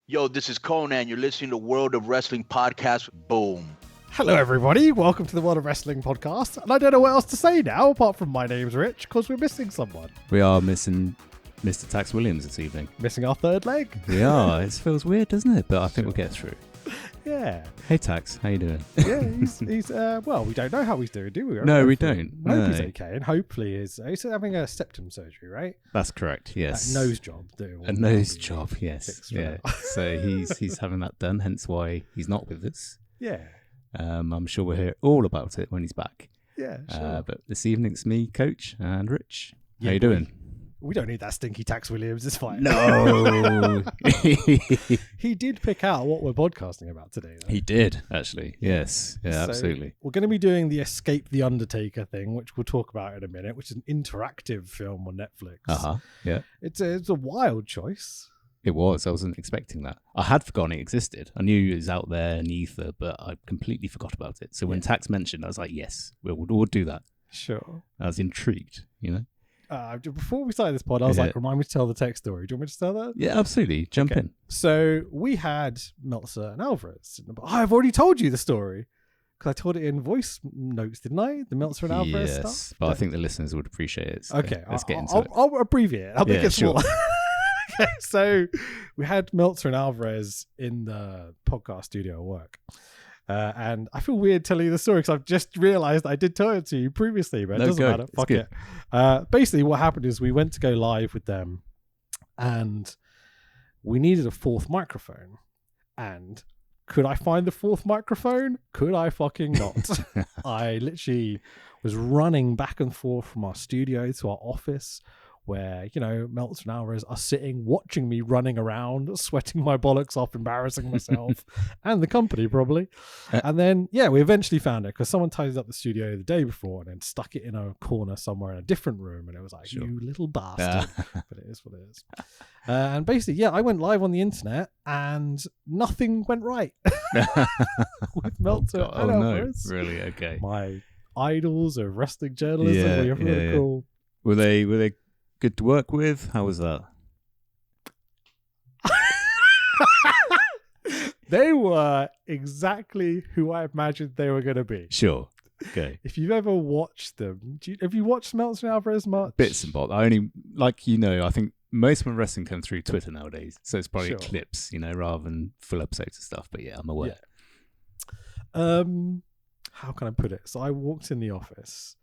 Yo, this is Conan. You're listening to World of Wrestling Podcast. Boom. Hello, everybody. Welcome to the World of Wrestling Podcast. And I don't know what else to say now, apart from my name's Rich, because we're missing someone. We are missing Mr. Tax Williams this evening. Missing our third leg. We are. It feels weird, doesn't it? But I think we'll get through. Yeah. Hey, Tax. How you doing? Yeah, he's well, we don't know how he's doing, do we? No, we don't. Hope he's okay, and hopefully he's having a septum surgery, right? That's correct, yes. That nose job. A nose job, yes. Yeah. So he's having that done, hence why he's not with us. Yeah. I'm sure we'll hear all about it when he's back. Yeah, sure. But this evening it's me, Coach, and Rich. Yeah, how you doing? We don't need that stinky Tax Williams. It's fine. No. He did pick out what we're podcasting about today, though. He did, actually. Yes. Yeah, So absolutely. We're going to be doing the Escape the Undertaker thing, which we'll talk about in a minute, which is an interactive film on Netflix. Yeah. It's a wild choice. It was. I wasn't expecting that. I had forgotten it existed. I knew it was out there in the ether, but I completely forgot about it. So when Tax mentioned, I was like, yes, we'll do that. Sure. I was intrigued, you know? Before we started this pod, I was like, remind me to tell the tech story. Do you want me to tell that? Yeah, absolutely. Jump in. So we had Meltzer and Alvarez. I've already told you the story because I told it in voice notes, didn't I? The Meltzer and Alvarez stuff? Yes, but I think the listeners would appreciate it. So okay, let's get into it. I'll abbreviate it. I'll make it smaller. Sure. Okay, so we had Meltzer and Alvarez in the podcast studio at work. And I feel weird telling you the story because I've just realized I did tell it to you previously, but it doesn't matter. Fuck it. Basically, what happened is we went to go live with them and we needed a fourth microphone. And could I find the fourth microphone? Could I fucking not? I literally was running back and forth from our studio to our office where, you know, Meltzer and Alvarez are sitting, watching me running around, sweating my bollocks off, embarrassing myself, and the company probably. And then, we eventually found it because someone tidied up the studio the day before and then stuck it in a corner somewhere in a different room. And it was like, you little bastard. But it is what it is. And basically, I went live on the internet and nothing went right with Meltzer and Alvarez. No, really? Okay. My idols of wrestling journalism, whatever you want to call. Were they good to work with? How was that? They were exactly who I imagined they were going to be. Sure. Okay. If you've ever watched them, have you watched Meltzer and Alvarez much? Bits and bobs. I only, I think most of my wrestling comes through Twitter nowadays. So it's probably clips, rather than full episodes of stuff. But I'm aware. Yeah. How can I put it? So I walked in the office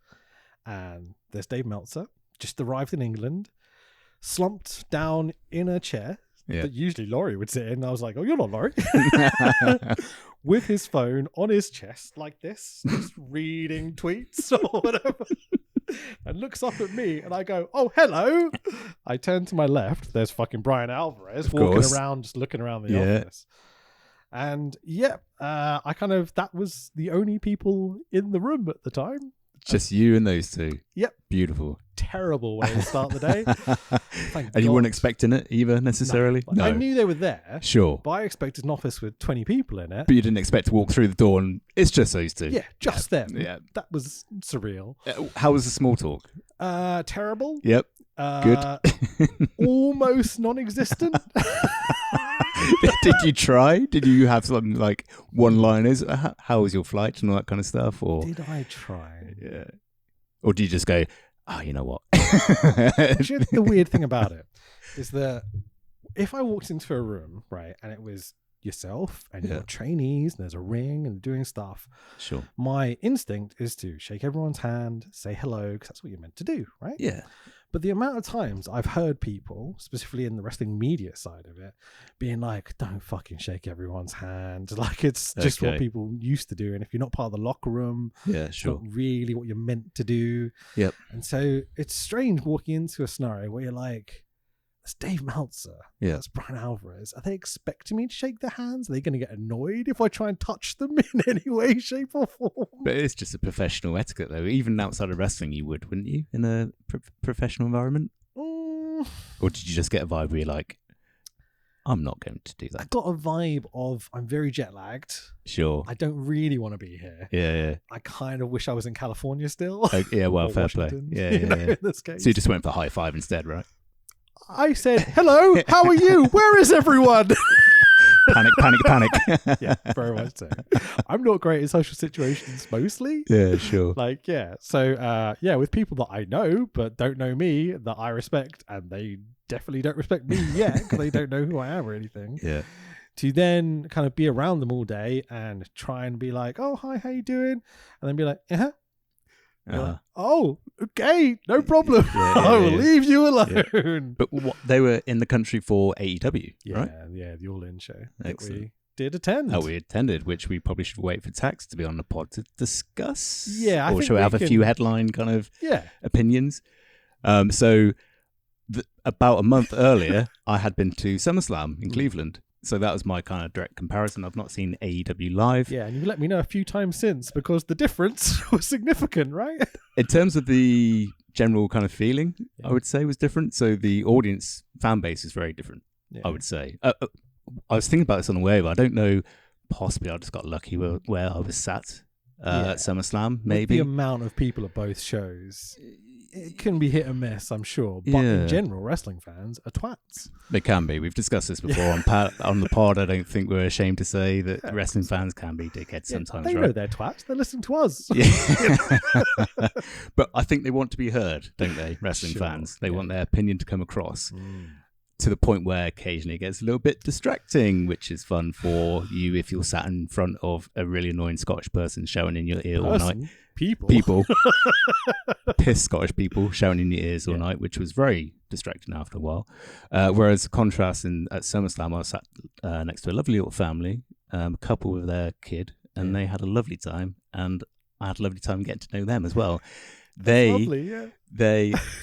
and there's Dave Meltzer. Just arrived in England, slumped down in a chair that usually Laurie would sit in. I was like, oh, you're not Laurie. With his phone on his chest like this, just reading tweets or whatever. And looks up at me and I go, oh, hello. I turn to my left. There's fucking Brian Alvarez walking around, just looking around the office. And that was the only people in the room at the time. Just you and those two. Yep. Beautiful. Terrible way to start the day. And you weren't expecting it either necessarily? No. I knew they were there. Sure. But I expected an office with 20 people in it. But you didn't expect to walk through the door and it's just those two? Yeah, just them. Yeah. That was surreal. How was the small talk? Terrible. Yep. Good. Almost non-existent. Did you try? Did you have some like one-liners? How was your flight and all that kind of stuff? Or did I try? Yeah. Or do you just go, you know what? The weird thing about it is that if I walked into a room, right, and it was yourself and your trainees and there's a ring and doing stuff, sure, my instinct is to shake everyone's hand, say hello, because that's what you're meant to do, right? Yeah. But the amount of times I've heard people, specifically in the wrestling media side of it, being like, don't fucking shake everyone's hand. Like, it's just what people used to do. And if you're not part of the locker room, it's not really what you're meant to do. Yep. And so it's strange walking into a scenario where you're like, that's Dave Meltzer. Yeah. That's Brian Alvarez. Are they expecting me to shake their hands? Are they going to get annoyed if I try and touch them in any way, shape, or form? But it's just a professional etiquette, though. Even outside of wrestling, you would, wouldn't you, in a professional environment? Or did you just get a vibe where you're like, I'm not going to do that? I got a vibe of I'm very jet lagged. Sure. I don't really want to be here. Yeah. I kind of wish I was in California still. Yeah, well, fair play. Yeah. In this case. So you just went for high five instead, right? I said, hello, how are you? Where is everyone? Panic. Yeah, very much so. I'm not great in social situations mostly. Yeah, sure. Like, yeah. So, yeah, with people that I know but don't know me, that I respect, and they definitely don't respect me yet because they don't know who I am or anything. Yeah. To then kind of be around them all day and try and be like, oh, hi, how you doing? And then be like, like, oh, okay, no problem. I will leave you alone. Yeah. But they were in the country for AEW, right? Yeah, the All In show. Excellent. We did attend. Oh, we attended, which we probably should wait for Tax to be on the pod to discuss. Yeah, or shall we have a few headline kind of opinions? So about a month earlier, I had been to SummerSlam in Cleveland. So that was my kind of direct comparison. I've not seen AEW live. Yeah, and you've let me know a few times since because the difference was significant, right? In terms of the general kind of feeling, I would say was different. So the audience fan base is very different, I would say. I was thinking about this on the way, but I don't know. Possibly I just got lucky where I was sat at SummerSlam, maybe. With the amount of people at both shows, it can be hit and miss, I'm sure. But in general, wrestling fans are twats. They can be. We've discussed this before on the pod. I don't think we're ashamed to say that wrestling fans can be dickheads sometimes. They know they're twats. They're listening to us. Yeah. But I think they want to be heard, don't they? Wrestling fans. They want their opinion to come across. To the point where occasionally it gets a little bit distracting, which is fun for you if you're sat in front of a really annoying Scottish person shouting in your ear all night. People. Pissed Scottish people shouting in your ears all night, which was very distracting after a while. Whereas contrast at SummerSlam, I was sat next to a lovely little family, a couple with their kid, and they had a lovely time, and I had a lovely time getting to know them as well. They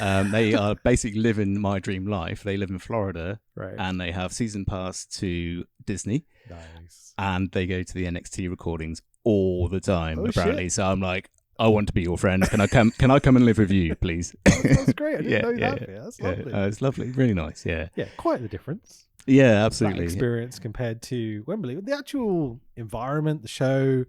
are basically living my dream life. They live in Florida, and they have season pass to Disney. Nice. And they go to the NXT recordings all the time, apparently. Shit. So I'm like, I want to be your friend. Can I come? Can I come and live with you, please? That's great. I didn't know that. Yeah, that's lovely. It's lovely, really nice. Yeah, quite the difference. Yeah, absolutely. That experience compared to Wembley, the actual environment, the show.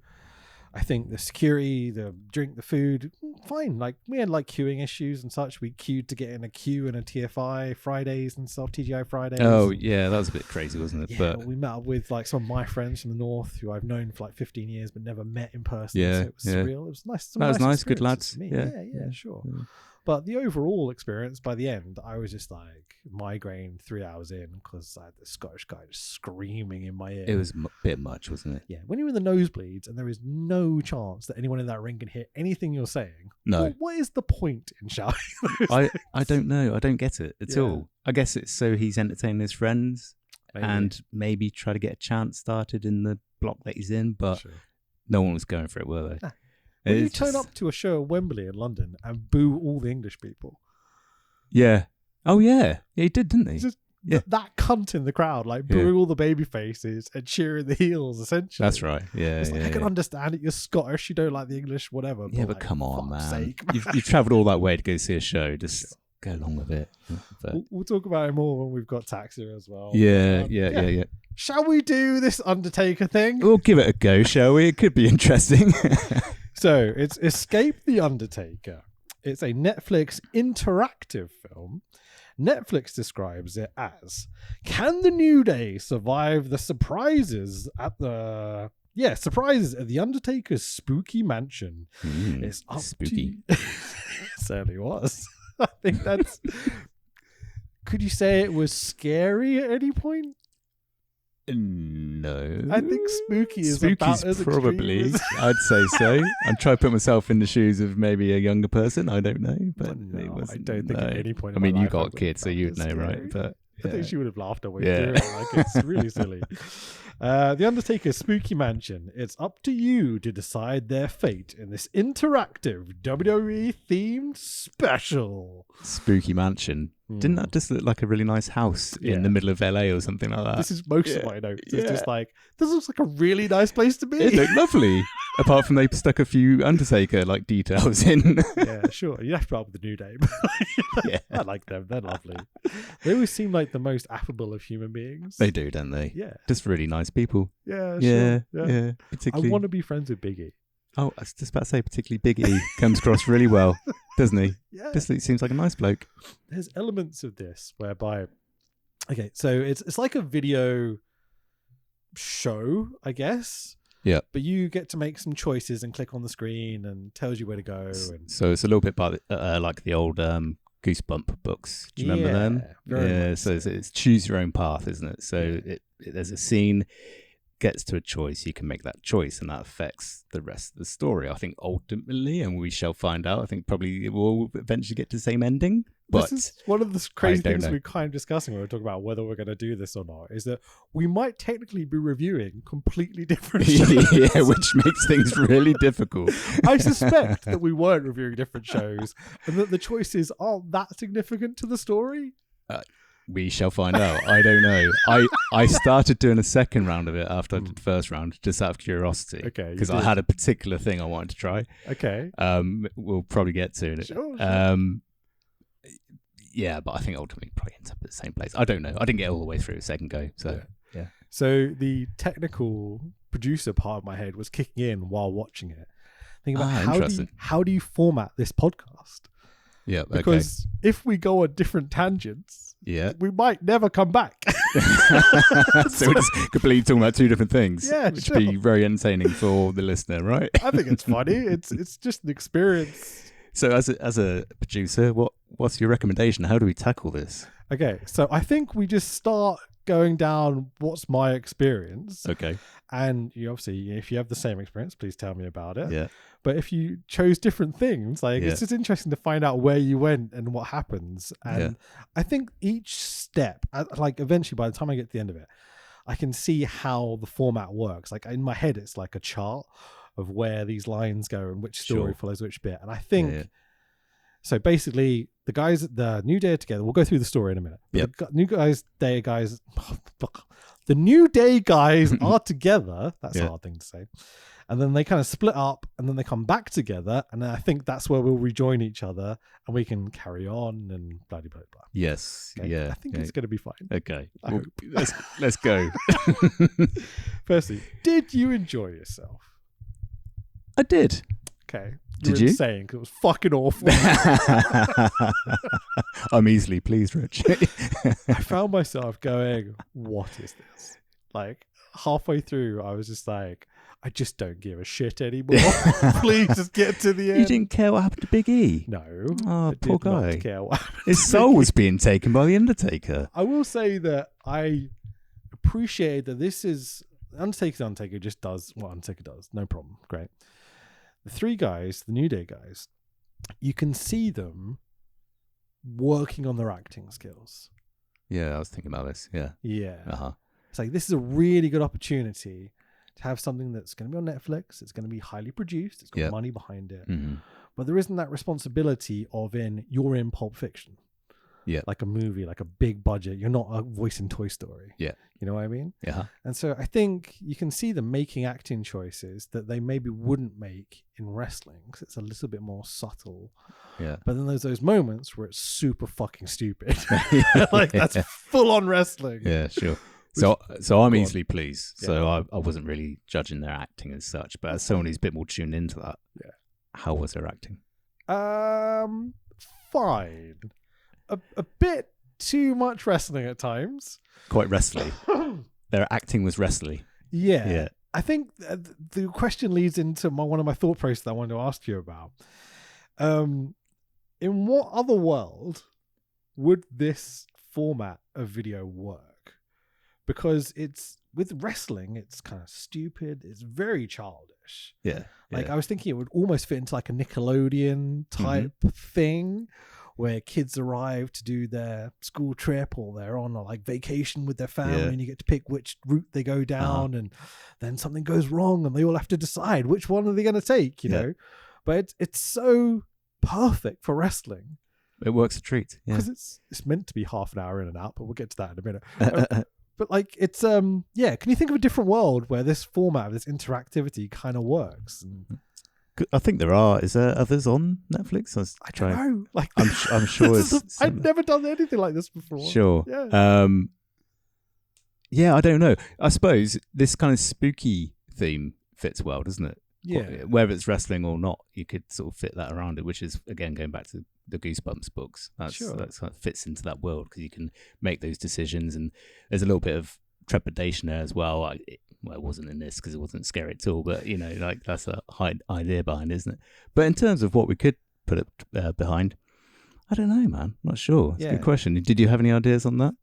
I think the security, the drink, the food, fine. Like we had like queuing issues and such. We queued to get in a queue in a TFI Fridays and stuff, TGI Fridays. Oh yeah, that was a bit crazy, wasn't it? Yeah, but we met up with like some of my friends from the north who I've known for like 15 years but never met in person. Yeah, so it was surreal. It was nice. That was nice. Good lads. Yeah, sure. Yeah. But the overall experience, by the end, I was just like migraine 3 hours in because I had this Scottish guy just screaming in my ear. It was a bit much, wasn't it? Yeah. When you're in the nosebleeds and there is no chance that anyone in that ring can hear anything you're saying, no. What is the point in shouting? I don't know. I don't get it at all. I guess it's so he's entertaining his friends and maybe try to get a chant started in the block that he's in, but no one was going for it, were they? Nah. When you turn up to a show at Wembley in London and boo all the English people. Yeah. Oh, yeah. Yeah, he did, didn't he? Just that cunt in the crowd, like booing all the baby faces and cheering the heels, essentially. That's right. Yeah. It's like, I can understand it. You're Scottish. You don't like the English, whatever. Yeah, but like, come on, man. Sake. You've travelled all that way to go see a show. Just go along with it. But we'll talk about it more when we've got Tax here as well. Yeah. Shall we do this Undertaker thing? We'll give it a go, shall we? It could be interesting. So it's Escape the Undertaker. It's a Netflix interactive film. Netflix describes it as, can the New Day survive the surprises at the Undertaker's spooky mansion? It's up spooky. It certainly was. I think that's... Could you say it was scary at any point? No. I think spooky is about as probably. As... I'd say so. I'm trying to put myself in the shoes of maybe a younger person. I don't know, but no, I don't think at any point. I mean, you got kids, so you'd know, right? But I think she would have laughed her way through it. Like, it's really silly. The Undertaker's spooky mansion. It's up to you to decide their fate in this interactive WWE themed special. Spooky mansion. Didn't that just look like a really nice house in the middle of LA or something like that? This is most of my notes. It's just like, this looks like a really nice place to be. It looked lovely. Apart from they stuck a few Undertaker like details in. Yeah, sure. You have to put up with the New Day. I like them. They're lovely. They always seem like the most affable of human beings. They do, don't they? Yeah. Just really nice people. Yeah, sure. Yeah. Particularly. I want to be friends with Big E. Oh, I was just about to say, particularly Big E comes across really well, doesn't he? Yeah. Just seems like a nice bloke. There's elements of this whereby, okay, so it's like a video show, I guess. Yeah. But you get to make some choices and click on the screen and tells you where to go. And So it's a little bit like the old Goosebump books. Do you remember them? Very much so it's choose your own path, isn't it? So there's a scene, gets to a choice, you can make that choice, and that affects the rest of the story. I think ultimately, and we shall find out, I think probably it will eventually get to the same ending. But this is one of the crazy things we're kind of discussing when we're talking about whether we're going to do this or not, is that we might technically be reviewing completely different shows. Yeah, which makes things really difficult. I suspect that we weren't reviewing different shows and that the choices aren't that significant to the story. We shall find out. I don't know. I started doing a second round of it after I did the first round, just out of curiosity. Okay. Because I had a particular thing I wanted to try. Okay. We'll probably get to it. Sure. Yeah, but I think ultimately probably ends up at the same place. I don't know. I didn't get all the way through a second go. So yeah. So the technical producer part of my head was kicking in while watching it. Thinking about how do you format this podcast? Yeah. Because if we go on different tangents, yeah, we might never come back. So we're just completely talking about two different things. Yeah, which would be very entertaining for the listener, right? I think it's funny. It's just an experience. So as a producer, what's your recommendation? How do we tackle this? Okay, so I think we just start going down what's my experience. Okay. And you obviously, if you have the same experience, please tell me about it. Yeah. But if you chose different things, it's just interesting to find out where you went and what happens. And I think each step, eventually by the time I get to the end of it, I can see how the format works. Like in my head, it's like a chart of where these lines go and which story follows which bit. And I think, so basically the New Day are together. We'll go through the story in a minute. Yep. The New Day guys are together. That's a hard thing to say. And then they kind of split up and then they come back together. And I think that's where we'll rejoin each other and we can carry on and blah, blah, blah. Yes. Okay? Yeah. I think it's going to be fine. Okay. I hope. Let's go. Firstly, did you enjoy yourself? I did. Okay. Did you? Insane because it was fucking awful. I'm easily pleased, Rich. I found myself going, what is this? Like halfway through, I was just like, I just don't give a shit anymore. Please just get to the end. You didn't care what happened to Big E? No. Oh, poor guy. Care what happened His soul was being taken by the Undertaker. I will say that I appreciate that this is Undertaker just does what Undertaker does. No problem. Great. The three guys, the New Day guys, you can see them working on their acting skills. Yeah, I was thinking about this. Yeah. Yeah. Uh-huh. It's like this is a really good opportunity to have something that's going to be on Netflix. It's going to be highly produced. It's got money behind it. Mm-hmm. But there isn't that responsibility of you're in Pulp Fiction. Yeah. Like a movie, like a big budget. You're not a voice in Toy Story. Yeah. You know what I mean? Yeah. And so I think you can see them making acting choices that they maybe wouldn't make in wrestling because it's a little bit more subtle. Yeah. But then there's those moments where it's super fucking stupid. Like that's full on wrestling. Yeah, sure. So I'm easily pleased. Yeah. So I wasn't really judging their acting as such, but as someone who's a bit more tuned into that, how was their acting? Fine. A bit too much wrestling at times. Quite wrestly. Their acting was wrestly. Yeah. I think the question leads into one of my thought processes I wanted to ask you about. In what other world would this format of video work? Because it's with wrestling, it's kind of stupid. It's very childish. Yeah. Like I was thinking it would almost fit into like a Nickelodeon type thing where kids arrive to do their school trip or they're on a like vacation with their family and you get to pick which route they go down and then something goes wrong and they all have to decide which one are they going to take, you know? But it's so perfect for wrestling. It works a treat. Yeah. Because it's meant to be half an hour in and out, but we'll get to that in a minute. But like it's can you think of a different world where this format, this interactivity kind of works? I think there are. Is there others on Netflix? I don't know. Like I'm sure I've never done anything like this before. Sure. Yeah. Yeah, I don't know. I suppose this kind of spooky theme fits well, doesn't it? Yeah. Whether it's wrestling or not, you could sort of fit that around it, which is again going back to the Goosebumps books. That kind of fits into that world because you can make those decisions, and there's a little bit of trepidation there as well. Well, it wasn't in this because it wasn't scary at all, but like that's a high idea behind, isn't it? But in terms of what we could put it behind, I don't know, man. Not sure. It's a good question. Did you have any ideas on that?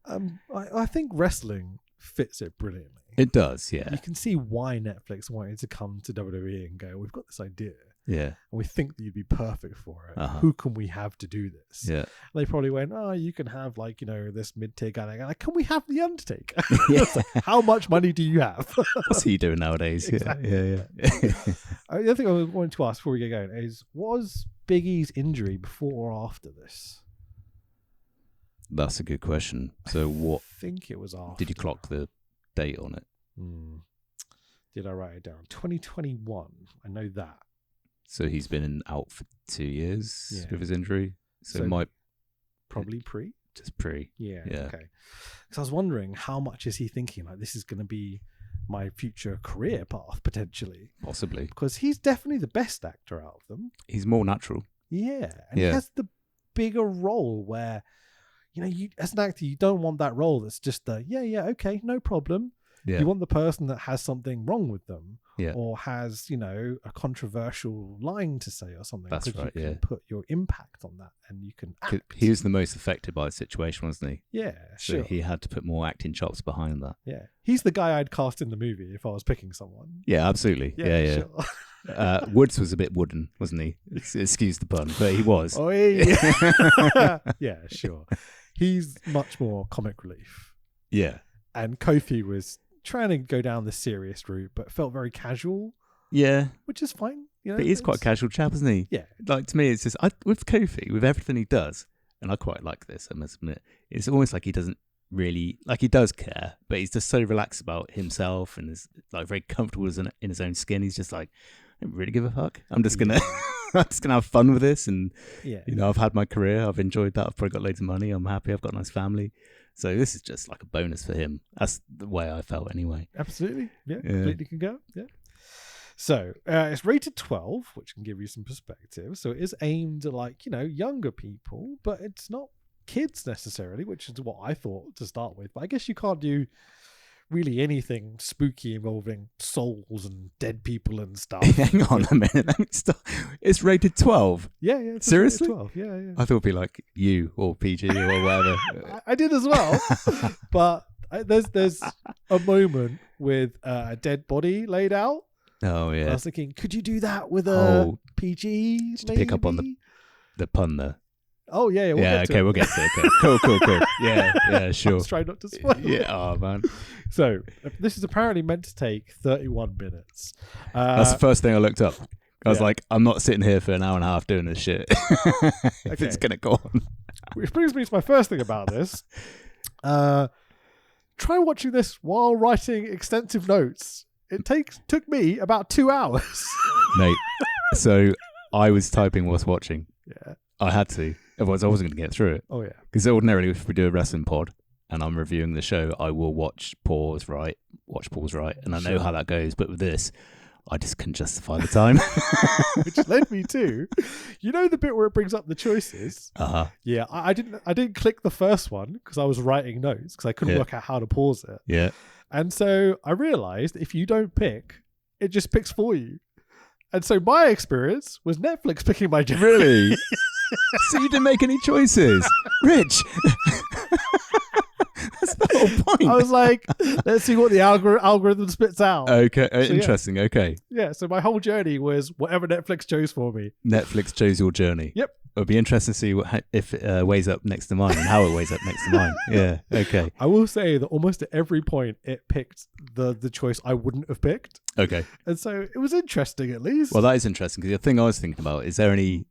I think wrestling fits it brilliantly. It does, yeah. You can see why Netflix wanted to come to WWE and go, we've got this idea. Yeah. And we think that you'd be perfect for it. Uh-huh. Who can we have to do this? Yeah. And they probably went, you can have this mid-tier guy. Like, can we have the Undertaker? Yeah. Like, how much money do you have? What's he doing nowadays? Exactly. Yeah. The other thing I wanted to ask before we get going is, was Big E's injury before or after this? That's a good question. So what? I think it was after. Did you clock the date on it? Did I write it down? 2021. I know that. So he's been out for 2 years with his injury. So it might probably pre. Just pre. Yeah. Okay. Because I was wondering, how much is he thinking? Like, this is going to be my future career path potentially. Possibly. Because he's definitely the best actor out of them. He's more natural. Yeah, and he has the bigger role where, you as an actor, you don't want that role that's just okay, no problem. Yeah. You want the person that has something wrong with them, yeah, or has a controversial line to say or something. That's right. You can put your impact on that, and you can act. He was the most affected by the situation, wasn't he? Yeah, so sure. He had to put more acting chops behind that. Yeah, he's the guy I'd cast in the movie if I was picking someone. Yeah, absolutely. Yeah. Sure. Woods was a bit wooden, wasn't he? Excuse the pun, but he was. Oh, yeah. Yeah, sure. He's much more comic relief. Yeah. And Kofi was trying to go down the serious route, but felt very casual. Yeah. Which is fine. But he's quite a casual chap, isn't he? Yeah. Like, to me, it's just, with Kofi, with everything he does, and I quite like this, I must admit, it's almost like he doesn't really, like, he does care, but he's just so relaxed about himself and is like very comfortable in his own skin. He's just like, I don't really give a fuck. I'm just gonna have fun with this, and I've had my career, I've enjoyed that, I've probably got loads of money, I'm happy, I've got a nice family, so this is just like a bonus for him. That's the way I felt anyway. Absolutely. Yeah. Completely can go. Yeah. So it's rated 12, which can give you some perspective. So it is aimed at younger people, but it's not kids necessarily, which is what I thought to start with. But I guess you can't do really anything spooky involving souls and dead people and stuff. Hang on a minute, let me stop. It's rated 12. Yeah. Seriously? 12. Yeah. I thought it'd be like U or PG or whatever. I did as well, but there's a moment with a dead body laid out. Oh yeah. I was thinking, could you do that with a PG? Just to pick up on the pun there. Oh yeah, we'll get to it. We'll get to it. Okay. Cool. Yeah, sure. Let's try not to spoil it. Yeah, oh man. So this is apparently meant to take 31 minutes. That's the first thing I looked up. I was like, I'm not sitting here for an hour and a half doing this shit. If it's gonna go on. Which brings me to my first thing about this. Try watching this while writing extensive notes. It took me about 2 hours. Mate, so I was typing whilst watching. Yeah. I had to. Otherwise, I wasn't going to get through it. Oh, yeah. Because ordinarily, if we do a wrestling pod and I'm reviewing the show, I will watch, pause, right. And I know how that goes. But with this, I just couldn't justify the time. Which led me to, the bit where it brings up the choices? Uh-huh. Yeah, I didn't click the first one because I was writing notes because I couldn't work out how to pause it. Yeah. And so I realized if you don't pick, it just picks for you. And so my experience was Netflix picking my joke. Really? So you didn't make any choices? Rich! That's the whole point. I was like, let's see what the algorithm spits out. Okay, interesting. Yeah. Okay. Yeah, so my whole journey was whatever Netflix chose for me. Netflix chose your journey. Yep. It'll be interesting to see if it weighs up next to mine and how it weighs up next to mine. Yeah, okay. I will say that almost at every point it picked the choice I wouldn't have picked. Okay. And so it was interesting at least. Well, that is interesting because the thing I was thinking about, is there any,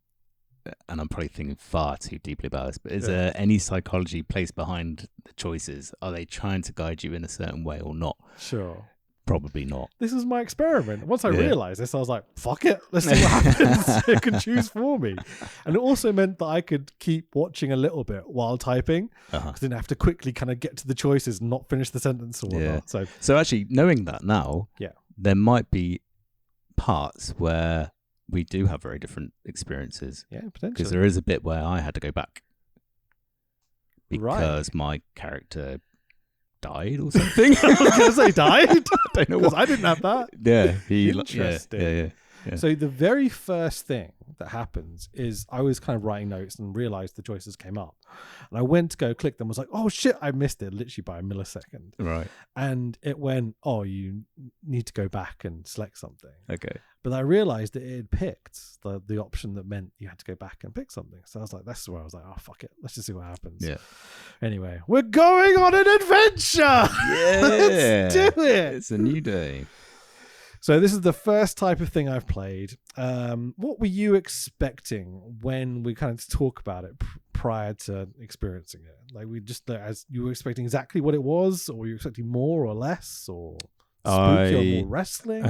and I'm probably thinking far too deeply about this, but is there any psychology placed behind the choices? Are they trying to guide you in a certain way or not? Sure. Probably not. This is my experiment. Once I realized this, I was like, fuck it. Let's see what happens. It can choose for me. And it also meant that I could keep watching a little bit while typing. Because I didn't have to quickly kind of get to the choices and not finish the sentence or whatnot. So actually, knowing that now, there might be parts where we do have very different experiences. Yeah, potentially. Because there is a bit where I had to go back. Because my character died or something. I was going to say died. I don't know Because what. I didn't have that. Yeah, Interesting. Yeah. So the very first thing that happens is I was kind of writing notes and realized the choices came up. And I went to go click them, was like, oh shit, I missed it literally by a millisecond. Right. And it went, oh, you need to go back and select something. Okay. But I realized that it had picked the option that meant you had to go back and pick something. So I was like, that's where I was like, oh, fuck it. Let's just see what happens. Yeah. Anyway, we're going on an adventure. Yeah. Let's do it. It's a new day. So this is the first type of thing I've played. What were you expecting when we kind of talk about it prior to experiencing it? Like we just, as you were expecting exactly what it was, or were you expecting more or less, or spooky or more wrestling?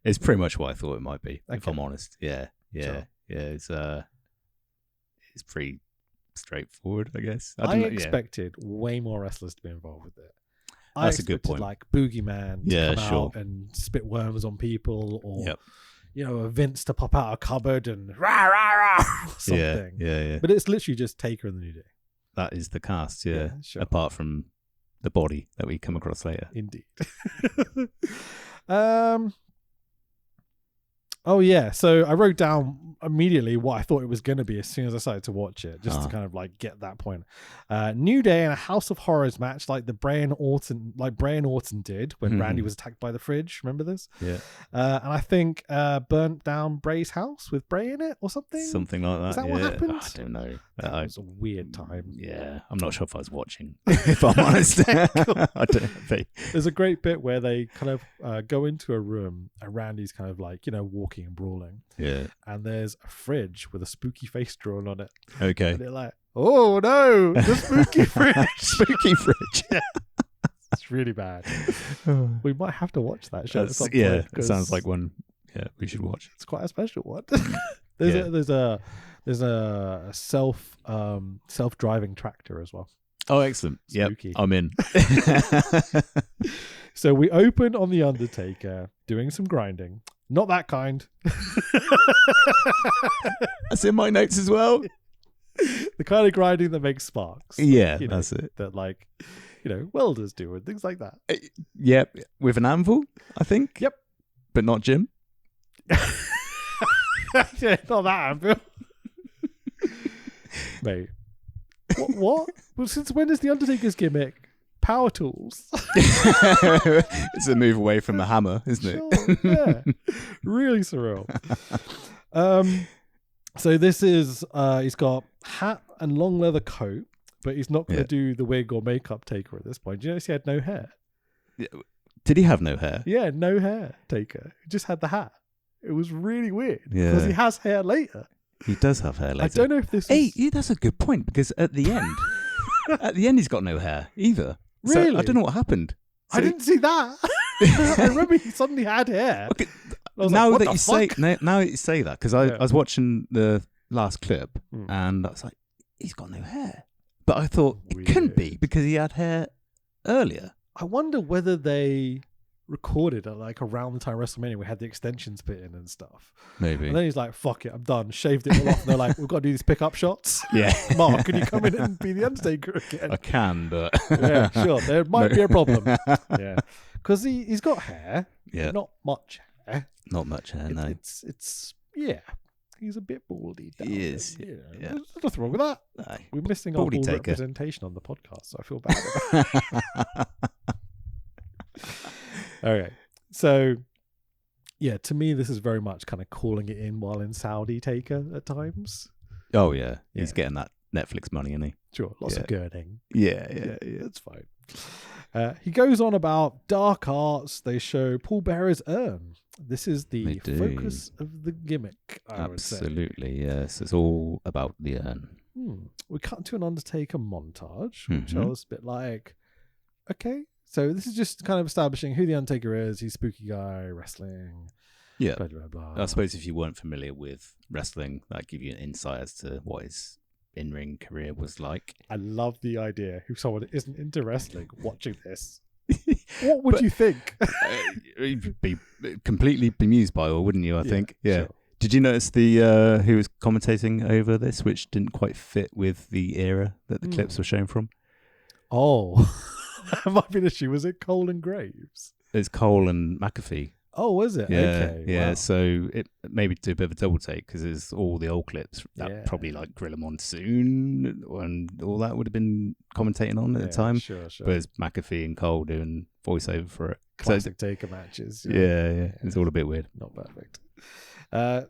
It's pretty much what I thought it might be, if Okay. I'm honest. Yeah. Sure. It's pretty straightforward, I guess. I don't know, expected way more wrestlers to be involved with it. That's I a good expected point. like Boogeyman to Yeah, come sure. out and spit worms on people, or Yep. a Vince to pop out a cupboard and rah rah rah something. Yeah. But it's literally just Taker and the New Day. That is the cast, yeah. Sure. Apart from the body that we come across later. Indeed. Oh yeah, so I wrote down immediately what I thought it was going to be as soon as I started to watch it, just to kind of like get that point. New Day in a House of Horrors match, like Bray and Orton did when Randy was attacked by the fridge. Remember this? Yeah. And I think burnt down Bray's house with Bray in it or something. Something like that. Is that what happened? I don't know. That was a weird time. Yeah, I'm not sure if I was watching, if I'm honest. I don't know. There's a great bit where they kind of go into a room and Randy's kind of like, walking and brawling. Yeah. And there's a fridge with a spooky face drawn on it. Okay. And they're like, oh no, the spooky fridge. Spooky fridge. Yeah. It's really bad. We might have to watch that show at some point. Yeah, it sounds like one. Yeah, we should watch. It's quite a special one. There's a self-driving tractor as well. Oh, excellent. Yeah, I'm in. So we open on the Undertaker doing some grinding. Not that kind. That's in my notes as well. The kind of grinding that makes sparks. Yeah, that's it. That welders do and things like that. Yep, with an anvil, I think. Yep. But not Jim. Yeah, not that anvil. Mate. What? Well, since when is the Undertaker's gimmick power tools? It's a move away from the hammer, isn't it? Yeah. Really surreal. So this is he's got hat and long leather coat, but he's not going to do the wig or makeup Taker at this point. Do you notice he had no hair? Did he have no hair? Yeah, no hair Taker. He just had the hat. It was really weird Yeah. because he has hair later. He does have hair later. I don't know if this Hey, yeah, that's a good point, because at the end, he's got no hair either. Really? So I don't know what happened. I didn't see that. I remember he suddenly had hair. Okay. I was Now like, what that the you fuck? now that you say that, because I was watching the last clip and I was like, he's got no hair. But I thought it couldn't be because he had hair earlier. I wonder whether they recorded at like around the time WrestleMania we had the extensions put in and stuff. Maybe. And then he's like, fuck it, I'm done. Shaved it all off. And they're like, we've got to do these pickup shots. Yeah. Mark, can you come in and be the Undertaker again? I can, but Yeah, sure. There might be a problem. Yeah. Because he's got hair. Yeah. Not much hair. Not much hair, no. It's yeah. He's a bit baldy. He is. Yeah. Yeah. There's nothing wrong with that. No. We're missing Baldy our ball Taker. representation on the podcast, so I feel bad about it. Okay. So, yeah, to me, this is very much kind of calling it in while in Saudi Taker at times. Oh, yeah. He's Yeah. getting that Netflix money, isn't he? Sure, lots of girding. Yeah. That's fine. He goes on about dark arts. They show Paul Bearer's urn. This is the They do. focus of the gimmick, I would say. Absolutely, yes. It's all about the urn. We cut to an Undertaker montage, which I Mhm. was a bit like, okay. So this is just kind of establishing who the Undertaker is. He's a spooky guy, wrestling, Yeah. blah, blah, blah. I suppose if you weren't familiar with wrestling, that'd give you an insight as to what his in-ring career was like. I love the idea who someone that isn't into wrestling watching this. What would you think? You'd be completely bemused by it, wouldn't you, I think? Yeah. Sure. Did you notice the who was commentating over this, which didn't quite fit with the era that the clips were shown from? Oh, That might be an issue. Was it Cole and Graves? It's Cole and McAfee. Oh, was it? Yeah, Okay. yeah. Wow. So it maybe do a bit of a double take because there's all the old clips that probably like Gorilla Monsoon and all that would have been commentating on at the time. Sure. But it's McAfee and Cole doing voiceover for it. Classic Taker matches. Yeah. It's all a bit weird. Not perfect. As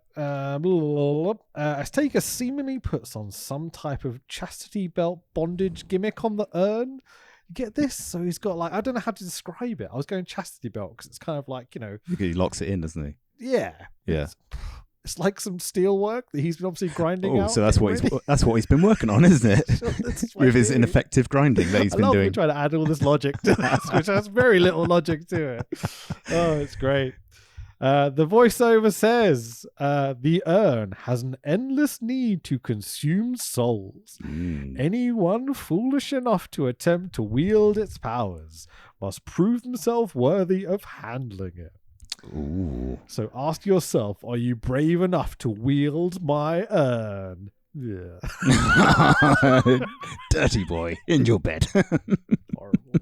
Taker seemingly puts on some type of chastity belt bondage gimmick on the urn. You get this? So he's got like, I don't know how to describe it. I was going chastity belt because it's kind of like, He locks it in, doesn't he? Yeah. It's like some steel work that he's been obviously grinding out. So that's what he's been working on, isn't it? Sure, with his ineffective grinding that he's been doing. I love trying to add all this logic to this, which has very little logic to it. Oh, it's great. The voiceover says, the urn has an endless need to consume souls. Anyone foolish enough to attempt to wield its powers must prove himself worthy of handling it. Ooh. So ask yourself, are you brave enough to wield my urn? Yeah. Dirty boy, in your bed. Horrible.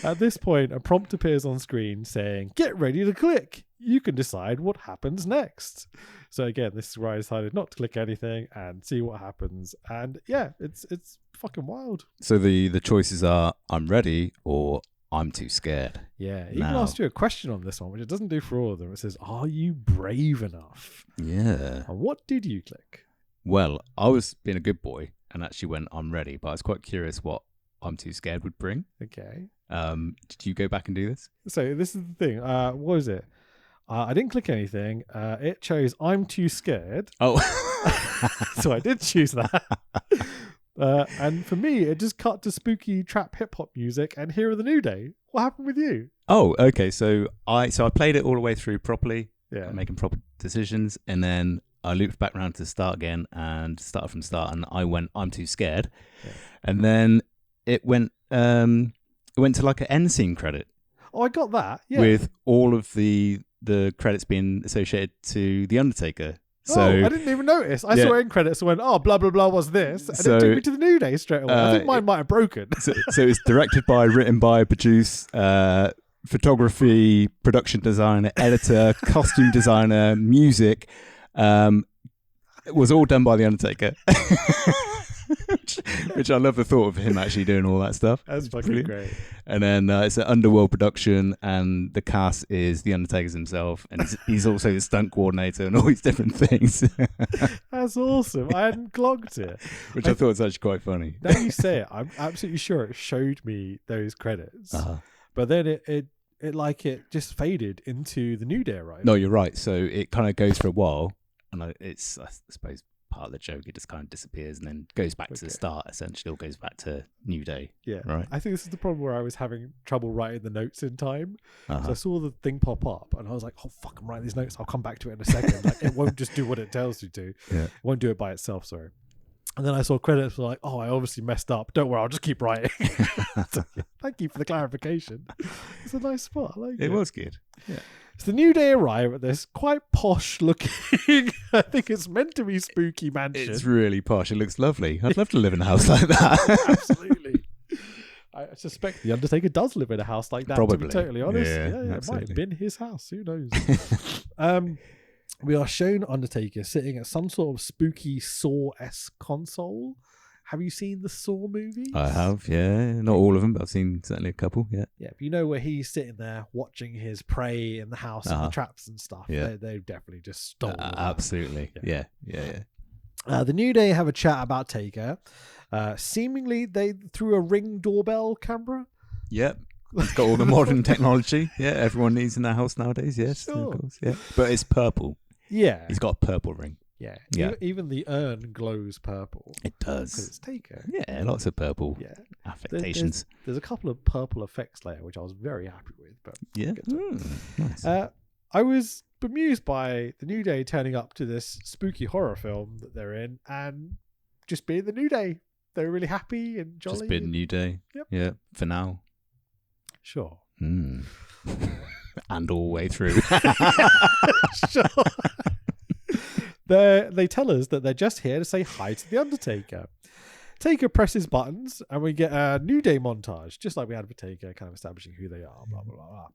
At this point, a prompt appears on screen saying, get ready to click. You can decide what happens next. So again, this is where I decided not to click anything and see what happens. And yeah, it's fucking wild. So the choices are, I'm ready or I'm too scared. Yeah, he even asked you a question on this one, which it doesn't do for all of them. It says, are you brave enough? Yeah. And what did you click? Well, I was being a good boy and actually went, I'm ready. But I was quite curious what I'm too scared would bring. Okay. Did you go back and do this? So this is the thing. What was it? I didn't click anything. It chose I'm too scared. Oh. So I did choose that. And for me, it just cut to spooky trap hip hop music and Here Are the New Day. What happened with you? Oh, okay. So I played it all the way through properly, making proper decisions, and then I looped back around to the start again and started from the start, and I went, I'm too scared. Yeah. And then it went to like an end scene credit. Oh, I got that. Yeah. With all of the credits being associated to The Undertaker. So, I didn't even notice. I saw end credits and went, oh, blah, blah, blah was this. And it took me to the New Day straight away. I think mine might have broken. So it's directed by, written by, produced, photography, production designer, editor, costume designer, music. It was all done by The Undertaker. which I love the thought of him actually doing all that stuff. That's fucking great. And then it's an Underworld production, and the cast is The Undertaker's himself, and he's also the stunt coordinator and all these different things. That's awesome. I hadn't clocked it. Which I thought was actually quite funny. Now you say it, I'm absolutely sure it showed me those credits. But then it just faded into the New Day, right? No, you're right. So it kind of goes for a while, and it's, I suppose, part of the joke. It just kind of disappears and then goes back to the start, essentially, or goes back to New Day. Yeah. Right. I think this is the problem where I was having trouble writing the notes in time. So I saw the thing pop up and I was like, oh, fuck, I'm writing these notes. I'll come back to it in a second. Like, it won't just do what it tells you to. Yeah. It won't do it by itself, sorry. And then I saw credits like, oh, I obviously messed up. Don't worry, I'll just keep writing. So, thank you for the clarification. It's a nice spot. I like it. It was good. Yeah. So the New Day arrive at this quite posh looking, I think it's meant to be spooky mansion. It's really posh. It looks lovely. I'd love to live in a house like that. Absolutely. I suspect The Undertaker does live in a house like that, Probably. to be totally honest. Yeah, it might have been his house. Who knows? We are shown Undertaker sitting at some sort of spooky Saw-esque console. Have you seen the Saw movies? I have, yeah. Not all of them, but I've seen certainly a couple, yeah. Yeah, but you know where he's sitting there watching his prey in the house and the traps and stuff. Yeah. They definitely just stole that. Absolutely. Yeah. The New Day have a chat about Taker. Seemingly, they threw a Ring doorbell camera. Yep. It's got all the modern technology. Yeah, everyone needs in their house nowadays, yes. Sure. Of course, yeah. But it's purple. Yeah. He's got a purple ring. Yeah. Even the urn glows purple. It does. Because it's Taker. Yeah, lots of purple affectations. There's a couple of purple effects later, which I was very happy with. But yeah. Nice. I was bemused by the New Day turning up to this spooky horror film that they're in and just being the New Day. They were really happy and jolly. Just being New Day. Yep. Yeah, for now. Sure. And all the way through. Sure. They tell us that they're just here to say hi to The Undertaker. Taker presses buttons, and we get a New Day montage, just like we had with Taker, kind of establishing who they are. Blah blah blah.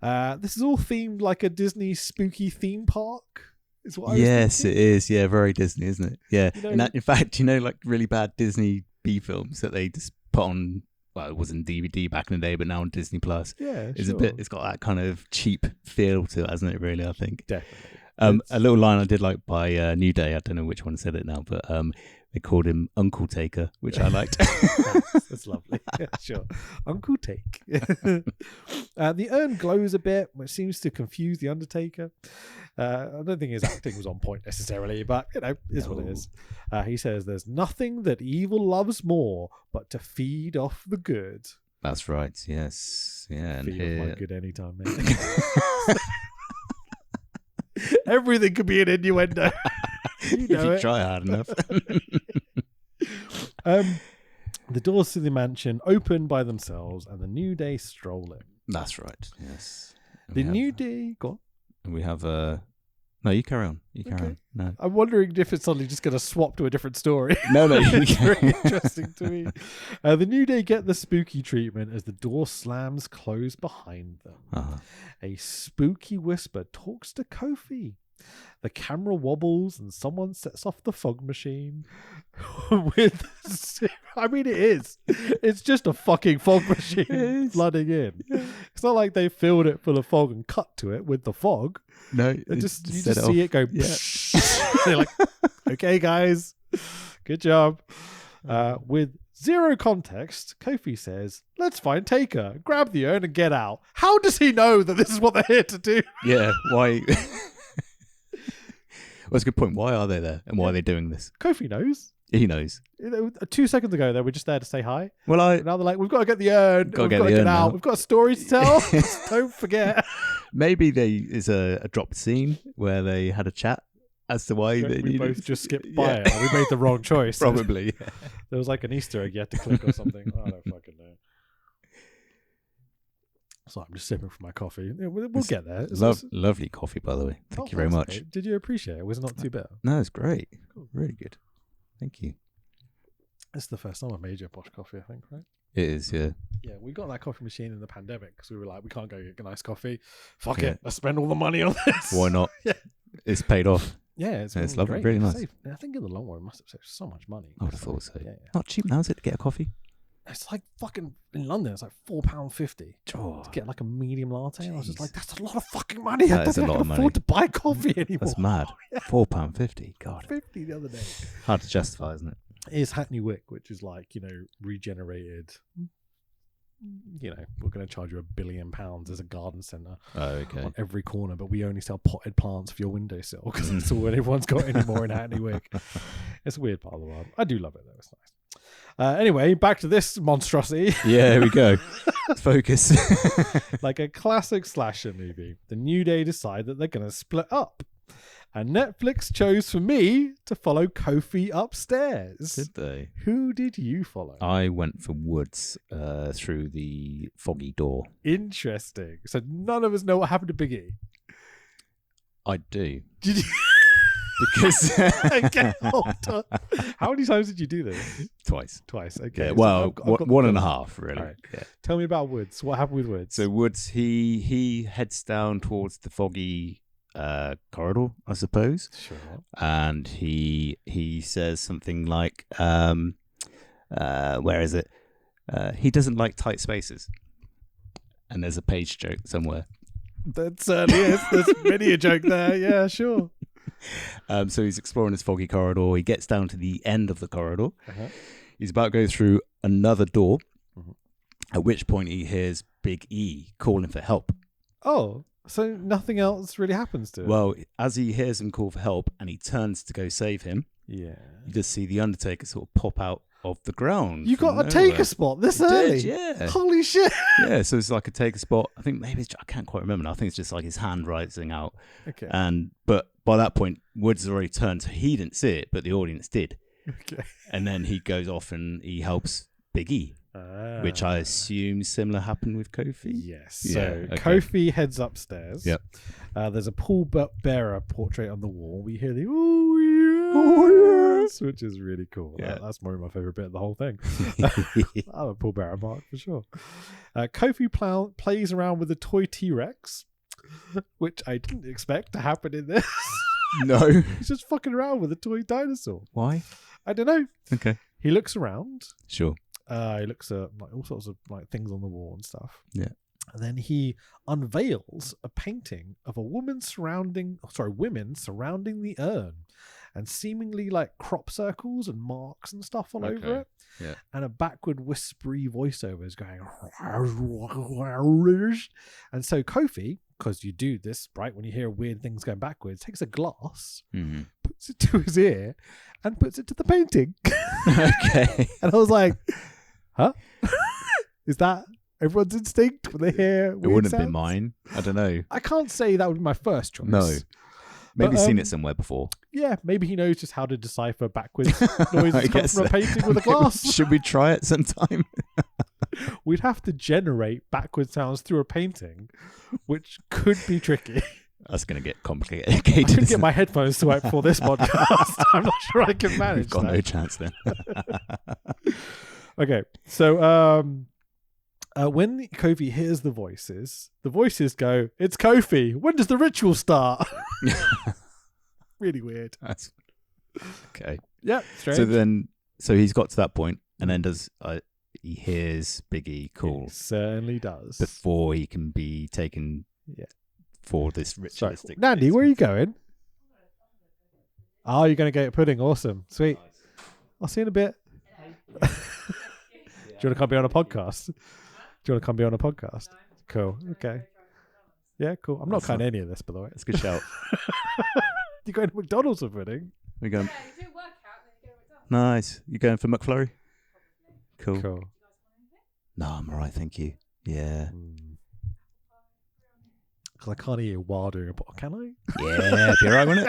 Blah. This is all themed like a Disney spooky theme park. Is what I was Yes, thinking. it is. Yeah, very Disney, isn't it? Yeah. You know- And that, in fact, like really bad Disney B films that they just put on. Well, it wasn't DVD back in the day, but now on Disney Plus. Yeah, It's sure. a bit. It's got that kind of cheap feel to it, hasn't it? Really, I think. Definitely. A little line I did like by New Day. I don't know which one said it now, but they called him Uncle Taker, which I liked. That's lovely. Yeah, sure. Uncle Take. The urn glows a bit, which seems to confuse the Undertaker. I don't think his acting was on point necessarily, but is what it is. He says, "There's nothing that evil loves more but to feed off the good." That's right. Yes. Yeah. And Feed off my here, good anytime, mate. Everything could be an innuendo. You if know you it. try hard enough. The doors to the mansion open by themselves, and the New Day stroll in. That's right. Yes. And The we New have, Day, go on. and we have No, you carry on. You carry Okay. on. No. I'm wondering if it's suddenly just going to swap to a different story. No. It's very interesting to me. The New Day get the spooky treatment as the door slams closed behind them. Uh-huh. A spooky whisper talks to Kofi. The camera wobbles and someone sets off the fog machine with... I mean, it is. It's just a fucking fog machine flooding in. Yeah. It's not like they filled it full of fog and cut to it with the fog. No, You just set see it go... Yeah. They're like, okay, guys, good job. With zero context, Kofi says, "Let's find Taker, grab the urn and get out." How does he know that this is what they're here to do? Yeah, why? Well, that's a good point. Why are they there, and why are they doing this? Kofi knows. He knows. 2 seconds ago, they were just there to say hi. Well, Now they're like, "We've got to get the urn. We've got to get out. now. We've got a story to tell. Just don't forget." maybe there is a dropped scene where they had a chat as to why they We needed. both just skipped by it. We made the wrong choice. Probably. Yeah. There was like an Easter egg you had to click or something. I don't fucking know. So I'm just sipping from my coffee. Yeah, we'll get there. Lovely coffee, by the way. Thank you very thanks, much. mate. Did you appreciate it? It was not too bad. No, it's great. Really good. Thank you. It's the first time I made you a posh coffee, I think, right? It is, yeah. Yeah, we got that coffee machine in the pandemic because we were like, we can't go get a nice coffee. Fuck Yeah. it. Let's spend all the money on this. Why not? Yeah. It's paid off. Yeah, It's been lovely, great. really It's nice. saved- I think in the long run, it must have saved so much money. I would have thought so. Yeah. Not cheap now, is it, to get a coffee? It's like fucking in London, it's like £4.50 Oh, to get like a medium latte. And I was just like, that's a lot of fucking money. I That don't is a think I lot can of afford money. to buy coffee anymore. that's mad. £4.50. God. 50 the other day. Hard to justify, isn't it? Is Hackney Wick, which is like, regenerated. We're going to charge you £1 billion as a garden centre Oh, okay. on every corner, but we only sell potted plants for your windowsill because that's all everyone's got anymore in Hackney Wick. It's a weird part of the world. I do love it though. It's nice. Anyway, back to this monstrosity. Yeah, here we go. Focus. Like a classic slasher movie, the New Day decide that they're going to split up. And Netflix chose for me to follow Kofi upstairs. Did they? Who did you follow? I went for Woods through the foggy door. Interesting. So none of us know what happened to Big E. I do. Did you? Because Okay, hold on. How many times did you do this? twice. Twice. Okay. Yeah, So well, I've got the one and a film. half, really. All right. Yeah. Tell me about Woods. What happened with Woods? So Woods, he heads down towards the foggy corridor, I suppose, Sure. and he says something like, "Where is it? He doesn't like tight spaces." And there's a page joke somewhere. That certainly is. There's many a joke there. Yeah, sure. So he's exploring this foggy corridor. He gets down to the end of the corridor. Uh-huh. He's about to go through another door, Mhm. at which point he hears Big E calling for help. Oh, so nothing else really happens to him? Well, as he hears him call for help and he turns to go save him, yeah. you just see the Undertaker sort of pop out of the ground. You from got a nowhere. Taker spot this He early? did, yeah. Holy shit. Yeah, so it's like a Taker spot. I think maybe I can't quite remember now. I think it's just like his hand rising out. Okay. But by that point, Woods has already turned, so he didn't see it, but the audience did. Okay. And then he goes off and he helps Big E, which I assume similar happened with Kofi. Yes. Yeah, So okay. Kofi heads upstairs. Yep. There's a Paul Bearer portrait on the wall. We hear the "oh yeah." happens, which is really cool. Yeah. That's probably my favorite bit of the whole thing. I'm a Paul Bearer mark for sure. Kofi plays around with a toy T-Rex, which I didn't expect to happen in this. No. He's just fucking around with a toy dinosaur. Why? I don't know. Okay. He looks around. Sure. He looks at like all sorts of like things on the wall and stuff. Yeah. And then he unveils a painting of women surrounding the urn, and seemingly like crop circles and marks and stuff all over it. Yeah. And a backward whispery voiceover is going. And so Kofi, because you do this right when you hear weird things going backwards, takes a glass, puts it to his ear, and puts it to the painting. Okay. And I was like, huh? Is that everyone's instinct when they hear weird It wouldn't have sounds? been mine. I don't know. I can't say that would be my first choice. No. Maybe But, seen it somewhere before. Yeah, maybe he knows just how to decipher backwards noises I come guess from a so. painting with a glass. Should we try it sometime? We'd have to generate backwards sounds through a painting, which could be tricky. That's going to get complicated. I could isn't get it? my headphones to work for this podcast. I'm not sure I can manage We've got that. no chance then. Okay, so when Kofi hears the voices go, "It's Kofi. When does the ritual start?" Really weird. That's okay. Yeah, strange. So he's got to that point, and then he hears Biggie call It certainly does. before he can be taken for this Sorry. ritualistic. Nandy, where are you going? Oh, you're going to go get pudding. Awesome. Sweet. I'll see you in a bit. Do you want to come be on a podcast? Do you want to come be on a podcast? Cool. Okay. Yeah, cool. I'm not That's cutting any of this, by the way. That's a good shout. You going to McDonald's for pudding? We're going. Yeah, you do a workout and then you go to McDonald's. Nice. You going for McFlurry? Cool. Cool. No, I'm all right. Thank you. Yeah. Because I can't eat it while doing a podcast. Can I? Yeah. Be all right, wouldn't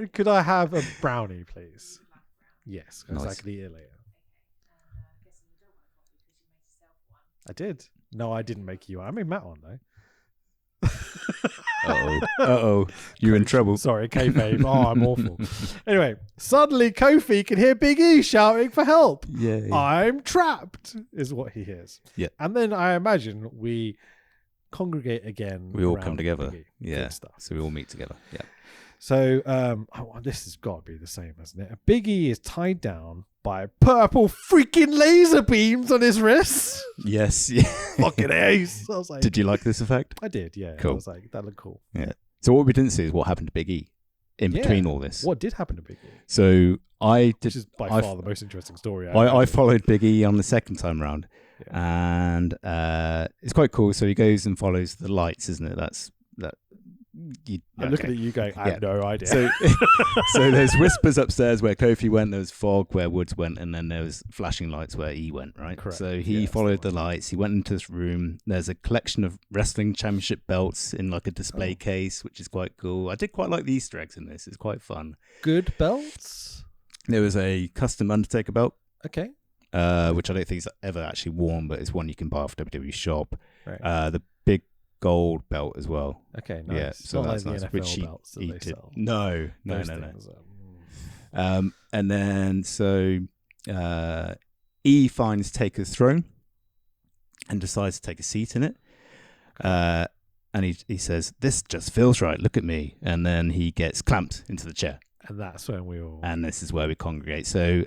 it? Could I have a brownie, please? Yes, because I Nice. can eat it later. Guessing you don't want a coffee because you made yourself one. I did. No, I didn't make you one. I made Matt one, though. Uh-oh. You're in trouble. Sorry, kayfabe. Oh, I'm awful. Anyway, suddenly Kofi can hear Big E shouting for help. Yeah. I'm trapped, is what he hears. Yeah. And then I imagine we congregate again. We all around come together. Big E. Yeah. Good stuff. So we all meet together. Yeah. So this has got to be the same, hasn't it? Big E is tied down by purple freaking laser beams on his wrists. Yes. Yeah. Fucking ace. I was like, Did you like this effect? I did, yeah. Cool. I was like, that looked cool. Yeah. So what we didn't see is what happened to Big E in between all this. What did happen to Big E? So I did. Which is by I've- far the most interesting story. I followed Big E on the second time round, Yeah. and it's quite cool. So he goes and follows the lights, isn't it? That's that. I'm looking at you going, I have no idea. So, so there's whispers upstairs where Kofi went. There was fog where Woods went, and then there was flashing lights where he went. Right. Correct. So Yeah, he that's followed the the lights. He went into this room. There's a collection of wrestling championship belts in like a display case, which is quite cool. I did quite like the Easter eggs in this. It's quite fun. Good belts. There was a custom Undertaker belt. Okay. Which I don't think he's ever actually worn, but it's one you can buy off WWE shop. Right. The big gold belt as well. Okay, nice. Yeah, so Not that's like nice. the Which NFL he belts that they did. sell. No. Those things And then so E finds Taker's throne and decides to take a seat in it. And he says, "This just feels right. Look at me." And then he gets clamped into the chair. And that's when we all... And this is where we congregate. So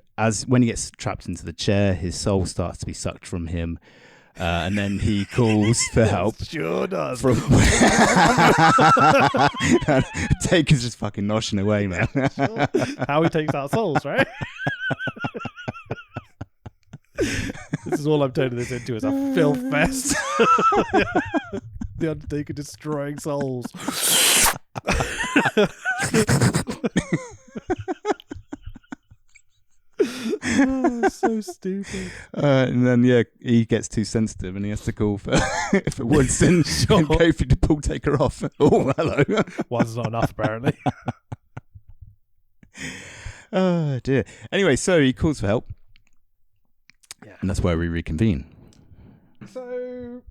when he gets trapped into the chair, his soul starts to be sucked from him. And then he calls for help. Sure does. From Taker's just fucking noshing away, man. How he takes out souls, right? This is all I'm turning this into, is a filth fest. The Undertaker destroying souls. Oh, so stupid. And then he gets too sensitive and he has to call for Woodson and Kofi to pull Taker off. Oh, hello. One's not enough, apparently. Oh dear. Anyway, so he calls for help. Yeah. And that's where we reconvene. So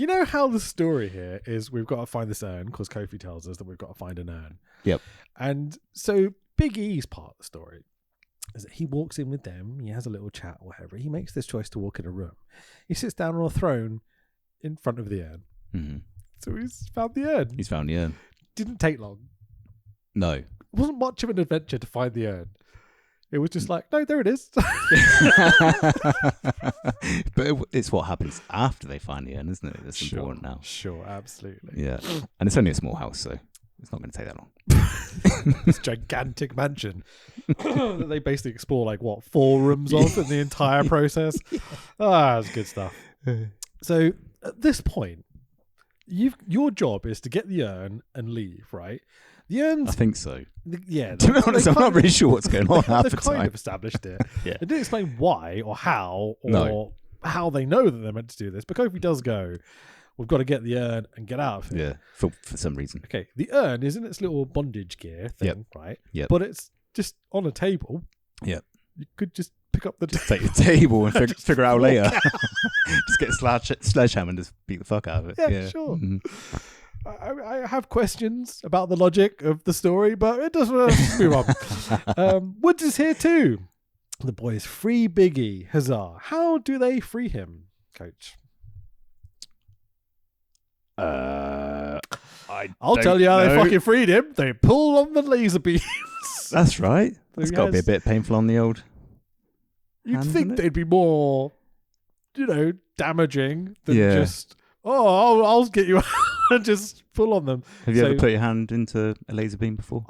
You know how the story here is we've got to find this urn because Kofi tells us that we've got to find an urn. Yep. And so Big E's part of the story is that he walks in with them, he has a little chat or whatever. He makes this choice to walk in a room. He sits down on a throne in front of the urn. Mm-hmm. So he's found the urn. He's found the urn. Didn't take long. No. It wasn't much of an adventure to find the urn. It was just like, no, there it is. But it's what happens after they find the urn, isn't it? That's important now. Sure, absolutely. Yeah. And it's only a small house, so it's not going to take that long. This gigantic mansion that they basically explore like 4 rooms of in the entire process. It's good stuff. So at this point, your job is to get the urn and leave, right? The urns, I think so. yeah. To be honest, I'm not really sure what's going on half the They've kind time. of established it. Yeah. They didn't explain why or how or No. how they know that they're meant to do this. But Kofi does go, we've got to get the urn and get out of here. Yeah, for some reason. Okay, the urn is in its little bondage gear thing, Yep. right? Yep. But it's just on a table. Yep. You could just pick up the Take the table and Just figure out walk later. out. Just get a sledgehammer and just beat the fuck out of it. Yeah, sure. Mhm. I have questions about the logic of the story, but it doesn't move on. Woods is here too. The boys free Biggie. Huzzah. How do they free him, Coach? I'll tell you how they fucking freed him. They pull on the laser beams. That's right. So It's he got to be a has- bit painful on the old. You'd hand, think isn't it? they'd be more, damaging than Yeah. just, I'll get you out and just pull on them. Have you So- ever put your hand into a laser beam before?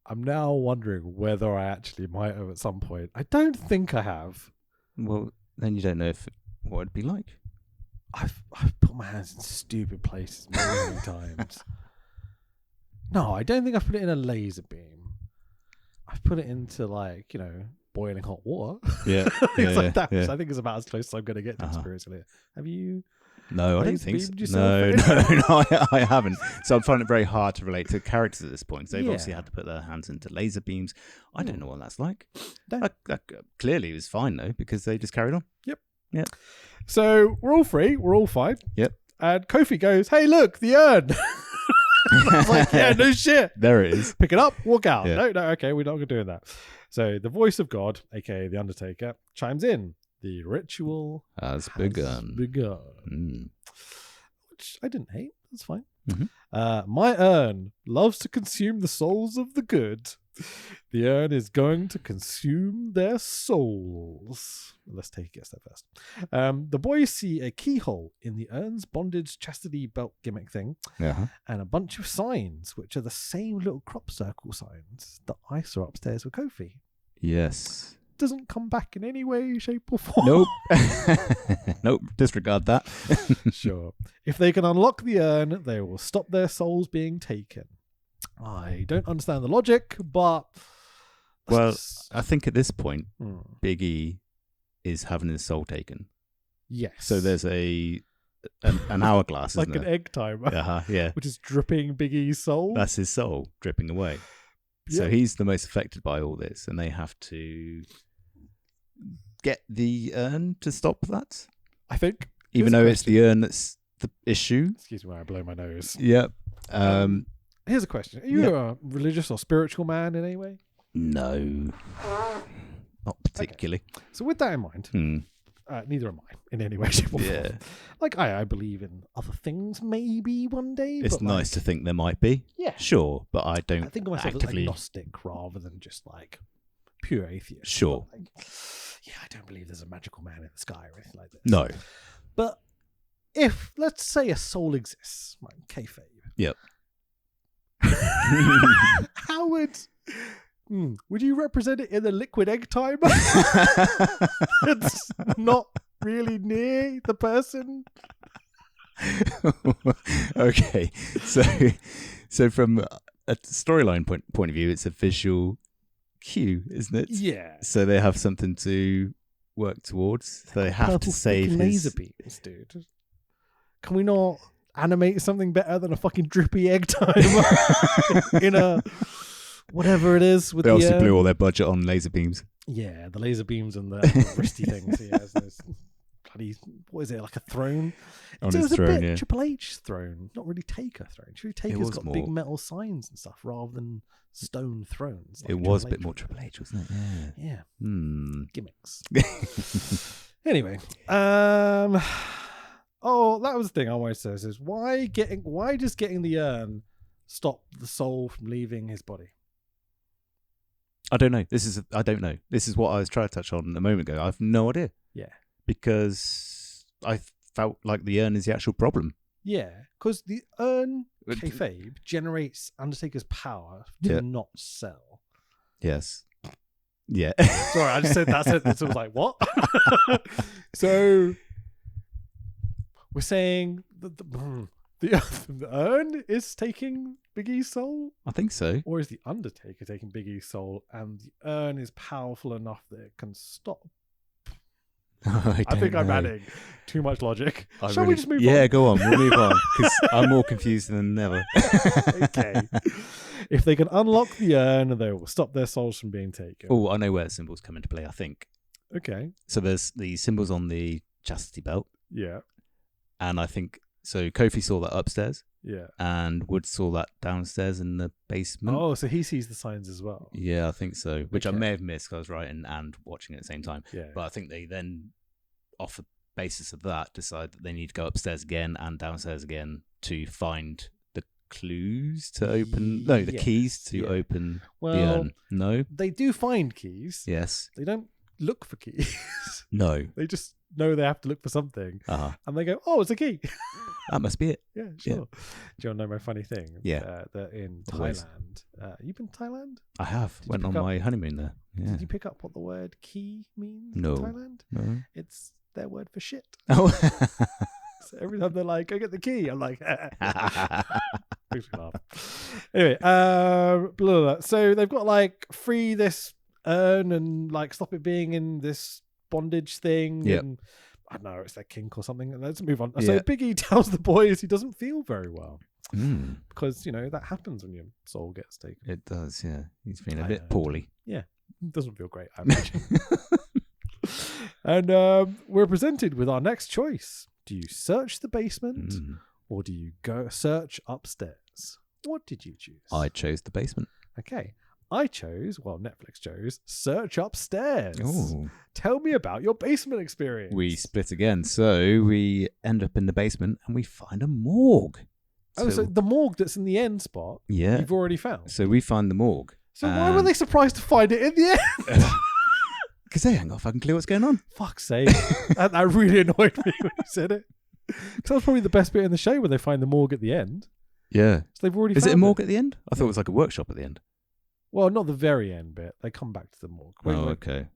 I'm now wondering whether I actually might have at some point. I don't think I have. Well, then you don't know what it'd be like. I've put my hands in stupid places many times. No, I don't think I've put it in a laser beam. I've put it into boiling hot water. Yeah, Things like that, yeah. which I think is about as close as I'm going to get to Uh-huh. experiencing it. Have you? No, I don't Laser think so. beamed yourself No, in? no, I haven't. So I'm finding it very hard to relate to characters at this point. They've obviously Yeah. had to put their hands into laser beams. I don't know what that's like. No. Clearly, it was fine though because they just carried on. So we're all free. We're all fine. Yep. And Kofi goes, "Hey, look, the urn." I was like, "Yeah, no shit." There it is. Pick it up, walk out. Yeah. No, okay, we're not going to do that. So the voice of God, aka the Undertaker, chimes in. The ritual Has has begun. Mm. Which I didn't hate. That's fine. Mhm. My urn loves to consume the souls of the good. The urn is going to consume their souls. Let's take it a step first. The boys see a keyhole in the urn's bondage chastity belt gimmick thing Uh-huh. and a bunch of signs, which are the same little crop circle signs that I saw upstairs with Kofi. Yes. Doesn't come back in any way, shape, or form. Nope. Nope. Disregard that. Sure. If they can unlock the urn, they will stop their souls being taken. I don't understand the logic, but Well, I think at this point, Hmm. Big E is having his soul taken. Yes. So there's an hourglass, like isn't an there? egg timer, Yeah. which is dripping Big E's soul. That's his soul dripping away. So Yeah. he's the most affected by all this, and they have to get the urn to stop that. I think. Even Here's a though it's the urn that's the issue. Excuse me while I blow my nose. Yep. Here's a question: Are you a religious or spiritual man in any way? No. Not particularly. So with that in mind, neither am I in any way, shape, or form. Yeah. Like I believe in other things, maybe one day. It's but nice to think there might be. Yeah. Sure, but I don't I think of myself actively... as agnostic rather than just like pure atheist. Sure. But, yeah, I don't believe there's a magical man in the sky or anything like this. No. But if, let's say, a soul exists, like kayfabe. Yep. How would you represent it in a liquid egg timer? It's not really near the person. Okay, so from a storyline point of view, it's a visual cue, isn't it? Yeah. So they have something to work towards. So they have to Purple save fucking laser beams, dude. Can we not animate something better than a fucking drippy egg timer in a whatever it is with They obviously the blew all their budget on laser beams. yeah, the laser beams and the wristy things. Yeah, those bloody what is it, like a throne? On it his was a throne, bit yeah. Triple H throne, not really Taker throne. True Taker's was got more- big metal signs and stuff rather than stone thrones. It like was a Triple bit H more would Triple have. H, wasn't it? Yeah. Yeah, Hmm. gimmicks. Anyway, oh, that was the thing I wanted to say is why does getting the urn stop the soul from leaving his body? I don't know. I don't know. This is what I was trying to touch on a moment ago. I have no idea. Yeah. Because I felt like the urn is the actual problem. Yeah, because the urn But- kayfabe generates Undertaker's power to Yeah. not sell. Yes. Yeah. Sorry, I just said that sentence. I was like, what? So we're saying that the urn is taking Big E's soul, I think so. or is the Undertaker taking Big E's soul, and the urn is powerful enough that it can stop? I think I'm adding too much logic. Shall we just move on? Yeah, go on. We'll move on because I'm more confused than ever. Okay. If they can unlock the urn, they will stop their souls from being taken. Oh, I know where the symbols come into play, I think. Okay. So there's the symbols on the chastity belt. Yeah. And I think, so Kofi saw that upstairs Yeah. and Wood saw that downstairs in the basement. Oh, so he sees the signs as well. Yeah, I think so. Which I Okay. may have missed because I was writing and watching at the same time. Yeah. But I think they then, off the basis of that, decide that they need to go upstairs again and downstairs again to find the clues to open. No, the keys to Yeah. open the Well, urn. No. they do find keys. Yes. They don't look for keys. No. They just know they have to look for something. And they go, oh, it's a key. That must be it. Yeah, sure. Do you want to know my funny thing? Yeah. That in Always. Thailand. You been to Thailand? I have. Did you Went pick on up- my honeymoon there. Yeah. Did you pick up what the word key means No. in Thailand? No. It's their word for shit. Oh. So every time they're like, go get the key, I'm like, makes me laugh. Anyway, blah, blah, blah. So they've got like free this urn and like stop it being in this bondage thing. Yep. And I don't know, it's their kink or something. Let's move on. So Yeah. Big E tells the boys he doesn't feel very well Mm, because, you know, that happens when your soul gets taken. it does, yeah. He's feeling a I bit know. poorly. It doesn't feel great, I imagine. And we're presented with our next choice. Do you search the basement Mm. or do you go search upstairs? What did you choose? I chose the basement. Okay. I chose, well, Netflix chose, search upstairs. Oh. Tell me about your basement experience. We split again. So we end up in the basement and we find a morgue. So the morgue that's in the end spot, yeah. you've already found. So we find the morgue. So why were they surprised to find it in the end? Because they ain't got a fucking clue what's going on. Fuck's sake. that really annoyed me when you said it. Because that was probably the best bit in the show where they find the morgue at the end. Yeah. So they've already Is it a found morgue at the end? I thought it was like a workshop at the end. Well, not the very end bit. They come back to the morgue. Wait. Okay.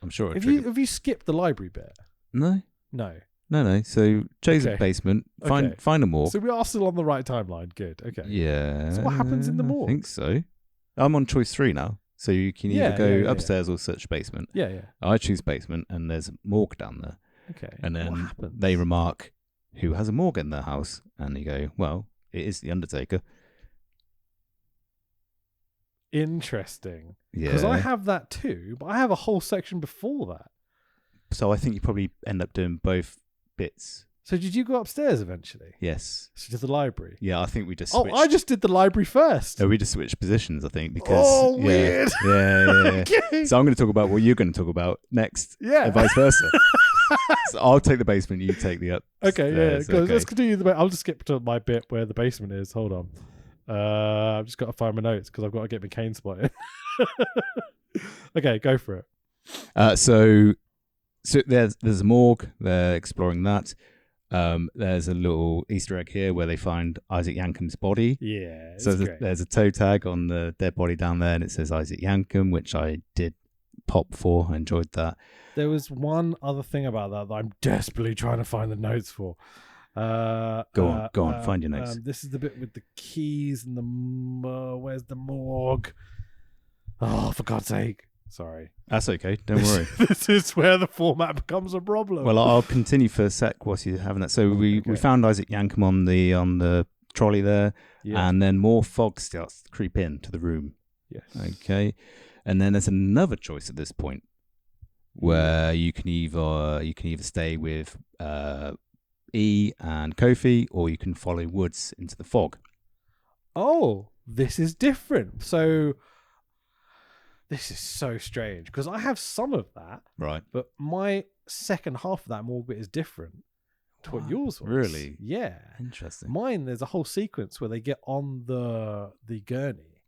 I'm sure it Have triggered. you skipped the library bit? No. No. No. So chose Okay. a basement, Okay. find a morgue. So we are still on the right timeline. Good. Okay. Yeah. So what happens in the I morgue? think so. I'm on choice 3 now. So you can either go Yeah. upstairs or search basement. Yeah. I choose basement and there's a morgue down there. Okay. And what then happens? they remark, who has a morgue in their house? And you go, well, it is the Undertaker. Interesting. Yeah. Because I have that too, but I have a whole section before that. So I think you probably end up doing both bits. So did you go upstairs eventually? Yes. So to the library? Yeah, I think we just Oh, switched. I just did the library first. we just switched positions, I think, because... Oh, yeah, weird. Yeah. Okay. So I'm going to talk about what you're going to talk about next, Yeah. and vice versa. So I'll take the basement, you take the up. Okay, yeah. stairs, Go, let's continue the. I'll just skip to my bit where the basement is. Hold on. I've just got to find my notes because I've got to get my cane spot in. Okay, go for it. So there's a morgue. They're exploring that. There's a little Easter egg here where they find Isaac Yankem's body. Yeah. It's So great. there's a toe tag on the dead body down there, and it says Isaac Yankem, which I did pop for. I enjoyed that. There was one other thing about that I'm desperately trying to find the notes for. Go on, find your notes. This is the bit with the keys and the where's the morgue? Oh, for God's sake! Sorry. That's okay. Don't worry. This is where the format becomes a problem. Well, I'll continue for a sec whilst you're having that. So we found Isaac Yankem on the trolley there, yeah. and then more fog starts to creep into the room. Yes. Okay, and then there's another choice at this point. where you can either stay with E and Kofi, or you can follow Woods into the fog. Oh, this is different. So this is so strange because I have some of that, Right. but my second half of that Morbid is different to what yours was. Really? Yeah. Interesting. Mine, there's a whole sequence where they get on the gurney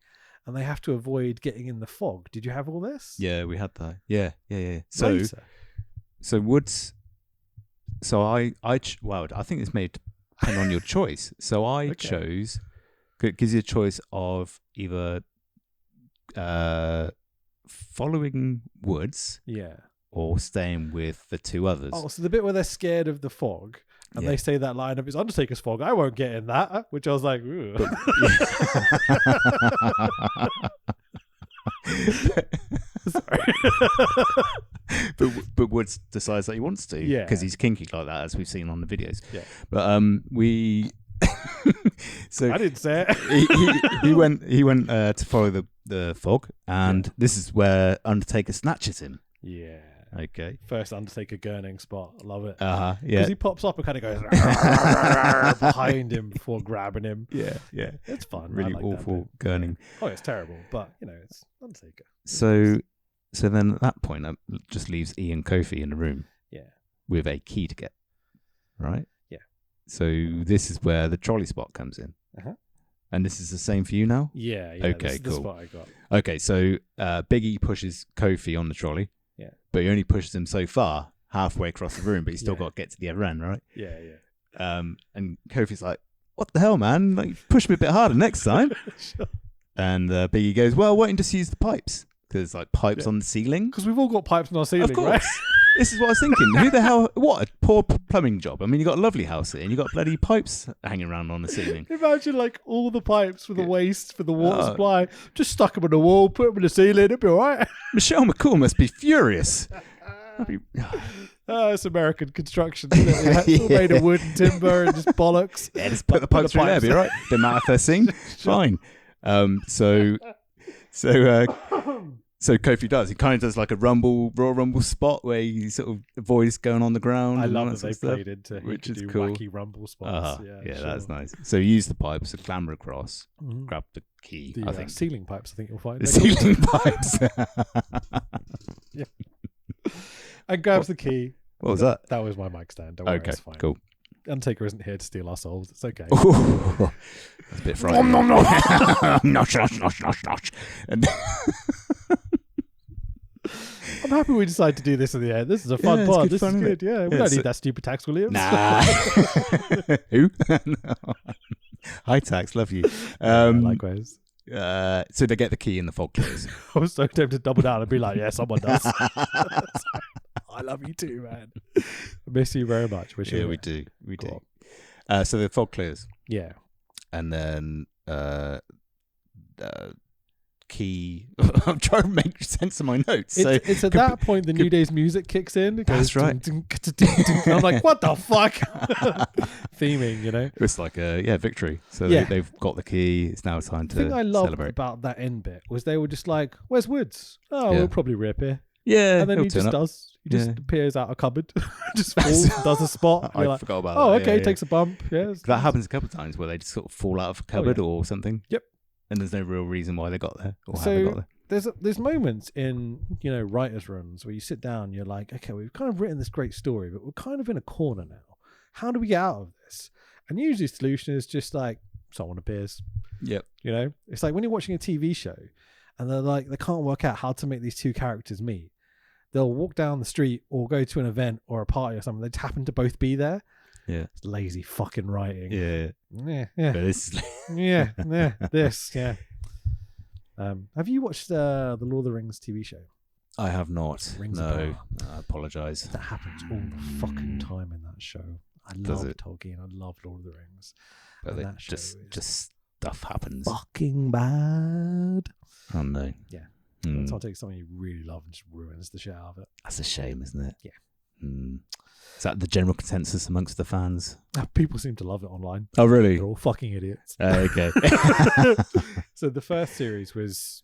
and they have to avoid getting in the fog. Did you have all this? Yeah, we had that. Yeah. Later. So Woods. So I think this may depend on your choice. So I chose. It gives you a choice of either following Woods, or staying with the two others. Oh, so the bit where they're scared of the fog and they say that line of "It's Undertaker's fog. I won't get in that," which I was like, "Ooh." Sorry. but Woods decides that he wants to, because he's kinky like that, as we've seen on the videos. Yeah. But we. So I didn't say it. he went to follow the fog, and this is where Undertaker snatches him. Yeah. Okay. First Undertaker gurning spot. I love it. Yeah. Because he pops up and kind of goes behind him before grabbing him. Yeah. It's fun. Really I like awful that bit. gurning. Oh, it's terrible, but it's Undertaker. So then at that point, that just leaves Ian Kofi in the room. Yeah. With a key to get. Right. Yeah. So this is where the trolley spot comes in. Uh-huh. And this is the same for you now? Yeah. Okay, this cool. is what I got. Okay, so Big E pushes Kofi on the trolley. Yeah. But he only pushes him so far, halfway across the room, but he's still got to get to the other end, right? Yeah. And Kofi's like, "What the hell, man? Like, push me a bit harder next time." Sure. And Big E goes, "Well, why don't you just use the pipes? Because like pipes on the ceiling." Because we've all got pipes on our ceiling, Of course. right? This is what I was thinking. Who the hell? What a poor plumbing job. I mean, you got a lovely house here, and you got bloody pipes hanging around on the ceiling. Imagine like all the pipes for the waste for the water supply. Just stuck them on the wall, put them in the ceiling. It'd be all right. Michelle McCool must be furious. It's American construction. Isn't it? It's all made of wood and timber and just bollocks. Yeah, just put the pipes through there, be right. Don't matter if they're seen. Fine. So Kofi does. He kind of does like a Royal Rumble spot where he sort of avoids going on the ground. I love that that they stuff, played into which is do cool. wacky Rumble spots. Yeah, that's nice. So you use the pipes to clamber across, grab the key. The I think ceiling pipes. I think you'll find the ceiling pipes. And grabs the key. What was that? That was my mic stand. Don't worry, Okay, it's fine. cool. Undertaker isn't here to steal our souls. It's okay. Ooh, that's a bit frightening. And I'm happy we decided to do this in the end. This is a fun it's pod. good This fun, is isn't good. it? Yeah, we don't need that stupid Tax Williams. Nah. Who? No. Hi, Tax. Love you. Likewise. So they get the key in the fog clears. I was so tempted to double down and be like, yeah, someone does. I love you too, man. I miss you very much. Wish you We do. Go So the fog clears. Yeah. And then key. I'm trying to make sense of my notes. It's at that point the New Day's music kicks in. It goes, That's right. ding, ding, ding, ding. And I'm like, what the fuck? Theming, you know? It's like a victory. So Yeah. they've got the key. It's now time to The thing I loved celebrate. about that end bit was they were just like, where's Woods? Oh, Yeah. we'll probably reappear. Yeah, And then he'll he just turn up. does. He just Yeah. appears out a cupboard, just falls, does a spot. I You're like, forgot about oh, that. okay, Yeah. takes a bump. Yeah, That happens a couple of times where they just sort of fall out of a cupboard or something. Yep. And there's no real reason why they got there or how they got there. There's moments in writers' rooms where you sit down, you're like, okay, we've kind of written this great story, but we're kind of in a corner now. How do we get out of this? And usually the solution is just like someone appears. Yep. It's like when you're watching a TV show and they're like they can't work out how to make these two characters meet. They'll walk down the street or go to an event or a party or something. They just happen to both be there. Yeah. It's lazy fucking writing. Yeah. Yeah. But this is Yeah. This. Yeah. Have you watched the Lord of the Rings TV show? I have not. Rings No. of Power. I apologise. That happens all the fucking time in that show. I Does love it? Tolkien. I love Lord of the Rings. But And it that show just is stuff happens. fucking bad. Oh no. Yeah. Hmm. So I'll take something you really love and just ruins the shit out of it. That's a shame, isn't it? Yeah. Hmm. Is that the general consensus amongst the fans? People seem to love it online. Oh really? They're all fucking idiots. Okay. So the first series was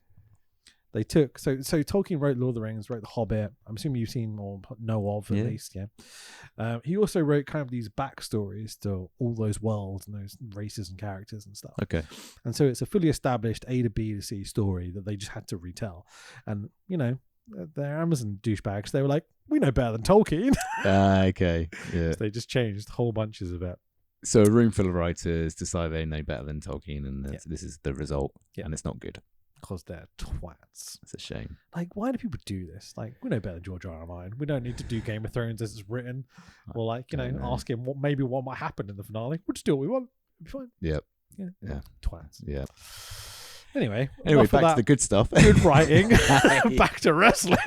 They took so Tolkien wrote Lord of the Rings, wrote The Hobbit. I'm assuming you've seen or know of at least, yeah. He also wrote kind of these backstories to all those worlds and those races and characters and stuff. Okay. And so it's a fully established A to B to C story that they just had to retell. And they're Amazon douchebags. They were like, we know better than Tolkien. Okay. Yeah. So they just changed whole bunches of it. So a room full of writers decide they know better than Tolkien, and this is the result, and it's not good. Because they're twats. It's a shame. Like, why do people do this? Like, we know better than George R.R. Martin. We don't need to do Game of Thrones as it's written. Or, like, ask him what might happen in the finale. We'll just do what we want. It'll be fine. Yep. Yeah. Twats. Yeah. Anyway, back to the good stuff. Good writing. Back to wrestling.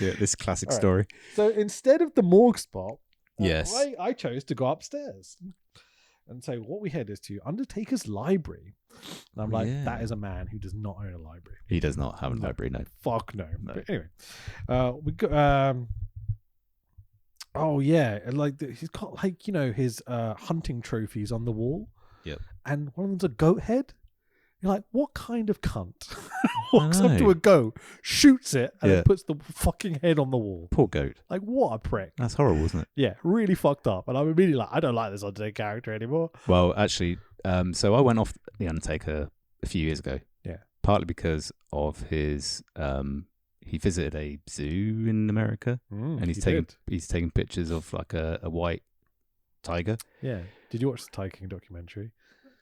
Yeah, this classic story. So instead of the morgue spot, yes, I chose to go upstairs. And so what we head is to Undertaker's library. And I'm like, that is a man who does not own a library. He does not have a library, no. Fuck no. But anyway, we got oh yeah, like he's got like his hunting trophies on the wall. Yep. And one of them's a goat head. You're like, what kind of cunt walks up to a goat, shoots it, and then puts the fucking head on the wall? Poor goat. Like, what a prick. That's horrible, isn't it? Yeah, really fucked up. And I'm immediately like, I don't like this Undertaker character anymore. Well, actually, so I went off The Undertaker a few years ago. Yeah. Partly because of his, he visited a zoo in America, and he's taking pictures of like a white tiger. Yeah. Did you watch the Tiger King documentary?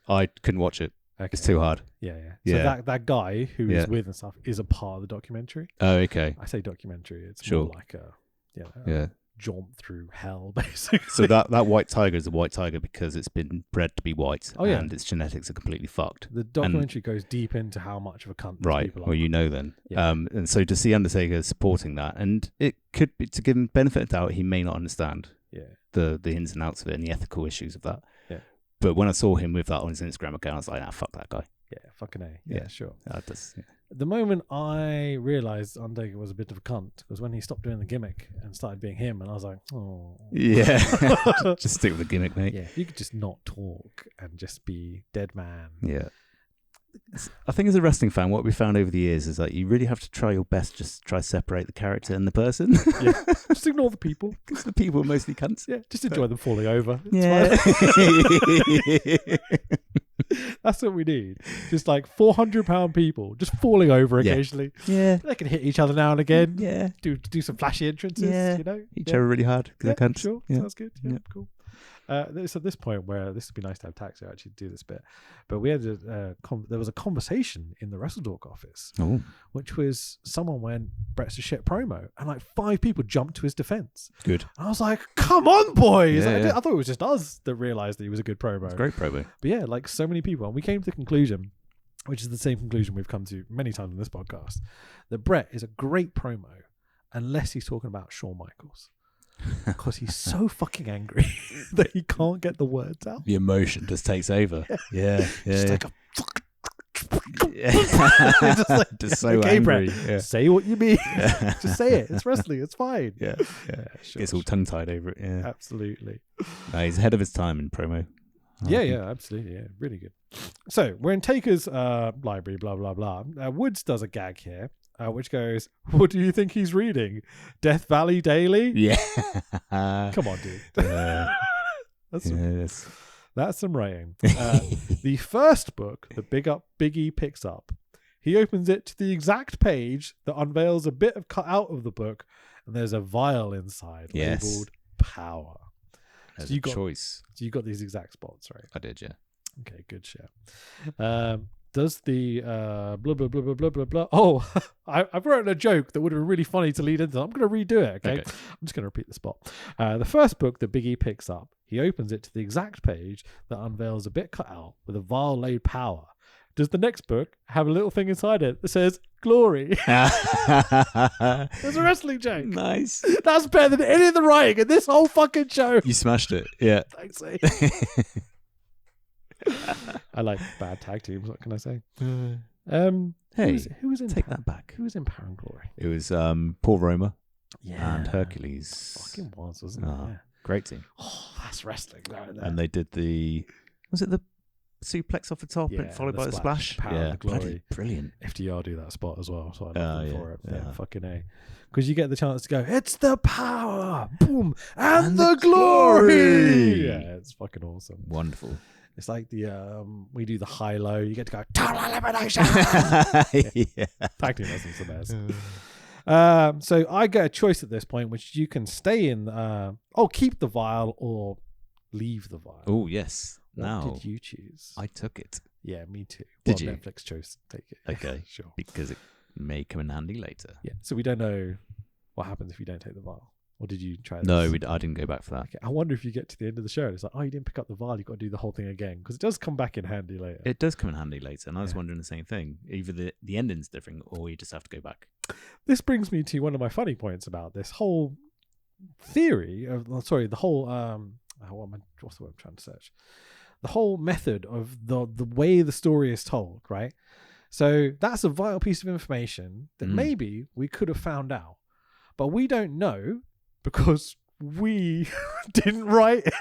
I couldn't watch it. Okay. It's too hard. Yeah. So that guy who he's with and stuff is a part of the documentary. Oh, okay. I say documentary. It's more like a jaunt through hell, basically. So that white tiger is a white tiger because it's been bred to be white, and its genetics are completely fucked. The documentary goes deep into how much of a cunt these people are. Well, then. Yeah. And so to see Undertaker supporting that, and it could be, to give him benefit of doubt, he may not understand the ins and outs of it and the ethical issues of that. Yeah. But when I saw him with that on his Instagram account, I was like, fuck that guy. Yeah, fucking A. Yeah, sure. Yeah. The moment I realised Undertaker was a bit of a cunt was when he stopped doing the gimmick and started being him, and I was like, oh. Yeah. Just stick with the gimmick, mate. Yeah, if you could just not talk and just be dead man. Yeah. I think as a wrestling fan, what we found over the years is that you really have to try your best just try to separate the character and the person. Yeah. Just ignore the people. Because the people are mostly cunts. Yeah, just enjoy them falling over. That's what we need. Just like 400-pound people just falling over occasionally. Yeah. They can hit each other now and again. Yeah. Do some flashy entrances, Each other really hard because they're cunts. Sure. Sounds good. Yeah, cool. It's at this point where this would be nice to have Taxi actually do this bit, but we had there was a conversation in the Wrestle Talk office, which was someone went, Brett's a shit promo, and like 5 people jumped to his defense. Good. And I was like, come on, boys! I thought it was just us that realized that he was a good promo. It's a great promo. But yeah, like so many people, and we came to the conclusion, which is the same conclusion we've come to many times in this podcast, that Brett is a great promo unless he's talking about Shawn Michaels. Because he's so fucking angry that he can't get the words out. The emotion just takes over. Yeah. Just like a just so angry. Yeah. Say what you mean. Just say it. It's wrestling. It's fine. Yeah. Sure. Gets all tongue-tied over it. Yeah. Absolutely. He's ahead of his time in promo. Absolutely. Yeah, really good. So we're in Taker's library, blah, blah, blah. Woods does a gag here. Which goes, what do you think he's reading? Death Valley Daily? Yeah. Come on, dude. That's some writing. The first book that Biggie picks up, he opens it to the exact page that unveils a bit of cut out of the book, and there's a vial inside labeled Power. As a choice. So you got these exact spots, right? I did, yeah. Okay, good shit. Does the blah, blah, blah, blah, blah, blah, blah. Oh, I've written a joke that would have been really funny to lead into. I'm going to redo it, okay? I'm just going to repeat the spot. The first book that Biggie picks up, he opens it to the exact page that unveils a bit cut out with a vial laid power. Does the next book have a little thing inside it that says glory? There's a wrestling joke. Nice. That's better than any of the writing in this whole fucking show. You smashed it. Yeah. Thanks, mate. I like bad tag teams. What can I say? Hey, who was in take that back. Who was in Power and Glory? It was Paul Roma and It Hercules. fucking was, wasn't it? Yeah. Great team. Oh, that's wrestling. And they did was it the suplex off the top Yeah, and followed the by the splash, splash. power and Yeah, the glory. bloody brilliant. FDR do that spot as well, so I love them Yeah, for it. yeah. Fucking A. Because you get the chance to go, it's the power, boom, and, And the the glory. glory. Yeah, it's fucking awesome. Wonderful. It's like the we do the high low. You get to go total elimination. Yeah. Tag team wrestling's the best. So I get a choice at this point, which you can stay in. Keep the vial or leave the vial. Oh, yes. What Now, did you choose? I took it. Yeah, me too. Did you? Netflix chose to take it. Okay. Sure. Because it may come in handy later. Yeah. So we don't know what happens if you don't take the vial. Or did you try this? No, I didn't go back for that. Okay. I wonder if you get to the end of the show and it's like, oh, you didn't pick up the vial. You've got to do the whole thing again. Because it does come back in handy later. It does come in handy later, and I was Yeah. wondering the same thing. Either the ending's different, or you just have to go back. This brings me to one of my funny points about this whole theory of, the whole what's the word I'm trying to search? The whole method of the way the story is told, right? So that's a vital piece of information that maybe we could have found out, but we don't know because we didn't write it.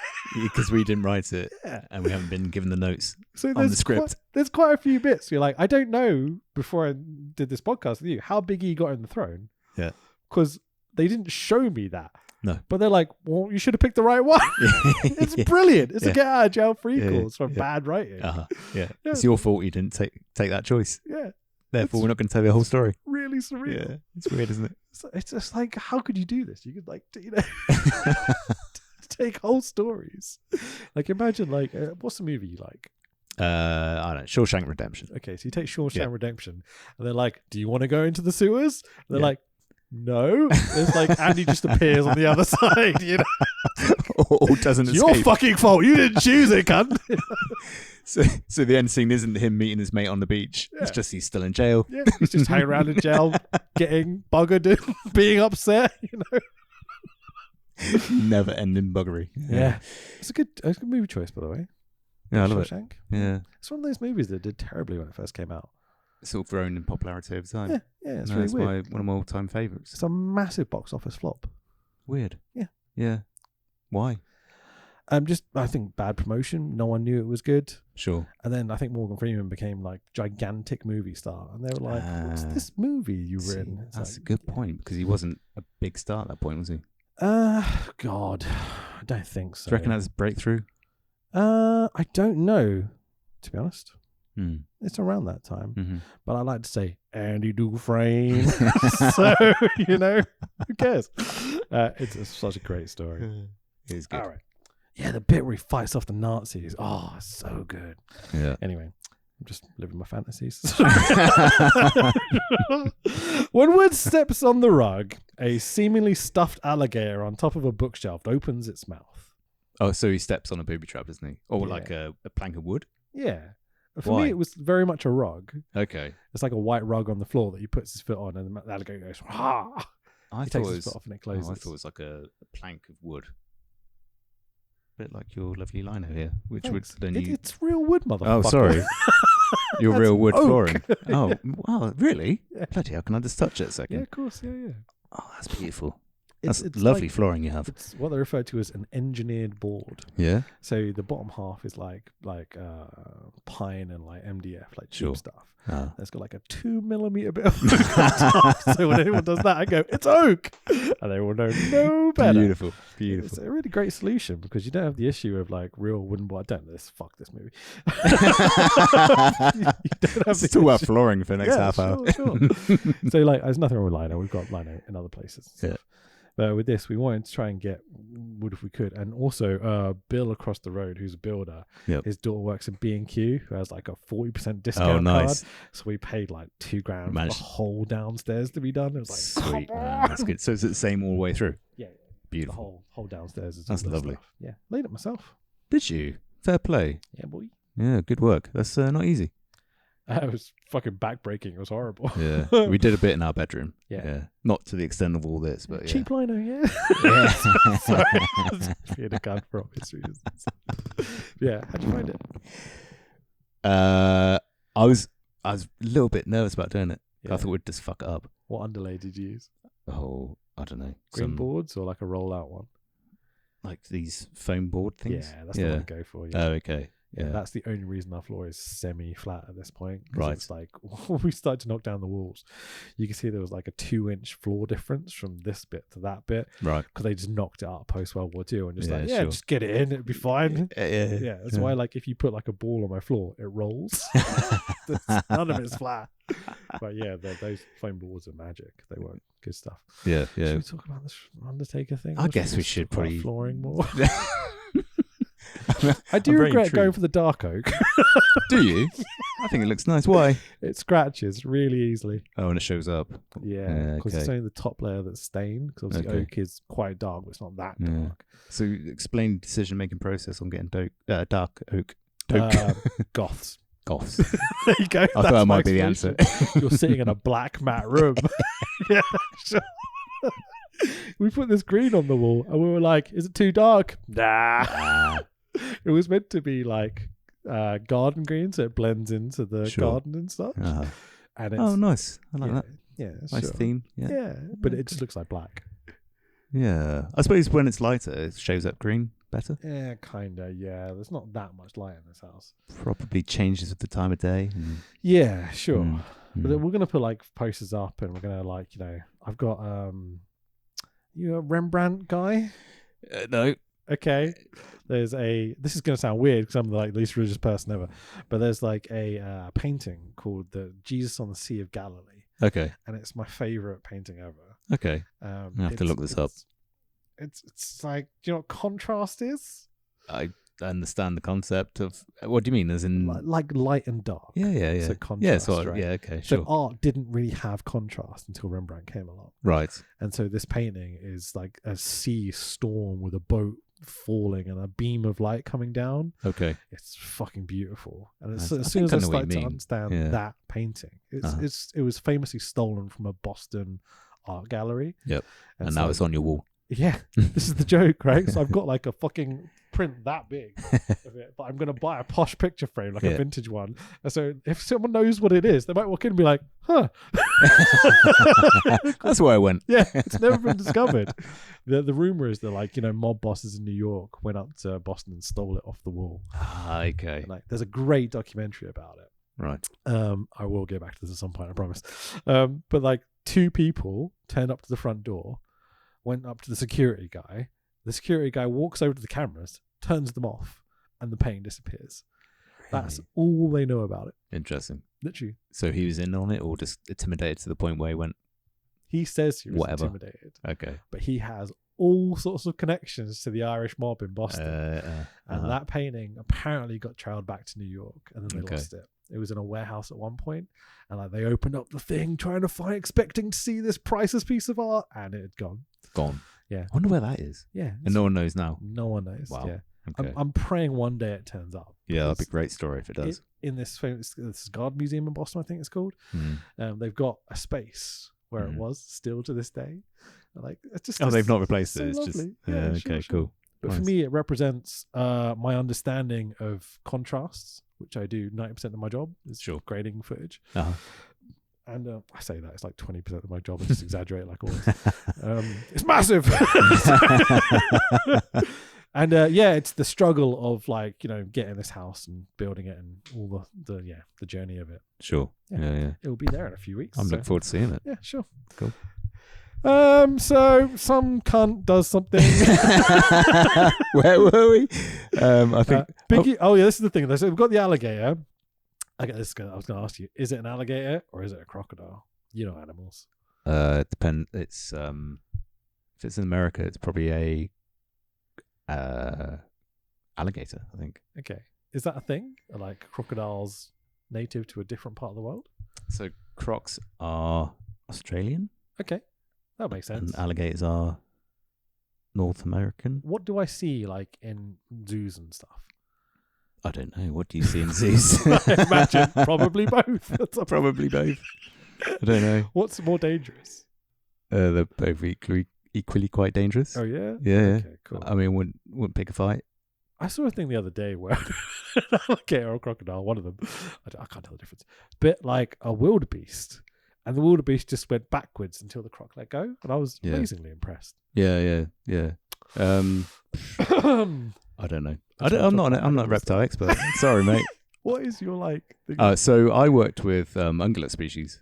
Because we didn't write it, Yeah. and we haven't been given the notes So on the script. There's quite a few bits. You're like, I don't know before I did this podcast with you how big he got in the throne. Yeah. Because they didn't show me that. No. But they're like, well, you should have picked the right one. It's brilliant. It's a get out of jail free calls from bad writing. Yeah. Yeah. It's your fault you didn't take that choice. Yeah. Therefore, we're not going to tell you the whole story. Really surreal. Yeah. It's weird, isn't it? It's just like, how could you do this? You could take whole stories. Like imagine what's the movie you like? I don't know. Shawshank Redemption. Okay, so you take Shawshank Redemption, and they're like, "Do you want to go into the sewers?" And they're like, "No." It's like Andy just appears on the other side. You know, or doesn't it's your escape. fucking fault. You didn't choose it, cunt. So the end scene isn't him meeting his mate on the beach. Yeah. It's just he's still in jail. Yeah, he's just hanging around in jail, getting buggered, and being upset. You know. Never ending buggery. Yeah, it's a good movie choice, by the way. Yeah, I love it. Shawshank. Yeah. It's one of those movies that did terribly when it first came out. It's sort of grown in popularity over time. Yeah, it's No, really it's weird. one of my all-time favourites. It's a massive box office flop. Weird. Yeah. Yeah. Why? I think bad promotion. No one knew it was good. Sure. And then I think Morgan Freeman became like gigantic movie star, and they were like, "What's this movie you were in?" It's That's like, a good point, because he wasn't a big star at that point, was he? God, I don't think so. Do you reckon that's a breakthrough? I don't know, to be honest. Hmm. It's around that time, Mm-hmm. but I like to say Andy Dufresne. So who cares? It's such a great story. It is good. All right. Yeah, the bit where he fights off the Nazis. Oh, so good. Yeah. Anyway, I'm just living my fantasies. When Wood steps on the rug, a seemingly stuffed alligator on top of a bookshelf opens its mouth. Oh, so he steps on a booby trap, doesn't he? Or Yeah. like a plank of wood? Yeah. For Why? me, it was very much a rug. Okay. It's like a white rug on the floor that he puts his foot on, and the alligator goes, ah! I He thought takes it his was. foot off and it closes. I thought it was like a plank of wood. Bit like your lovely lino here, which Thanks. would then It's real wood, motherfucker. Oh, sorry. Your That's real wood oak. flooring. Oh, wow, really? Yeah. Bloody hell, can I just touch it a Yeah, second? of course. Yeah. Oh, that's beautiful. It's That's lovely like- flooring you have. It's what they refer to as an engineered board. Yeah? So the bottom half is like pine and like MDF, like cheap Sure. stuff. Ah. There's got like a 2 millimeter bit of oak on top. So when anyone does that, I go, it's oak, and they will know no better. Beautiful. It's Beautiful. a really great solution because you don't have the issue of like real wooden board. Fuck this movie. You don't have Let's the talk about issue. flooring for the next half hour. Sure. So like, there's nothing wrong with lino. We've got lino in other places. And stuff. But with this, we wanted to try and get wood if we could, and also Bill across the road, who's a builder. Yep. His daughter works at B&Q, who has like a 40% discount nice. card. So we paid like $2,000 for the Managed- whole downstairs to be done. It was like, Sweet. come Man, on. that's good. So is it the same all the way through? Yeah, the Beautiful. whole downstairs is That's all that lovely. stuff. Yeah, laid it myself. Did you? Fair play. Yeah, boy. Yeah, good work. That's not easy. It was fucking backbreaking. It was horrible. Yeah. We did a bit in our bedroom. Yeah. Not to the extent of all this, but yeah. Cheap lino, yeah. Yeah. Sorry. Being a gun for obvious reasons. Yeah, how'd you find it? I was a little bit nervous about doing it. Yeah. I thought we'd just fuck it up. What underlay did you use? Oh, I don't know. Green Some, boards or like a rollout one? like these foam board things. Yeah, that's the one to go for. Yeah. Oh, okay. Yeah. That's the only reason our floor is semi-flat at this point. 'Cause Right. It's like when we started to knock down the walls, you can see there was like a 2-inch floor difference from this bit to that bit Right. because they just knocked it up post World War II and just Yeah, like, yeah, sure. just get it in, it'll be fine. Yeah. Yeah, that's why like if you put like a ball on my floor, it rolls. None of it's flat. But yeah, those foam balls are magic. They work. Good stuff. Yeah. Yeah. Should we talk about this Undertaker thing? I Or guess we just should talk about probably- flooring more. I do I'm very regret going intrigued. for the dark oak. Do you? I think it looks nice. Why? It scratches really easily. Oh, and it shows up. Yeah, because it's okay. only the top layer that's stained. Because obviously Okay. oak is quite dark, but it's not that Yeah. dark. So explain decision-making process on getting dark oak. Goths. Goths. There you go. I thought That's that my might be the answer. explanation. You're sitting in a black matte room. Yeah, sure. We put this green on the wall, and we were like, "Is it too dark?" Nah. It was meant to be like garden green, so it blends into the Sure. garden and stuff. Uh-huh. And it's, Oh, nice. I like yeah, that. yeah, Nice sure. theme. Yeah. Yeah, but it just looks like black. Yeah. I suppose when it's lighter, it shows up green better. Yeah, kinda. Yeah, there's not that much light in this house. Probably changes with the time of day. And, Yeah, sure. Mm, But mm. we're gonna put like posters up, and we're gonna like I've got you a Rembrandt guy. No. Okay, there's this is gonna sound weird because I'm like the least religious person ever, but there's like a painting called the Jesus on the Sea of Galilee, Okay. and it's my favorite painting ever. Okay. I have to look this up. It's like, do you know what contrast is? I understand the concept of. What do you mean? As in. Like light and dark. Yeah. So Yeah. contrast, right? Yeah. Okay. So Sure. art didn't really have contrast until Rembrandt came along. Right. And so this painting is like a sea storm with a boat falling and a beam of light coming down. Okay. It's fucking beautiful. And as I soon as think I I know what started you to mean. understand Yeah. that painting, it was famously stolen from a Boston art gallery. Yep. And so, now it's on your wall. yeah, this is the joke, right? So I've got like a fucking print that big of it, but I'm gonna buy a posh picture frame, like a Yeah. vintage one. And so if someone knows what it is, they might walk in and be like, "Huh." That's where I went. Yeah, it's never been discovered. The rumor is that mob bosses in New York went up to Boston and stole it off the wall. Ah, okay. And, there's a great documentary about it. Right. I will get back to this at some point, I promise. But 2 people turned up to the front door, went up to the security guy. The security guy walks over to the cameras, turns them off, and the painting disappears. That's Really? all they know about it. Interesting. Literally. So he was in on it, or just intimidated to the point where he went, He says he was Whatever. intimidated, okay. but he has all sorts of connections to the Irish mob in Boston. And that painting apparently got trailed back to New York, and then they Okay. lost it. It was in a warehouse at one point, and they opened up the thing trying to find, expecting to see this priceless piece of art, and it had gone. Gone. Yeah. I wonder where that is. Yeah, And no one knows now. no one knows. Wow. Yeah, Okay. I'm praying one day it turns up. Yeah, that'd be a because great story if it does. in this famous this garden museum in Boston, I think it's called. Mm. They've got a space where it Mhm. was still to this day. It's just Oh, they've not replaced so it. It's lovely. just okay, cool. But for Nice. me, it represents my understanding of contrasts, which I do 90% of my job is Sure. grading footage. Uh-huh. And I say that it's like 20% of my job. I just exaggerate like always. It's massive. And it's the struggle of getting this house and building it and all the journey of it. Sure. Yeah. Yeah. It will be there in a few weeks. I'm so- looking forward to seeing it. Yeah, sure. Cool. So some cunt does something. Where were we? I think. Biggie. Oh yeah, this is the thing. So we've got the alligator. I was going to ask you: is it an alligator or is it a crocodile? You know animals. It depends. It's if it's in America, it's probably a alligator. I think. Okay, is that a thing? Are crocodiles native to a different part of the world? So crocs are Australian, Okay, that makes sense. and alligators are North American. What do I see in zoos and stuff? I don't know. What do you see in zoos? I imagine probably both. Probably both. I don't know. What's more dangerous? They're both equally quite dangerous. Oh yeah. Yeah. Okay, cool. I mean, wouldn't pick a fight. I saw a thing the other day where an alligator or a crocodile, one of them, I can't tell the difference, bit like a wildebeest, and the wildebeest just went backwards until the croc let go, and I was Yeah. amazingly impressed. Yeah. I don't know. That's what I'm I'm not a talking reptile about. expert. Sorry, mate. What is your thing? So I worked with ungulate species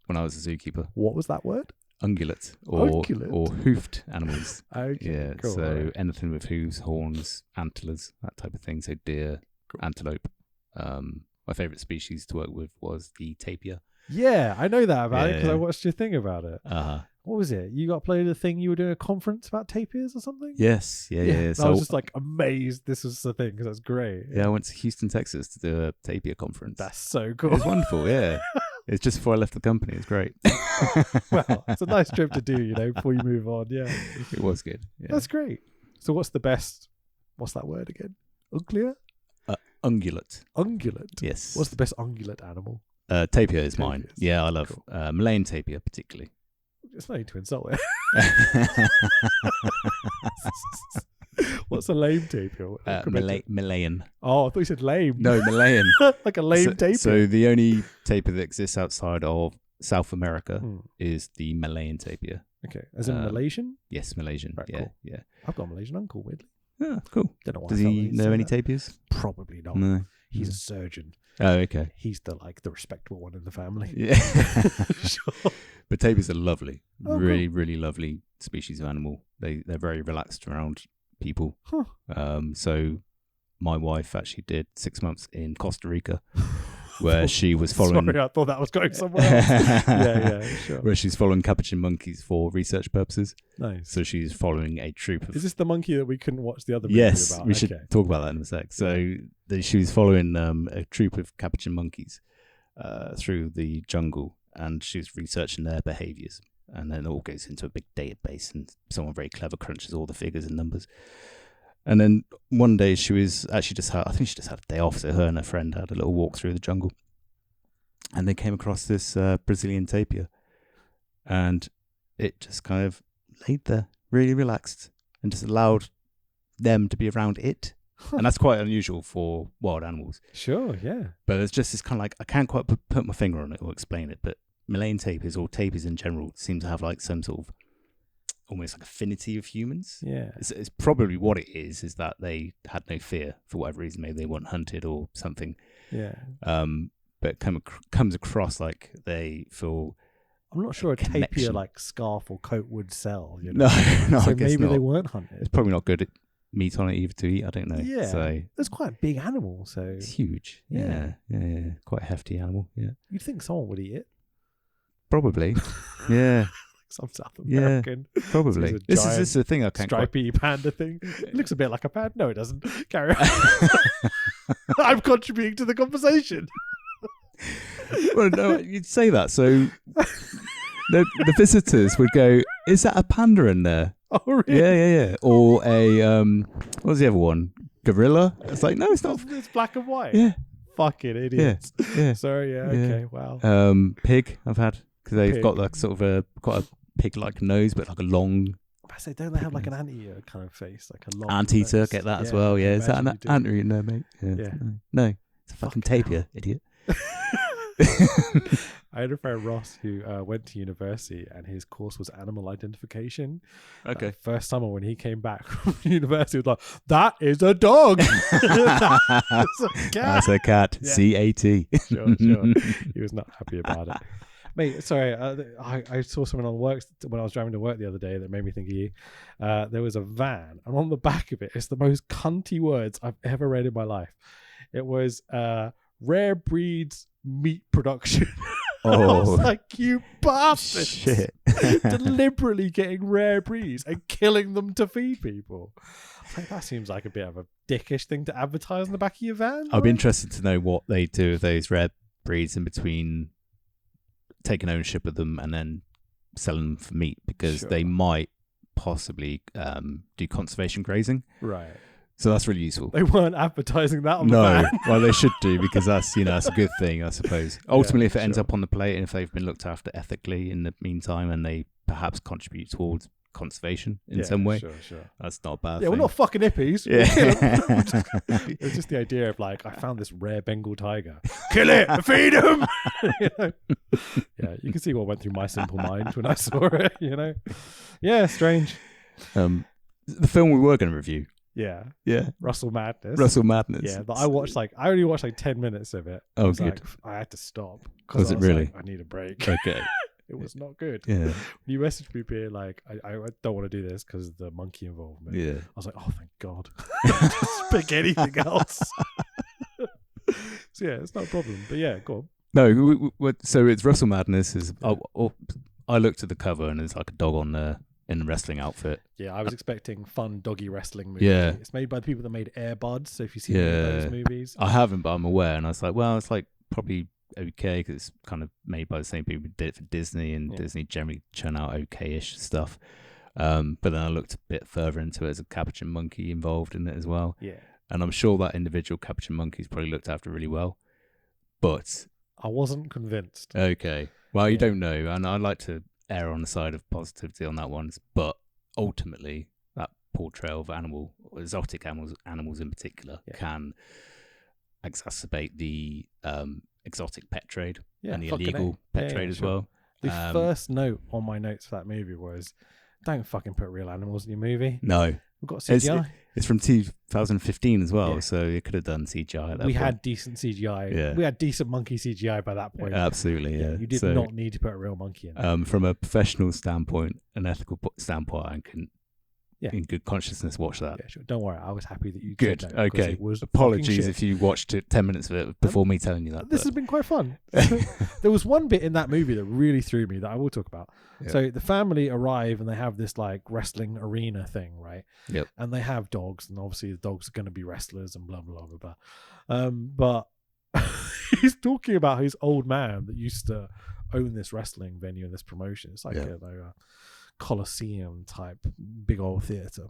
when I was a zookeeper. What was that word? Ungulate or Ungulate? hoofed animals. Okay, Yeah, cool, so alright. anything with hooves, horns, antlers, that type of thing. So deer, antelope. My favourite species to work with was the tapir. Yeah, I know that about it because Yeah. I watched your thing about it. Uh-huh. What was it? You got played a thing, you were doing a conference about tapirs or something? Yes, yeah. I So was just like amazed this was the thing because that's great. yeah, I went to Houston, Texas to do a tapir conference. That's so It cool. was wonderful, yeah. It's just before I left the company. It was great. Well, it's a nice trip to do, before you move on. Yeah, It was good. Yeah. that's great. So what's that word again? Uglier? Ungulate. Ungulate. Yes. What's the best ungulate animal? Tapir is mine. Tapirs. Yeah, I love Cool. Malayan tapir particularly. It's not to insult it. What's a lame tapir? Malayan. Oh, I thought you said lame. No, Malayan. Like a lame tapir. So the only tapir that exists outside of South America Hmm. is the Malayan tapir. Okay, as in Malaysian? Yes, Malaysian. Right, yeah, cool. yeah. I've got a Malaysian uncle, weirdly. Oh, cool. Don't know why. Does I felt he like know say any that. tapirs? Probably not. No. He's a surgeon. Oh, okay. He's the respectable one in the family. Yeah. Sure. But tapirs are lovely. Oh, really, really lovely species of animal. They're very relaxed around people. Huh. So my wife actually did 6 months in Costa Rica, where she was following. Sorry, I thought that was going somewhere else. yeah, sure. Where she's following capuchin monkeys for research purposes. Nice. So she's following a troop of. Is this the monkey that we couldn't watch the other movie Yes, about? we should talk about that in a sec. So she was following a troop of capuchin monkeys through the jungle, and she was researching their behaviours. And then it all goes into a big database, and someone very clever crunches all the figures and numbers. And then one day she was actually I think she just had a day off, so her and her friend had a little walk through the jungle. And they came across this Brazilian tapir. And it just kind of laid there, really relaxed, and just allowed them to be around it. And that's quite unusual for wild animals. Sure, yeah. But it's just this kind of I can't quite put my finger on it or explain it, but Malayan tapirs or tapirs in general seem to have some sort of almost affinity of humans. Yeah. It's probably what it is that they had no fear for whatever reason. Maybe they weren't hunted or something. Yeah. But comes across like they feel. I'm not sure a tapir connection. Scarf or coat would sell. No, so I guess maybe not. they weren't hunted. It's probably not good meat on it either to eat. I don't know. Yeah. So It's quite a big animal, so it's huge. Yeah. Yeah. Quite a hefty animal. Yeah. you'd think someone would eat it. Probably. Yeah. Some South Yeah. American Probably. It's a This giant is the thing I can't quite. stripy panda thing. It looks a bit like a panda. No, it doesn't. Carry on. I'm contributing to the conversation. Well, no, you'd say that. So the visitors would go, "Is that a panda in there?" Oh, really? Yeah. Or a what was the other one? Gorilla? It's like, no, it's not. It's black and white. Yeah. Fucking idiots. Yeah. Sorry, yeah, Yeah. okay, wow. Pig I've had because they've Pig. got sort of quite a pig-like nose, but like a long I say, don't they have an anteater kind of face, like a long anteater. nose? Get that as well. Yeah, is that an imagine you do. anteater? No, mate. Yeah. No, it's a fucking Fucking tapir, idiot. I had a friend Ross who went to university and his course was animal identification. Okay. First summer when he came back from university, he was like, "That is a dog. That's a cat." That's a cat. Yeah. C-A-T. Sure. He was not happy about it. Mate, sorry, I saw something on work when I was driving to work the other day that made me think of you. There was a van, and on the back of it, it's the most cunty words I've ever read in my life. It was rare breeds meat production. I was Oh, like, you bastards. shit. Deliberately getting rare breeds and killing them to feed people. I was like, that seems like a bit of a dickish thing to advertise on the back of your van. I'd be right? interested to know what they do with those rare breeds in between taking ownership of them and then selling them for meat, because Sure. they might possibly do conservation grazing. Right. So that's really useful. They weren't advertising that on the No, van. well, they should do, because that's that's a good thing, I suppose. Ultimately, if it ends sure. up on the plate and if they've been looked after ethically in the meantime and they perhaps contribute towards conservation in some way, Sure. that's not a bad Yeah, thing. we're not fucking hippies. We'll kill 'em. Yeah. It was just the idea of I found this rare Bengal tiger. Kill it, feed him. Yeah, you can see what went through my simple mind when I saw it. Yeah, strange. The film we were going to review, Yeah. Yeah. Russell Madness. Russell Madness. Yeah, but I only watched like 10 minutes of it. Oh, was good. I had to stop. Was it really? Like, I need a break. Okay. It was not good. Yeah. When you messaged me being like, I don't want to do this because of the monkey involvement. Yeah. I was like, oh, thank God. Just pick anything else. So yeah, it's not a problem. But yeah, go on. No, so it's Russell Madness. I looked at the cover and it's like a dog on there in a wrestling outfit. Yeah, I was expecting fun doggy wrestling movie. Yeah. It's made by the people that made Air Buds. So if you see any of those movies. I haven't, but I'm aware. And I was like, well, it's like probably okay because it's kind of made by the same people who did it for Disney, and Disney generally churn out okay-ish stuff. But then I looked a bit further into it. There's a capuchin monkey involved in it as well. Yeah. And I'm sure that individual capuchin monkey's probably looked after really well. But I wasn't convinced. Okay. Well, you don't know. And I like to err on the side of positivity on that one. But ultimately, that portrayal of exotic animals in particular, can exacerbate the exotic pet trade and the illegal pet trade as well. The first note on my notes for that movie was, don't fucking put real animals in your movie. No. We've got CGI. It's from 2015 as well, so you could have done CGI at that point. We had decent CGI. Yeah. We had decent monkey CGI by that point. Absolutely, yeah. You did not need to put a real monkey in. From a professional standpoint, an ethical standpoint, I can, in good consciousness, watch that. Yeah, sure. Don't worry. I was happy that you good. Said that Okay. It was apologies if you watched 10 minutes of it before me telling you that. This has been quite fun. There was one bit in that movie that really threw me that I will talk about. Yeah. So the family arrive and they have this like wrestling arena thing, right? Yep. And they have dogs, and obviously the dogs are going to be wrestlers and blah blah blah blah. But he's talking about his old man that used to own this wrestling venue and this promotion. It's like a Coliseum type big old theater.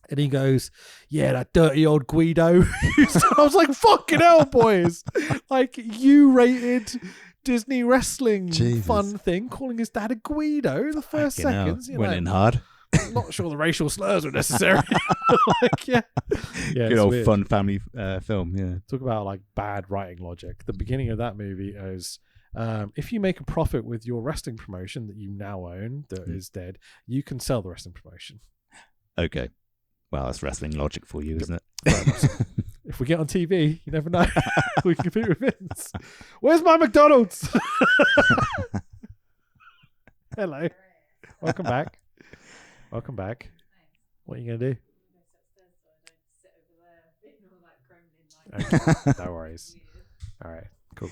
And he goes, yeah, that dirty old Guido. I was like, fucking hell, boys. Like, U-rated Disney wrestling fun thing, calling his dad a Guido in the first seconds. Went in hard. I'm not sure the racial slurs were necessary. Good old fun family film, yeah. Talk about, like, bad writing logic. The beginning of that movie is, if you make a profit with your wrestling promotion that you now own that is dead, you can sell the wrestling promotion. Okay. Well, that's wrestling logic for you, isn't it? If we get on TV, you never know. We can compete with Vince. Where's my McDonald's? Hello. Welcome back. Welcome back. What are you going to do? Okay, no worries. All right. Cool.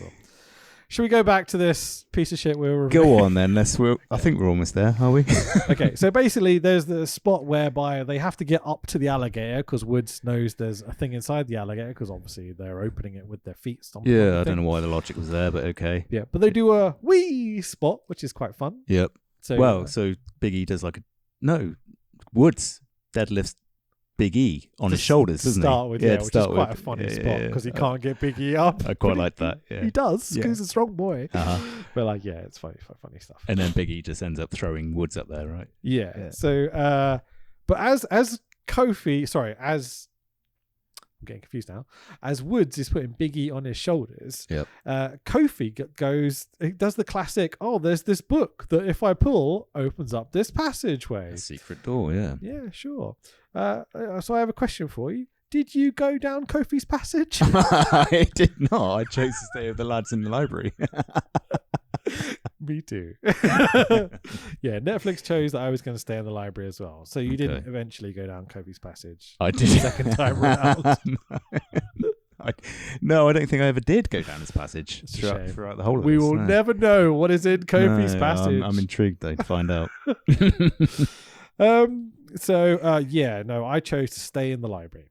Should we go back to this piece of shit we were Go on then. I think we're almost there, are we? Okay, so basically there's the spot whereby they have to get up to the alligator because Woods knows there's a thing inside the alligator because obviously they're opening it with their feet stomping. Yeah, I don't know why the logic was there, but okay. Yeah, but they do a wee spot, which is quite fun. Yep. So, so Big E does Woods deadlifts Big E on his shoulders, doesn't he? Which is quite a funny spot because he can't get Big E up. I quite like that. Yeah. He does because he's a strong boy. But it's funny stuff. And then Big E just ends up throwing Woods up there, right? Yeah. So, but as Kofi, I'm getting confused now. As Woods is putting Big E on his shoulders, Kofi does the classic, there's this book that if I pull, opens up this passageway. A secret door, yeah. Yeah, sure. So I have a question for you. Did you go down Kofi's passage? I did not. I chose to stay with the lads in the library. Me too. Yeah, Netflix chose that I was going to stay in the library as well. So you didn't eventually go down Kofi's passage. I did. The second time around. No, I don't think I ever did go down his passage throughout the whole of this. We will never know what is in Kofi's passage. I'm intrigued though to find out. I chose to stay in the library.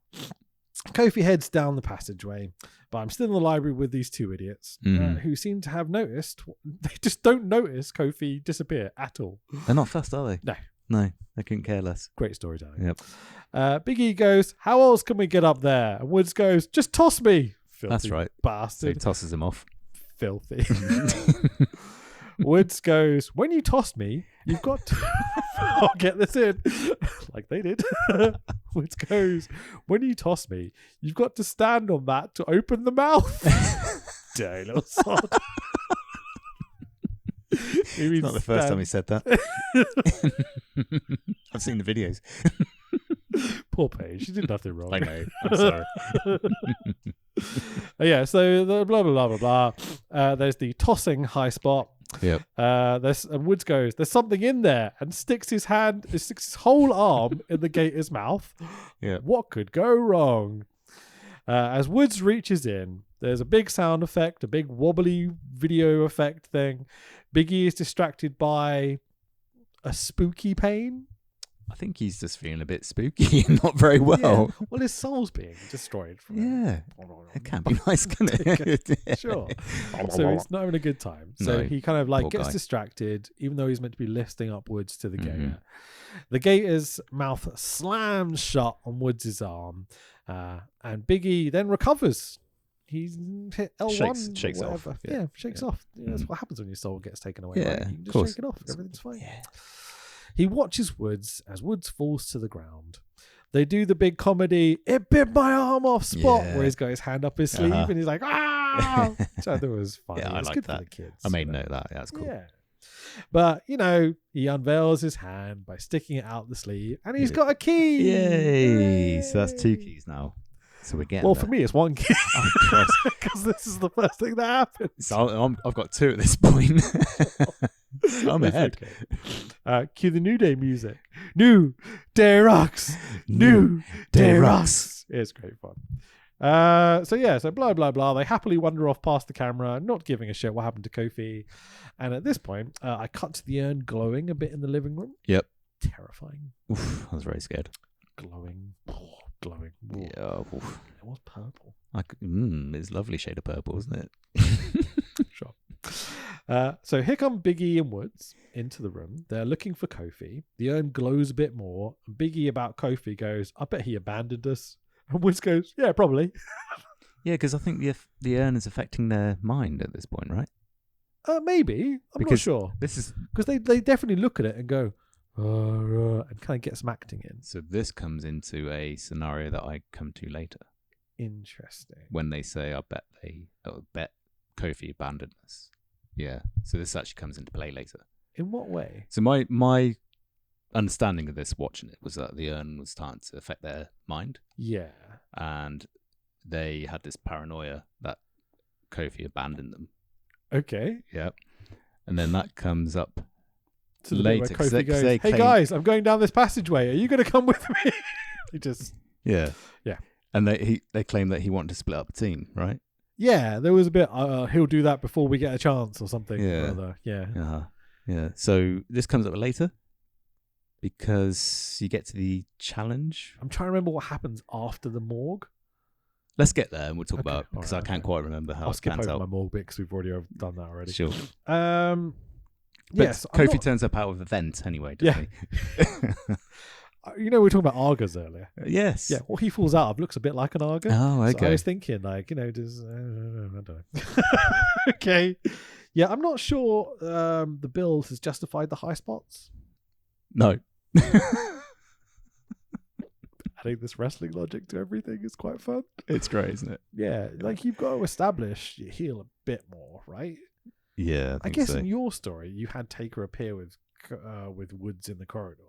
Kofi heads down the passageway, but I'm still in the library with these two idiots who seem to have noticed. They just don't notice Kofi disappear at all. They're not fussed, are they? No, they couldn't care less. Great storytelling. Yep. Big E goes, how else can we get up there? And Woods goes, just toss me. Filthy That's right. Bastard. So he tosses him off. Filthy. Woods goes, when you toss me, you've got to... I'll get this in. Like they did. Woods goes, when you toss me, you've got to stand on that to open the mouth. Dirty little sod. It's not the first time he said that. I've seen the videos. Poor Paige. She did nothing wrong. I know. I'm sorry. Yeah, so the blah, blah, blah, blah, blah. There's the tossing high spot. Yep. And Woods goes, there's something in there, and sticks his whole arm in the gator's mouth. Yeah. What could go wrong? As Woods reaches in, there's a big sound effect, a big wobbly video effect thing. Biggie is distracted by a spooky pain. I think he's just feeling a bit spooky and not very well. Yeah. Well, his soul's being destroyed. From Yeah. It can't be nice, can it? Sure. So he's not having a good time. So No, he kind of like poor gets guy. distracted, even though he's meant to be lifting up Woods to the Mhm. gator. The gator's mouth slams shut on Woods' arm, and Biggie then recovers. He's hit L1. Shakes or off, whatever. yeah. Yeah, shakes off. Yeah, that's what happens when your soul gets taken away. Yeah, right? You can of just course. shake it off. Everything's fine. Yeah. He watches Woods as Woods falls to the ground. They do the big comedy, it bit my arm off spot, Yeah. where he's got his hand up his sleeve Uh-huh. and he's like, ah! Which I thought was funny. Yeah, I It's like good that. for the kids. I made but- note of that. Yeah, that's cool. Yeah. But, he unveils his hand by sticking it out the sleeve and he's Yeah. got a key. Yay! So that's 2 keys now. So we're getting Well, there. for me, it's 1 key Oh, Christ. because this is the first thing that happens. So I've got 2 at this point. I'm It's ahead. okay. Cue the New Day music. New Day rocks. New Day Day rocks. It's great fun. So blah, blah, blah. They happily wander off past the camera, not giving a shit what happened to Kofi. And at this point, I cut to the urn glowing a bit in the living room. Yep. Terrifying. Oof, I was very scared. Glowing. Glowing. Yeah. Oof. It was purple. It's a lovely shade of purple, isn't it? Sure. So here come Biggie and Woods into the room. They're looking for Kofi. The urn glows a bit more. Biggie about Kofi goes, I bet he abandoned us. And Woods goes, yeah, probably. Yeah, because I think the urn is affecting their mind at this point, right? Maybe. I'm not Because sure. This is Because they definitely look at it and go, and kind of get some acting in. so. This comes into a scenario that I come to later Interesting. when they say, "I bet Kofi abandoned us." Yeah. So this actually comes into play later. In what way? So my understanding of this, watching it, was that the urn was starting to affect their mind, Yeah. and they had this paranoia that Kofi abandoned them. Okay. Yeah. And then that comes up So the bit later. where 'cause Kofi they goes, hey claim- guys, I'm going down this passageway. Are you going to come with me? He just... Yeah. Yeah. And they claim that he wanted to split up the team, right? Yeah, there was a bit, he'll do that before we get a chance or something. Yeah. Or other. Yeah. Uh-huh. Yeah. So this comes up later because you get to the challenge. I'm trying to remember what happens after the morgue. Let's get there and we'll talk Okay, about because I alright, can't okay. quite remember how I'll it skip pans over my out. morgue bit because we've already done that already. Sure. But yes. Kofi turns up out of a vent anyway, doesn't we were talking about Argas earlier. he? Yes. Yeah, what he falls out of looks a bit like an Arga. Oh, So I okay. was thinking, like, does I don't know. Okay. Yeah, I'm not sure the build has justified the high spots. No. Adding this wrestling logic to everything is quite fun. It's great, isn't it? Yeah, like you've got to establish your heel a bit more, right? Yeah. I think guess so. in your story, you had Taker appear with Woods in the corridor.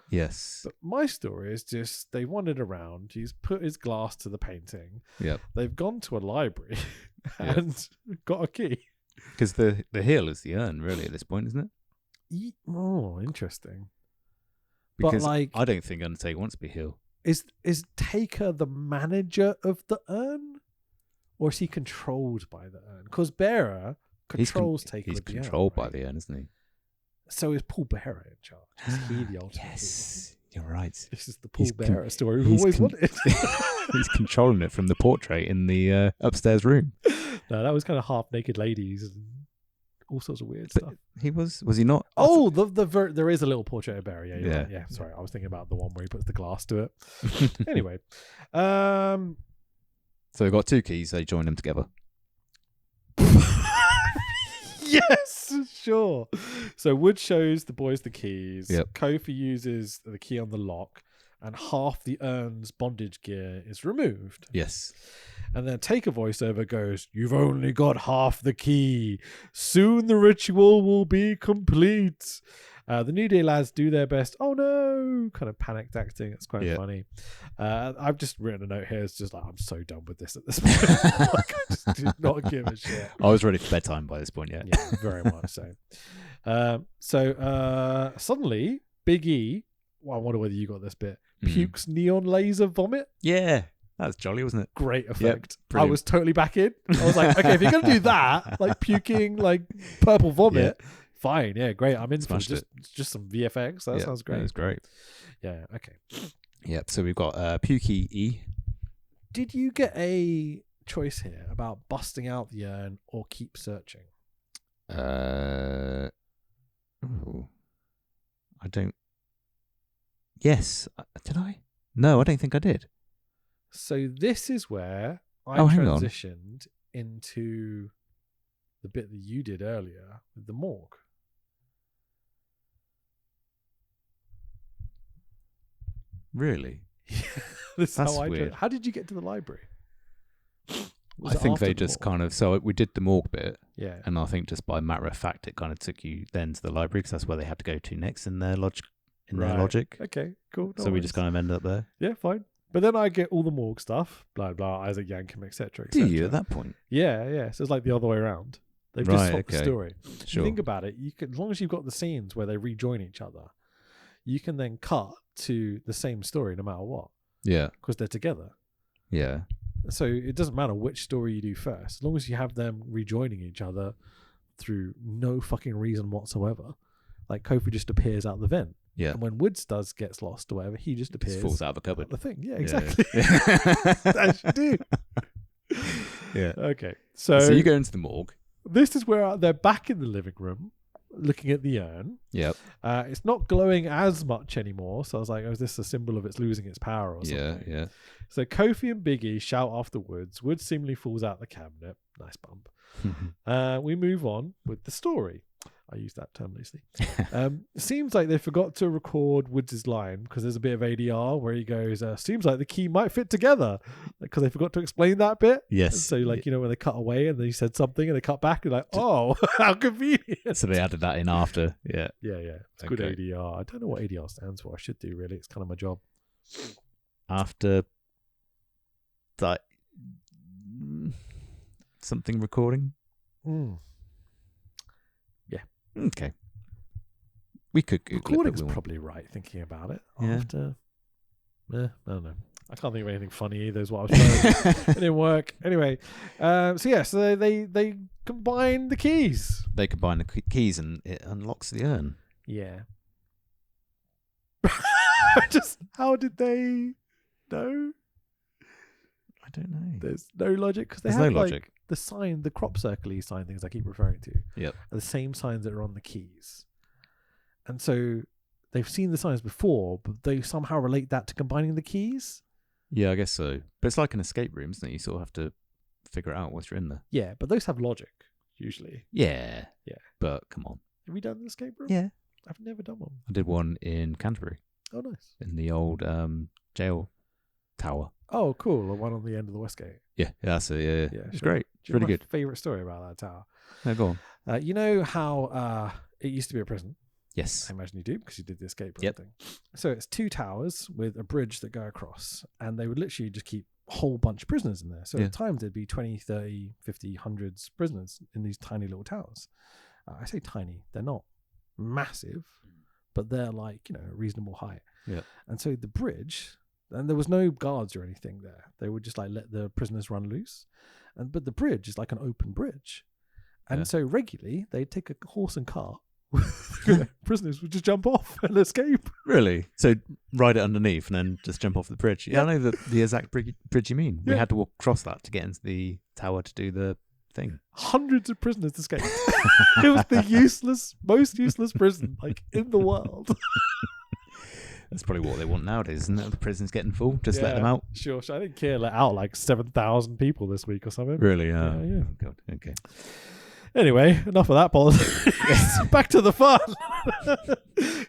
Yes. But my story is just they wandered around. He's put his glass to the painting. Yep. They've gone to a library Yep. and got a key. Because the heel is the urn, really, at this point, isn't it? Oh, interesting. But, Because like- I don't think Undertaker wants to be heel. Is Taker the manager of the urn, or is he controlled by the urn? Because Bearer controls Taker. He's with the urn, controlled by right? the urn, isn't he? So is Paul Bearer in charge? Is he the ultimate? Yes, you're right. heel? This is the Paul He's Bearer story we've he's always con- wanted. He's controlling it from the portrait in the upstairs room. No, that was kind of half naked ladies and all sorts of weird But stuff. he was he not? Oh, there is a little portrait of Barry. Yeah, you're Yeah. right. Yeah, sorry, I was thinking about the one where he puts the glass to it. Anyway, So they've got 2 keys. They join them together. yes, sure. So Wood shows the boys the keys. Yep. Kofi uses the key on the lock, and half the urn's bondage gear is removed. Yes. And then Taker voiceover goes, "You've only got half the key. Soon the ritual will be complete." The New Day lads do their best. Oh no! no kind of panicked acting. It's quite funny. I've just written a note here. It's just like, I'm so done with this at this point. Like, I just do not give a shit. I was ready for bedtime by this point, yeah. Yeah, very much so. Suddenly, Big E, well, I wonder whether you got this bit, pukes neon laser vomit. Yeah. That was jolly, wasn't it? Great effect. Brilliant. I was totally back in. I was like, okay, if you're going to do that, like puking, like purple vomit, fine. Yeah, great. I'm in for just some VFX. That sounds great. That was great. Yeah, okay. Yep, so we've got Pukey E. Did you get a choice here about busting out the urn or keep searching? I don't... Yes. Did I? No, I don't think I did. So this is where I transitioned into the bit that you did earlier with the morgue. Really? That's how weird. How did you get to the library? I think they just kind of... So we did the morgue bit. Yeah. And I think just by matter of fact, it kind of took you then to the library because that's where they had to go to next in their logic. Their logic. Okay, cool. So we just kind of ended up there. Yeah, fine. But then I get all the morgue stuff, blah, blah, Isaac Yankem, etc. Do you at that point? Yeah. So it's like the other way around. They've just swapped the story. Sure. You think about it, you can, as long as you've got the scenes where they rejoin each other, you can then cut to the same story no matter what. Yeah. Because they're together. Yeah. So it doesn't matter which story you do first. As long as you have them rejoining each other through no fucking reason whatsoever. Like Kofi just appears out the vent. Yeah. And when Woods gets lost or whatever, he just appears. Just falls out of a cupboard. The thing. Yeah, exactly. That's what you do. Yeah. Okay. So you go into the morgue. This is where they're back in the living room looking at the urn. Yep. It's not glowing as much anymore. So I was like, oh, is this a symbol of it's losing its power or something? Yeah. So Kofi and Big E shout after Woods. Woods seemingly falls out the cabinet. Nice bump. We move on with the story. I use that term loosely. Seems like they forgot to record Woods' line because there's a bit of ADR where he goes, seems like the key might fit together because they forgot to explain that bit. Yes. And so like, when they cut away and then he said something and they cut back, and like, oh, how convenient. So they added that in after. Yeah. Yeah. It's good ADR. I don't know what ADR stands for. I should do, really. It's kind of my job. After that something recording? Yeah. Okay. We could Google recording's it. Probably right, thinking about it. Yeah. After... I don't know. I can't think of anything funny either is what I was trying. It didn't work. Anyway, so they combine the keys. They combine the keys and it unlocks the urn. Yeah. Just how did they know? I don't know. There's no logic because There's have no logic. The sign, the crop circle-y sign things I keep referring to. Yep. Are the same signs that are on the keys, and so they've seen the signs before, but they somehow relate that to combining the keys. Yeah, I guess so. But it's like an escape room, isn't it? You sort of have to figure it out once you're in there. Yeah, but those have logic usually. Yeah. Yeah. But come on. Have you done an escape room? Yeah. I've never done one. I did one in Canterbury. Oh, nice. In the old jail tower. Oh, cool. The one on the end of the Westgate. Yeah, that's it. Yeah. It's sure. great. It's Do you know really my good. Favorite story about that tower. No, go on. You know how it used to be a prison? Yes. I imagine you do because you did the escape room Yep. thing. So it's two towers with a bridge that go across, and they would literally just keep a whole bunch of prisoners in there. So Yeah. at times there'd be 20, 30, 50, hundreds prisoners in these tiny little towers. I say tiny, they're not massive, but they're like, a reasonable height. Yeah. And so the bridge, and there was no guards or anything there. They would just like let the prisoners run loose. But the bridge is like an open bridge. And Yeah. so regularly they'd take a horse and cart. Prisoners would just jump off and escape. Really? So ride it underneath and then just jump off the bridge? Yeah, I know the exact bridge you mean. We Yeah. had to walk across that to get into the tower to do the thing. Hundreds of prisoners escaped. It was the most useless prison in the world. That's probably what they want nowadays, isn't it? The prison's getting full. Just let them out. Sure. I think Keir let out 7,000 people this week or something. Really? Yeah. Oh, God. Okay. Anyway, enough of that politics. Back to the fun.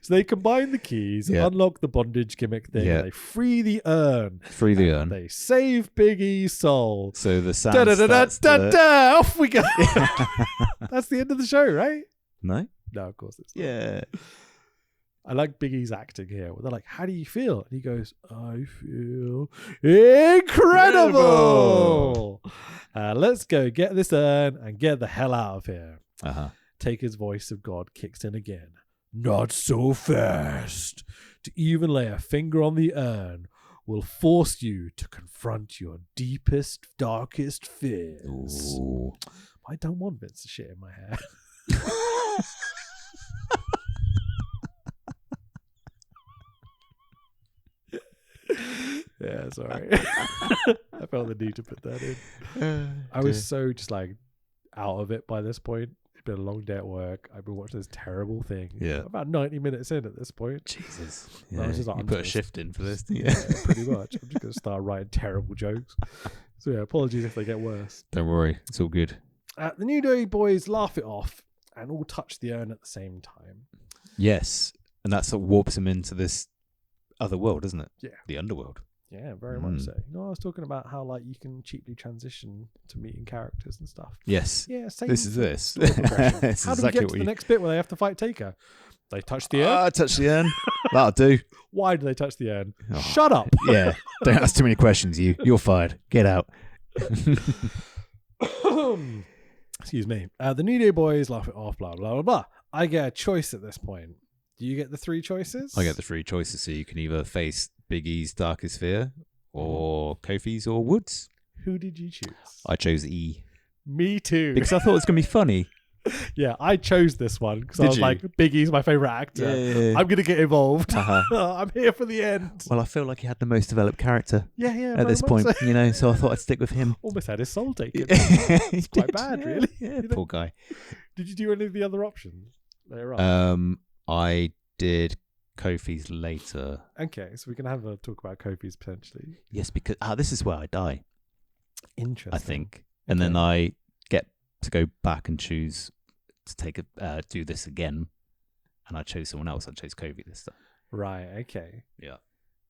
So they combine the keys, unlock the bondage gimmick thing, and they free the urn. Free the urn. They save Big E's soul. So the sound Da-da-da-da-da-da! Off we go. That's the end of the show, right? No? No, of course it's not. Yeah. I like Big E's acting here. They're like, how do you feel? And he goes, I feel incredible. Let's go get this urn and get the hell out of here. Taker's voice of God kicks in again. Not so fast. To even lay a finger on the urn will force you to confront your deepest, darkest fears. Ooh. I don't want Vince to shit in my hair. Yeah, sorry. I felt the need to put that in. I was so just like out of it by this point. It's been a long day at work. I've been watching this terrible thing. Yeah. About 90 minutes in at this point. Jesus. I was just like, you I'm put a just- shift in for this. Yeah, pretty much. I'm just going to start writing terrible jokes. So yeah, apologies if they get worse. Don't worry. It's all good. The New Day boys laugh it off and all touch the urn at the same time. Yes. And that sort of warps him into this other world, doesn't it? Yeah. The underworld. Yeah, very much so. You know, I was talking about how like you can cheaply transition to meeting characters and stuff. Yes. Yeah, same. This is this. sort of progression. It's How do we exactly get what to you... the next bit where they have to fight Taker? They touch the urn. touch the urn. That'll do. Why do they touch the urn? Oh. Shut up. Yeah. Don't ask too many questions, you. You're fired. Get out. Excuse me. The New Day boys laugh it off, blah, blah, blah, blah. I get a choice at this point. Do you get the 3 choices? I get the 3 choices, so you can either face Big E's darkest fear, or Kofi's, or Woods. Who did you choose? I chose E. Me too. Because I thought it was going to be funny. Yeah, I chose this one because I Did was you? like, Big E's my favorite actor. Yeah. I'm going to get involved. Uh-huh. I'm here for the end. Well, I feel like he had the most developed character Yeah, yeah. at very this much point, so. so I thought I'd stick with him. Almost had his soul taken. It's quite bad, really. Yeah, You know? poor guy. Did you do any of the other options later on? I did Kofi's later. Okay, so we can have a talk about Kofi's potentially. Yes, because this is where I die, Interesting. I think. And then I get to go back and choose to take do this again. And I chose someone else. I chose Kofi this time. Right, okay. Yeah.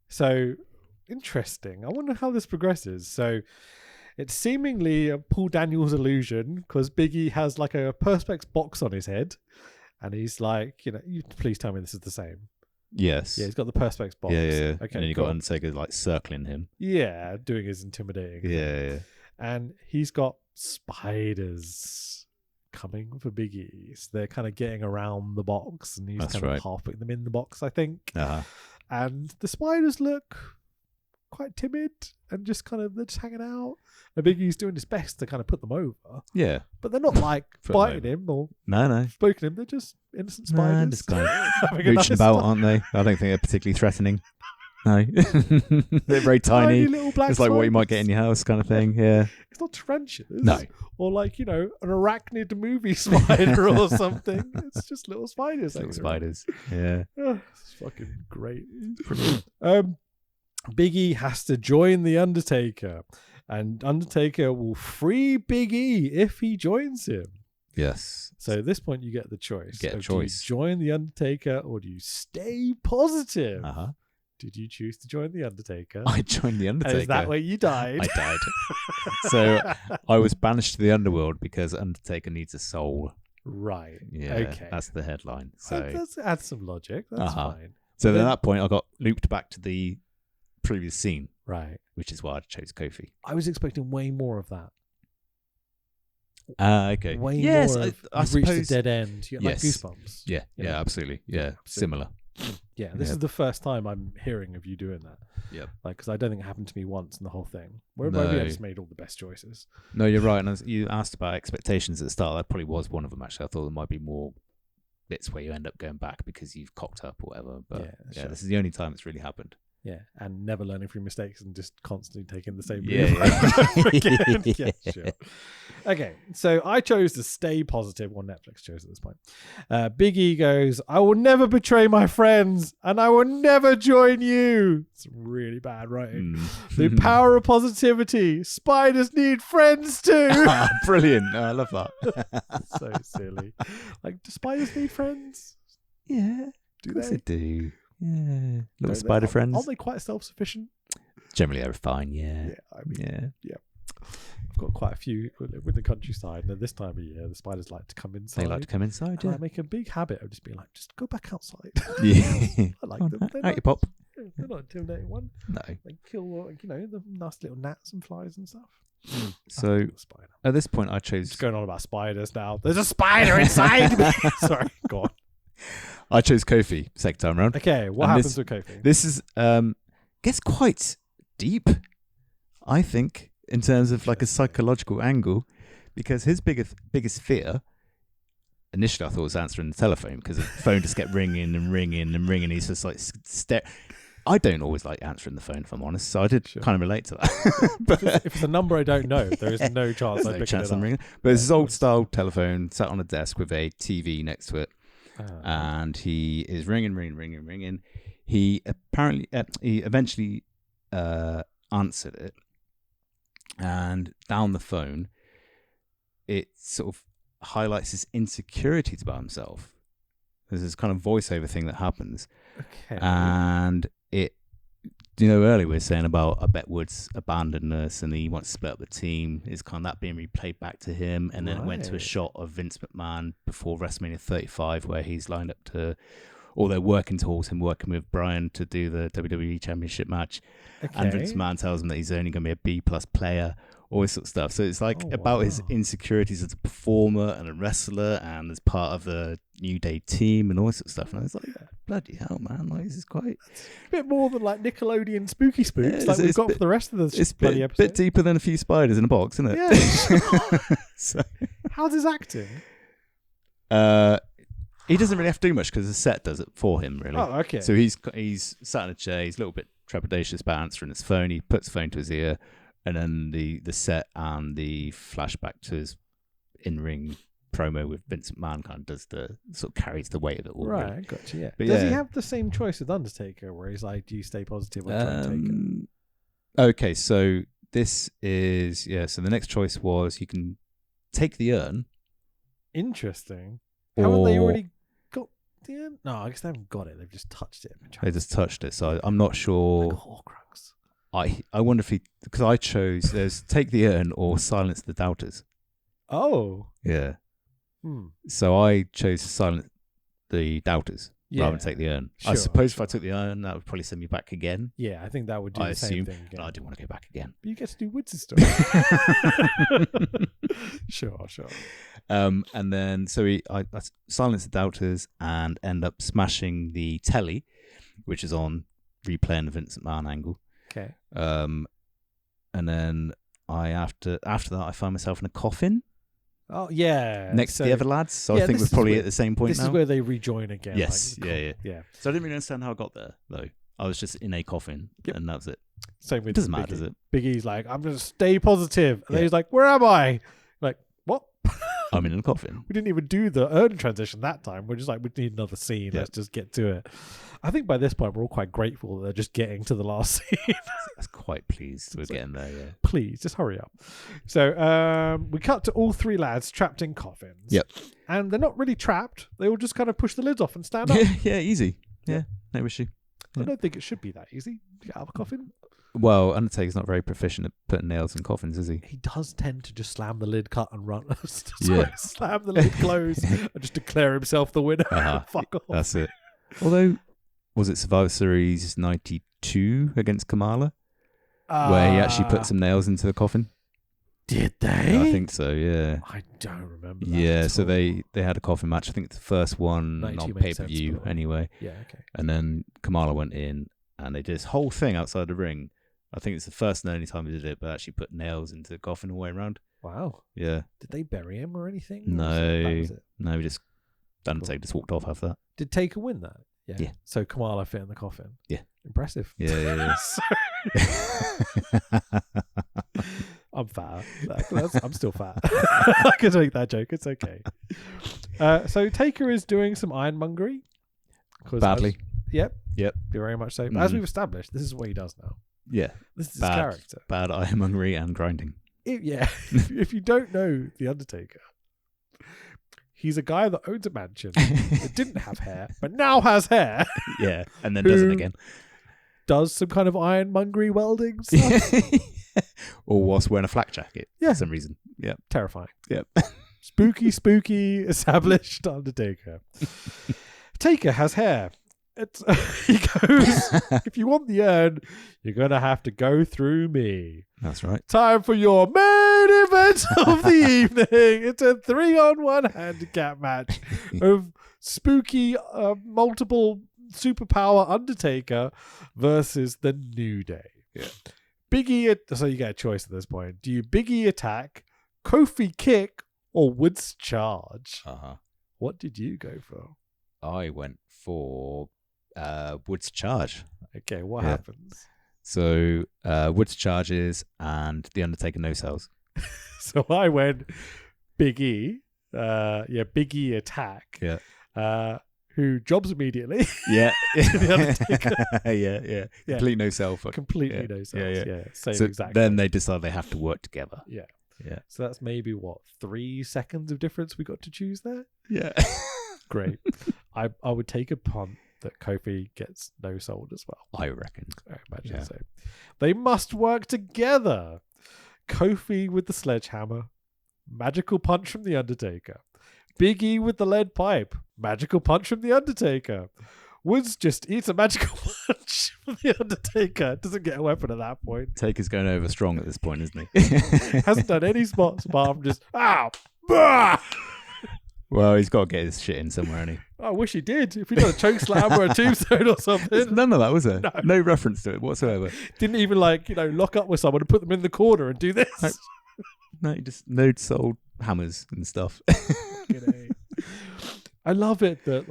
So, interesting. I wonder how this progresses. So, it's seemingly a Paul Daniels illusion because Biggie has like a Perspex box on his head. And he's like, you please tell me this is the same. Yes. Yeah, he's got the Perspex box. Yeah. Okay, And then you cool. got Undertaker like circling him. Yeah, doing his intimidating thing. Yeah. And he's got spiders coming for Biggie. So they're kind of getting around the box and he's That's kind right. of half putting them in the box, I think. Uh-huh. And the spiders look quite timid and just kind of, they're just hanging out. And Biggie's doing his best to kind of put them over. Yeah. But they're not like Put them biting over. him or No. poking him. They're just innocent Nah, spiders. just kind of Having a mooching nice about, time. aren't they? I don't think they're particularly thethreatening. No. They're very tiny. little black It's like what you might get spiders. in your house kind of thing. Yeah. It's not tarantulas. No. Or like, an arachnid movie spider or something. It's just little spiders. Little hanging around. spiders. Yeah. Oh, it's fucking great. Biggie has to join the Undertaker. And Undertaker will free Big E if he joins him. Yes. So at this point, you get the choice. Get a of choice. Do you join the Undertaker or do you stay positive? Uh-huh. Did you choose to join the Undertaker? I joined the And Undertaker. is that where you died? I died. So I was banished to the underworld because Undertaker needs a soul. Right. Yeah. Okay. That's the headline. So That adds some logic. That's Uh-huh. fine. so then then- at that point I got looped back to the previous scene, Right. which is why I chose Kofi. I was expecting way more of that. Okay. Way yes, more of I you've reached suppose. the dead end. You get like Yes. goosebumps. Yeah. You Yeah. know? Absolutely. Yeah. Absolutely. Similar. Yeah, this Yeah. is the first time I'm hearing of you doing that. Yep. Like, because I don't think it happened to me once in the whole thing. Where maybe I No. just made all the best choices. No, you're right. And as you asked about expectations at the start, that probably was one of them. Actually, I thought there might be more bits where you end up going back because you've cocked up or whatever. But Yeah, sure. this is the only time it's really happened. Yeah, and never learning from your mistakes and just constantly taking the same Yeah, move over again. yeah. Yeah, sure. Okay, so I chose to stay positive. Well, Netflix chose at this point. Big E goes, I will never betray my friends and I will never join you. It's really bad writing. The power of positivity. Spiders need friends too. Ah, brilliant. I love that. So silly. Like, do spiders need friends? Yeah. Do Of course they? they do. Yeah. Little Don't spider they? friends. Aren't they quite self-sufficient? Generally, they're fine. Yeah. Yeah, I mean, Yeah. I've got quite a few with the countryside, and at this time of year, the spiders like to come inside. They like to come inside, And yeah. I make a big habit of just being like, just go back outside. Yeah. I like Oh, them. They're out you pop. They're not intimidating one. No. They kill, the nice little gnats and flies and stuff. So A spider. at this point, I I'm chose just going on about spiders now. There's a spider inside me. Sorry, go on. Kofi second time round. Okay, what And happens with Kofi? This is gets quite deep, I think, in terms of like a psychological angle, because his biggest fear. Initially, I thought it was answering the telephone because the phone just kept ringing and ringing and ringing. He's just like I don't always like answering the phone, if I'm honest. So I did kind of relate to that. But if it's a number I don't know, there is no chance there's I'm no picking chance it I'm up. ringing. But it's his old style telephone sat on a desk with a TV next to it, and he is ringing. He eventually answered it, and down the phone, it sort of highlights his insecurities about himself. There's this kind of voiceover thing that happens. Okay. And earlier we were saying about I bet Woods abandoned us and he wants to split up the team. It's kind of that being replayed back to him. And then it went to a Right. shot of Vince McMahon before WrestleMania 35 where he's lined up to, or they're working towards him working with Bryan to do the WWE Championship match. And Vince McMahon tells him that he's only going to be a B+ player, all this sort of stuff. So it's like about his insecurities as a performer and a wrestler and as part of the New Day team and all this sort of stuff. And I was like, bloody hell, man. Like, this is quite... a bit more than like Nickelodeon spooky spooks Yeah, like we've it's got bit- for the rest of the It's bloody a episode. bit deeper than a few spiders in a box, isn't it? Yeah. So, How's his acting? he doesn't really have to do much because the set does it for him, really. Oh, okay. So he's sat in a chair. He's a little bit trepidatious about answering his phone. He puts the phone to his ear, and then the set and the flashback to his in-ring promo with Vince McMahon kind of does the sort of carries the weight of it all. Right, really. gotcha. Yeah. But Does he yeah. have the same choice with Undertaker, where he's like, "Do you stay positive or try and take it?" Okay, so this is So the next choice was you can take the urn. Interesting. Haven't they or- already got the urn? No, I guess they haven't got it. They've just touched it. They just touched it, so I'm not sure. Like a Horcrux. I wonder if because I chose there's take the urn or silence the doubters. Oh. Yeah. Hmm. So I chose to silence the doubters rather than Yeah. take the urn. I Sure, suppose if I took the urn, that would probably send me back again. Yeah, I think that would do I the same assume, thing and again. I didn't want to go back again. But you get to do Woods' story. Sure. And then so I silence the doubters and end up smashing the telly, which is on replaying the Vince McMahon angle. Okay. And then after that I find myself in a coffin Oh, yeah. next to the other lads. So yeah, I think this we're is probably where- at the same point This now. is where they rejoin again. Yes, like, yeah. So I didn't really understand how I got there though. I was just in a coffin, Yep. and that was it. Same with It doesn't Big matter, E. does it? Big E's like, I'm going to stay positive. And then Yeah. he's like, where am I? Like, what? I'm in a coffin. We didn't even do the urn transition that time. We're just like, we need another scene. Yeah. Let's just get to it. I think by this point, we're all quite grateful that they're just getting to the last scene. I was quite pleased we're getting there. Yeah. Please, just hurry up. So we cut to all three lads trapped in coffins. Yep. And they're not really trapped. They all just kind of push the lids off and stand up. Yeah, easy. Yeah, no issue. I don't think it should be that easy to get out of a coffin. Well, Undertaker's not very proficient at putting nails in coffins, is he? He does tend to just slam the lid, cut, and run. Yeah. Slam the lid closed and just declare himself the winner. Uh-huh. Fuck off. That's it. Although, was it Survivor Series 92 against Kamala, where he actually put some nails into the coffin? Did they? I think so, yeah. I don't remember that. Yeah, at so all. they had a coffin match. I think it's the first one 92 on makes pay-per-view sense, but- anyway. Yeah, okay. And then Kamala went in and they did this whole thing outside the ring. I think it's the first and only time they did it, but actually put nails into the coffin all the way around. Wow. Yeah. Did they bury him or anything? Or No. that was it? No, we just Undertaker just walked off after that. Did Taker win that? Yeah. So Kamala fit in the coffin. Yeah. Impressive. Yeah. I'm fat. I'm still fat. I can make that joke. It's okay. So Taker is doing some ironmongery. 'Cause Badly. Yep. Yep. Very much so. Mhm. As we've established, this is what he does now. Yeah. This is his Bad. character. Bad ironmongery and grinding. If you don't know The Undertaker, he's a guy that owns a mansion that didn't have hair, but now has hair. Yeah. And then does it Who- again. does some kind of ironmongery welding stuff. Or whilst wearing a flak jacket Yeah. for some reason. Yeah. Terrifying. Yep. Spooky, established Undertaker. Taker has hair. He goes, if you want the urn, you're going to have to go through me. That's right. Time for your main event of the evening. It's a 3-on-1 handicap match of spooky, multiple superpower Undertaker versus the New Day. Yeah. Biggie, so you get a choice at this point. Do you Biggie attack, Kofi kick, or Woods charge? Uh-huh. What did you go for? I went for Woods charge. Okay, what Yeah. happens? So Woods charges and the Undertaker no sells. So I went Big E. Big E attack. Yeah. Who jobs immediately. Yeah. The Undertaker. Yeah. Complete no sell. Completely Yeah. no sense. Yeah. Same So exact. then they decide they have to work together. Yeah. Yeah. So that's maybe 3 seconds of difference we got to choose there. Yeah. Great. I would take a punt that Kofi gets no sold as well. I reckon. I imagine Yeah. so. They must work together. Kofi with the sledgehammer. Magical punch from the Undertaker. Big E with the lead pipe. Magical punch from the Undertaker. Woods just eats a magical punch from the Undertaker. Doesn't get a weapon at that point. Taker's going over strong at this point, isn't he? Hasn't done any spots apart from just, ow! Bah! Well, he's got to get his shit in somewhere, hasn't he? I wish he did. If he done a choke slam or a tombstone or There's something. none of that, was there? No. No reference to it whatsoever. Didn't even lock up with someone and put them in the corner and do this. Nope. No, he just no-sold hammers and stuff. I love it that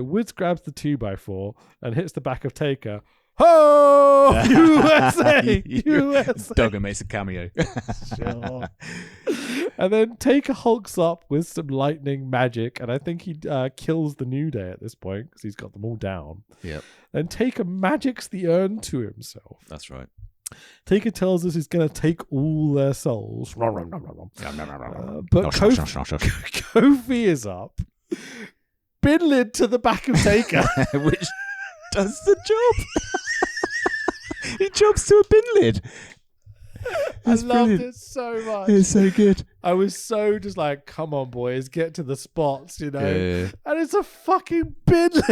Woods grabs the 2x4 and hits the back of Taker. Ho! USA! USA! Duggan makes a cameo. Sure. And then Taker hulks up with some lightning magic, and I think he kills the New Day at this point because he's got them all down. Yep. And Taker magics the urn to himself. That's right. Taker tells us he's going to take all their souls. But Kofi is up. Bin lid to the back of Taker. Which does the job. He jumps to a bin lid. I It's loved brilliant. it so much. It's so good. I was so just like, come on, boys, get to the spots, Yeah. And it's a fucking bin lid.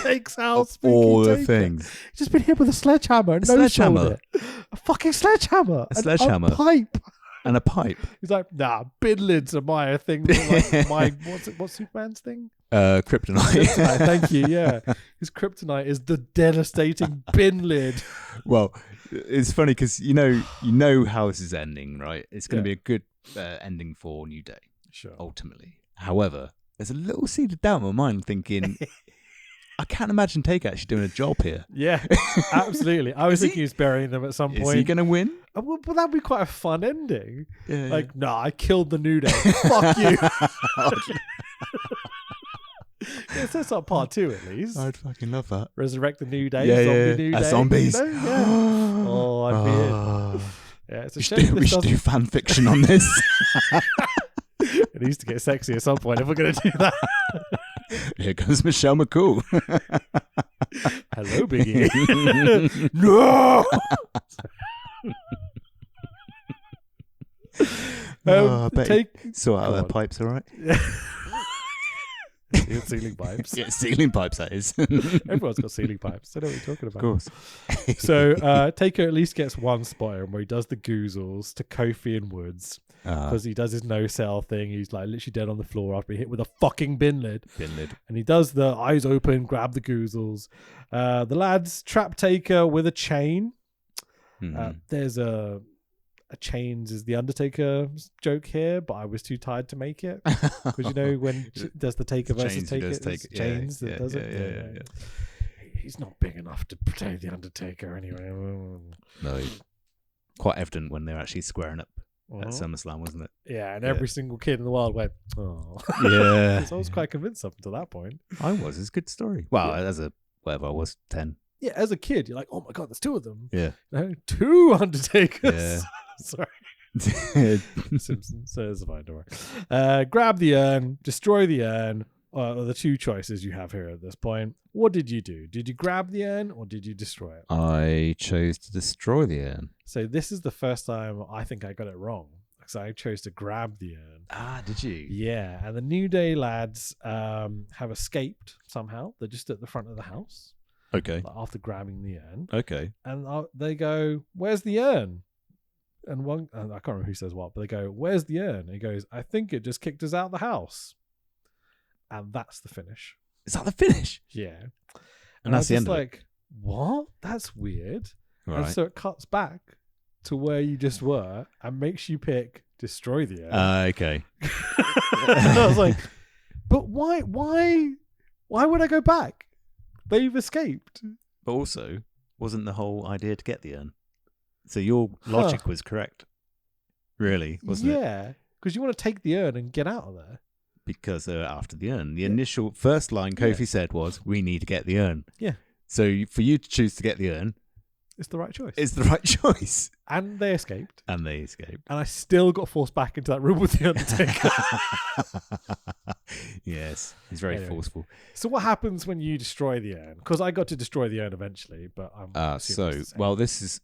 Takes out Of Spooky all the Taker. things. He's just been hit with a sledgehammer. And sledgehammer. A fucking sledgehammer. A sledgehammer. A pipe. And a pipe. He's like, nah, bin lids are my thing. Like, what's Superman's thing? Kryptonite. Thank you. Yeah, his kryptonite is the devastating bin lid. Well, it's funny because you know how this is ending, right? It's going to be a good ending for New Day, Sure. ultimately. However, there's a little seed of doubt in my mind, thinking I can't imagine Taker actually doing a job here. Yeah, absolutely. I was thinking he's burying them at some Is point. he going to win? Well, that'd be quite a fun ending. Yeah, Like, nah, I killed the New Day. Fuck you. It says on part 2 at least. I'd fucking love that. Resurrect the New Day. Yeah, zombie yeah. New As Day. zombies. Yeah. Oh, I'd be in. Yeah, it's a We shame should do fan fiction on this. It needs to get sexy at some point if we're going to do that. Here comes Michelle McCool. Hello, Biggie. No. I bet take sort out Go their on. pipes, all right? ceiling pipes. Yeah, ceiling pipes, that is. Everyone's got ceiling pipes. I know what you're talking Of about. course. So Taker at least gets one spot in where he does the goozles to Kofi and Woods because he does his no sell thing. He's like literally dead on the floor after being hit with a fucking bin lid. And he does the eyes open, grab the goozles. The lads trap Taker with a chain. There's a chains is the Undertaker joke here, but I was too tired to make it because when does the Taker versus Taker, it's chains that does it. Yeah. He's not big enough to protect the Undertaker anyway. No, quite evident when they're actually squaring up at SummerSlam, wasn't it? Yeah, and every single kid in the world went, oh. Yeah. So I was quite convinced up until that point. I was. It's a good story. Well, as a whatever I was, 10. Yeah, as a kid, you're like, oh my god, there's 2 of them. Yeah. No, 2 Undertakers. Yeah. Sorry. Simpsons. So it's fine, don't worry. Grab the urn, destroy the urn, the two choices you have here at this point. What did you do? Did you grab the urn or did you destroy it? I chose to destroy the urn. So this is the first time I think I got it wrong. Because I chose to grab the urn. Ah, did you? Yeah, and the New Day lads have escaped somehow. They're just at the front of the house. Okay. After grabbing the urn. Okay. And they go, "Where's the urn?" And I can't remember who says what, but they go, "Where's the urn?" And he goes, "I think it just kicked us out of the house." And that's the finish. Is that the finish? Yeah. And that's the end of it. like, what? That's weird. Right. And so it cuts back to where you just were and makes you pick destroy the urn. Okay. And I was like, but why would I go back? They've escaped. But also, wasn't the whole idea to get the urn? So your logic was correct. Really, wasn't it? Yeah. Because you want to take the urn and get out of there. Because after the urn, the initial first line Kofi said was, "We need to get the urn." Yeah. So for you to choose to get the urn, It's the right choice. is the right choice. And they escaped. And they escaped. And I still got forced back into that room with the Undertaker. Yes, he's very Anyway. forceful. So what happens when you destroy the urn? Because I got to destroy the urn eventually, but I'm assuming it's the same. This is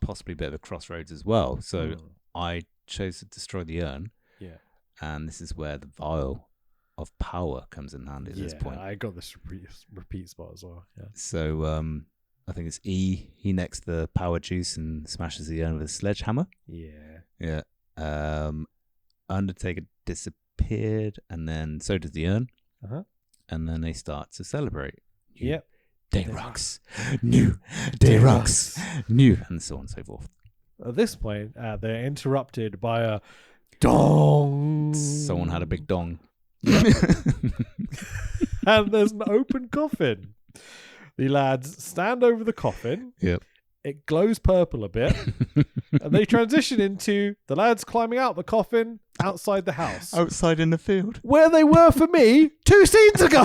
possibly a bit of a crossroads as well. So Mm. I chose to destroy the urn. Yeah. And this is where the vial of power comes in handy at this point. I got this repeat spot as well. Yeah. So I think it's E. He necks the power juice and smashes the urn with a sledgehammer. Yeah. Yeah. Undertaker disappeared, and then so does the urn. Uh-huh. And then they start to celebrate. Yep. Day rocks. New day rocks. New. And so on and so forth. At this point, they're interrupted by a dong. Someone had a big dong. And there's an open coffin. The lads stand over the coffin. Yep. It glows purple a bit. And they transition into the lads climbing out the coffin outside the house. Outside in the field. Where they were for me 2 scenes ago.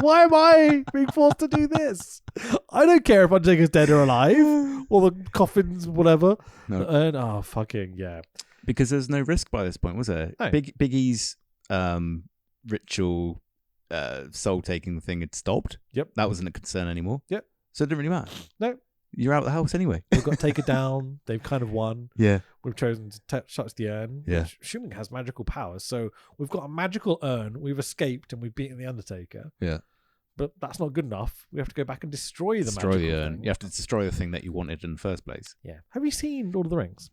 Why am I being forced to do this? I don't care if Undertaker's dead or alive. Or the coffin's whatever. No. And fucking yeah. Because there's no risk by this point, was there? No. Big E's ritual soul taking thing had stopped. Yep. That wasn't a concern anymore. Yep. So it didn't really matter. No. You're out of the house anyway. We've got Taker down. They've kind of won. Yeah. We've chosen to touch the urn, Yeah. which assuming has magical powers. So we've got a magical urn. We've escaped and we've beaten the Undertaker. Yeah. But that's not good enough. We have to go back and destroy the Destroy magical the urn. thing. You have to destroy the thing that you wanted in the first place. Yeah. Have you seen Lord of the Rings?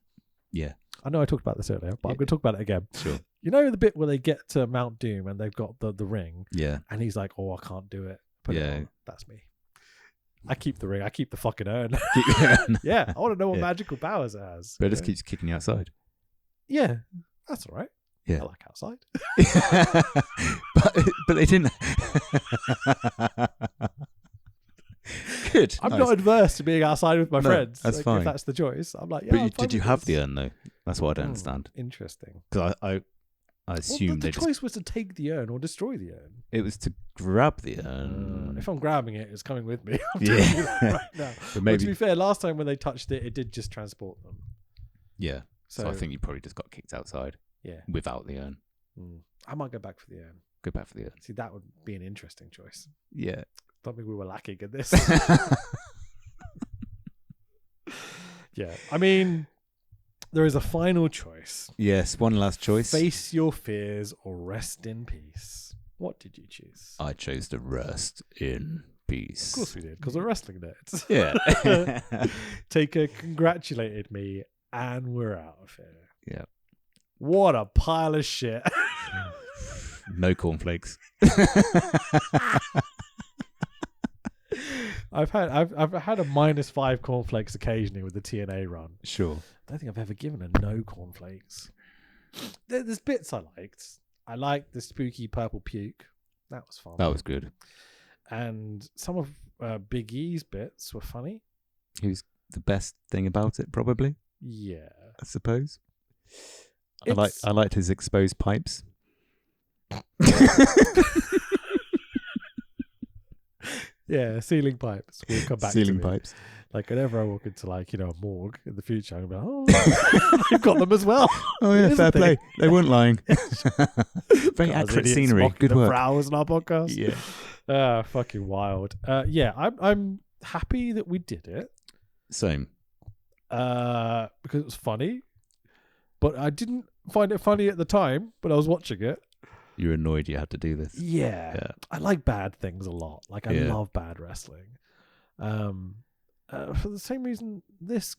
Yeah. I know I talked about this earlier, but I'm going to talk about it again. Sure. You know the bit where they get to Mount Doom and they've got the ring, Yeah. and he's like, "Oh, I can't do it." Put it Yeah. on. That's me. I keep the ring. I keep the fucking urn. Keep the urn. Yeah, I want to know what Yeah. magical powers it has. But it you just know? keeps kicking you outside. Yeah, that's all right. Yeah. I like outside. but they didn't. Good. I'm Nice. not adverse to being outside with my No, friends. that's If fine. that's the choice, I'm like, yeah. But I'm fine did you with have this. the urn though? That's what I don't understand. Interesting. Because I Well, assumed the they just choice was to take the urn or destroy the urn. it was to grab the urn. If I'm grabbing it, it's coming with me. I'm Yeah. telling you that right now. But But maybe to be fair, last time when they touched it, it did just transport them. yeah. So, So, I think you probably just got kicked outside yeah, without the urn. I might go back for the urn. Go back for the urn. See, that would be an interesting choice. Yeah. Don't think we were lacking in this. Yeah, I mean, there is a final choice. Yes. One last choice. Face your fears or rest in peace. What did you choose? I chose to rest in peace. Of course we did, because we're wrestling nerds. Yeah. Taker congratulated me, and we're out of here. Yeah. What a pile of shit. No cornflakes. I've had a -5 cornflakes occasionally with the TNA run. Sure. I don't think I've ever given a no cornflakes. There's bits I liked. I liked the spooky purple puke. That was fun. That was good. And some of Big E's bits were funny. Who's the best thing about it? Probably. Yeah. I suppose. It's- I liked his exposed pipes. Yeah, ceiling pipes. We'll come back to Ceiling me. pipes. Like whenever I walk into like, a morgue in the future, I'm gonna be like, oh, they've got them as well. Oh yeah, It is fair a thing. play. They weren't lying. Very God, accurate idiots scenery. mocking Good the work. Browers in our podcast. Yeah. Fucking wild. Yeah, I'm happy that we did it. Same. Because it was funny, but I didn't find it funny at the time. But I was watching it. You're annoyed you had to do this. Yeah. I like bad things a lot. Like I love bad wrestling. For the same reason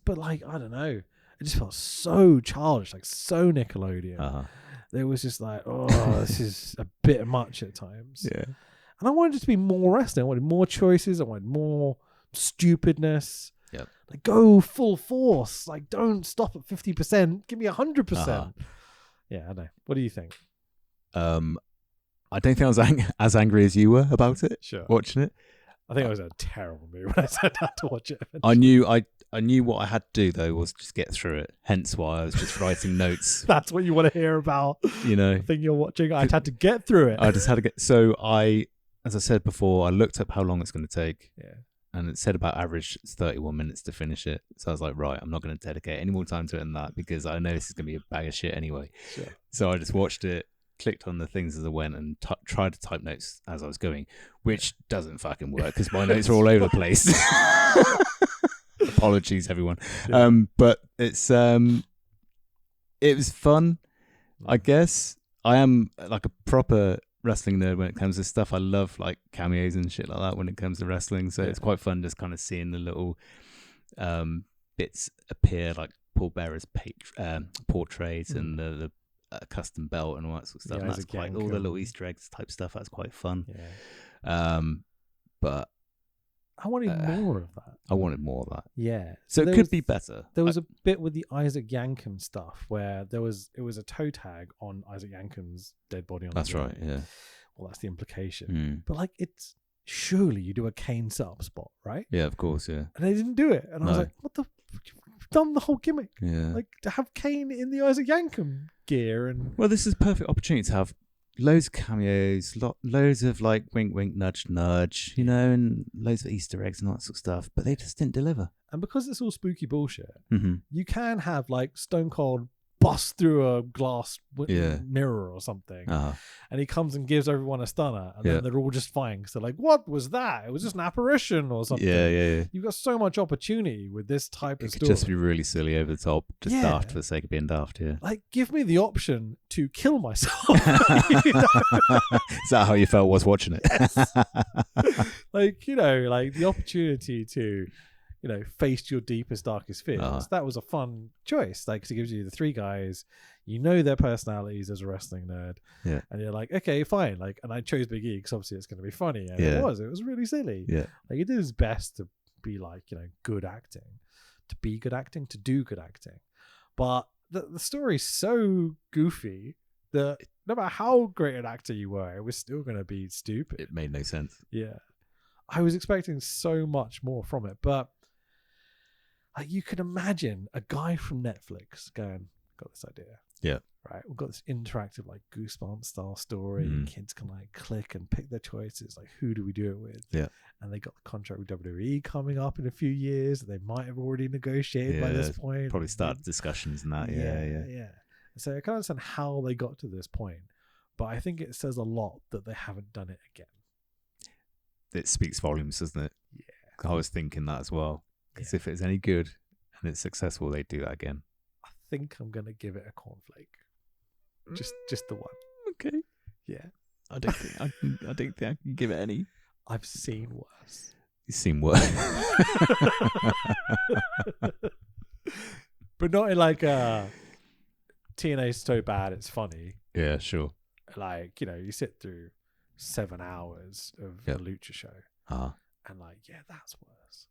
but like I don't know, it just felt so childish, like so Nickelodeon. There was just like, this is a bit much at times. Yeah. And I wanted it to be more wrestling. I wanted more choices. I wanted more stupidness. Yep. Like go full force. Like don't stop at 50%. Give me 100%. Yeah, I know. What do you think? I don't think I was as angry as you were about it. Sure. Watching it. I think it was a terrible movie when I said I had to watch it. I knew what I had to do though was just get through it. Hence why I was just writing notes. That's what you want to hear about. The thing you're watching. I had to get through it. I just had to get. So as I said before, I looked up how long it's going to take. Yeah. And it said about average it's 31 minutes to finish it. So I was like, right, I'm not going to dedicate any more time to it than that because I know this is going to be a bag of shit anyway. Sure. So I just watched it, clicked on the things as I went and tried to type notes as I was going, which doesn't fucking work because my notes are all over the place. Apologies, everyone. Yeah. But it's it was fun, I guess. I am like a proper wrestling nerd when it comes to stuff. I love like cameos and shit like that when it comes to wrestling. So it's quite fun just kind of seeing the little bits appear, like Paul Bearer's portrait and the custom belt and all that sort of stuff. Yeah, and that's quite all the little Easter eggs type stuff. That's quite fun. Yeah. But I wanted more of that. I wanted more of that. Yeah. So it could be better. There was a bit with the Isaac Yankem stuff where it was a toe tag on Isaac Yankem's dead body on That's the right, yeah. Well, that's the implication. But like it's surely you do a Kane setup spot, right? Yeah, of course, yeah. And they didn't do it. And I was like, what the you've done the whole gimmick. Yeah. Like to have Kane in the Isaac Yankem gear and well, this is a perfect opportunity to have loads of cameos, loads of like wink, wink, nudge, nudge, and loads of Easter eggs and all that sort of stuff. But they just didn't deliver. And because it's all spooky bullshit, you can have like Stone Cold bust through a glass mirror or something, and he comes and gives everyone a stunner, and then they're all just fine. So like, what was that? It was just an apparition or something. Yeah. You've got so much opportunity with this type of It could story. just be really silly over the top, just daft for the sake of being daft. Yeah. Like, give me the option to kill myself. Is that how you felt whilst watching it? Yes. Like the opportunity to face your deepest, darkest fears. That was a fun choice. Like, 'cause it gives you the three guys, their personalities as a wrestling nerd. Yeah. And you're like, okay, fine. Like, and I chose Big E because obviously it's going to be funny. And it was really silly. Yeah. Like, he did his best to be like, good acting, to do good acting. But the story's so goofy that no matter how great an actor you were, it was still going to be stupid. It made no sense. Yeah. I was expecting so much more from it, but you can imagine a guy from Netflix going, got this idea. Yeah. Right. We've got this interactive, like Goosebumps style story. And kids can like click and pick their choices. Like, who do we do it with? Yeah. And they got the contract with WWE coming up in a few years. They might have already negotiated by this point. Probably started discussions and that. Yeah. So I can understand how they got to this point, but I think it says a lot that they haven't done it again. It speaks volumes, doesn't it? Yeah. I was thinking that as well. Because if it's any good and it's successful, they do that again. I think I'm gonna give it a cornflake. Just the one. Okay. Yeah. I don't think I can give it any. I've seen worse. You've seen worse. But not in like TNA's so bad it's funny. Yeah, sure. Like, you sit through 7 hours of a lucha show. And like, that's worse.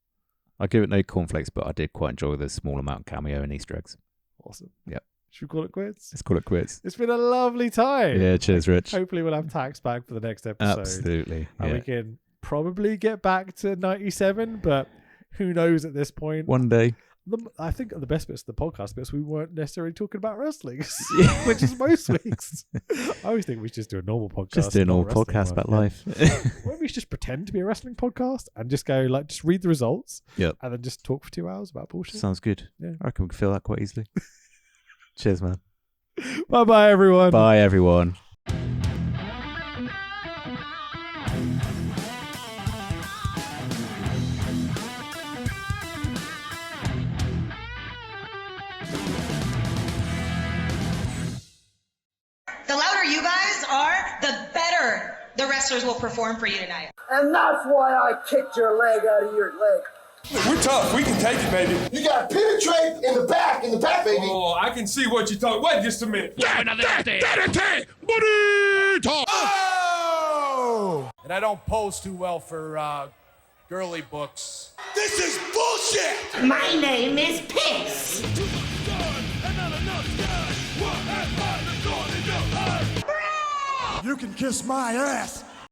I give it no cornflakes, but I did quite enjoy the small amount of cameo and Easter eggs. Awesome. Yep. Should we call it quits? Let's call it quits. It's been a lovely time. Yeah, cheers, Rich. Hopefully we'll have tax back for the next episode. Absolutely. And we can probably get back to 97, but who knows at this point. One day. I think the best bits of the podcast bits we weren't necessarily talking about wrestling, which is most weeks. I always think we should just do a normal podcast. Just do a normal podcast about life. Why don't we just pretend to be a wrestling podcast and just go like just read the results, and then just talk for 2 hours about bullshit? Sounds good. Yeah. I reckon we can fill that quite easily. Cheers, man. Bye, everyone. Bye, everyone. The louder you guys are, the better the wrestlers will perform for you tonight. And that's why I kicked your leg out of your leg. We're tough. We can take it, baby. You got to penetrate in the back, baby. Oh, I can see what you're talking. Wait just a minute. Oh! And I don't pose too well for girly books. This is bullshit. My name is Piss. You can kiss my ass.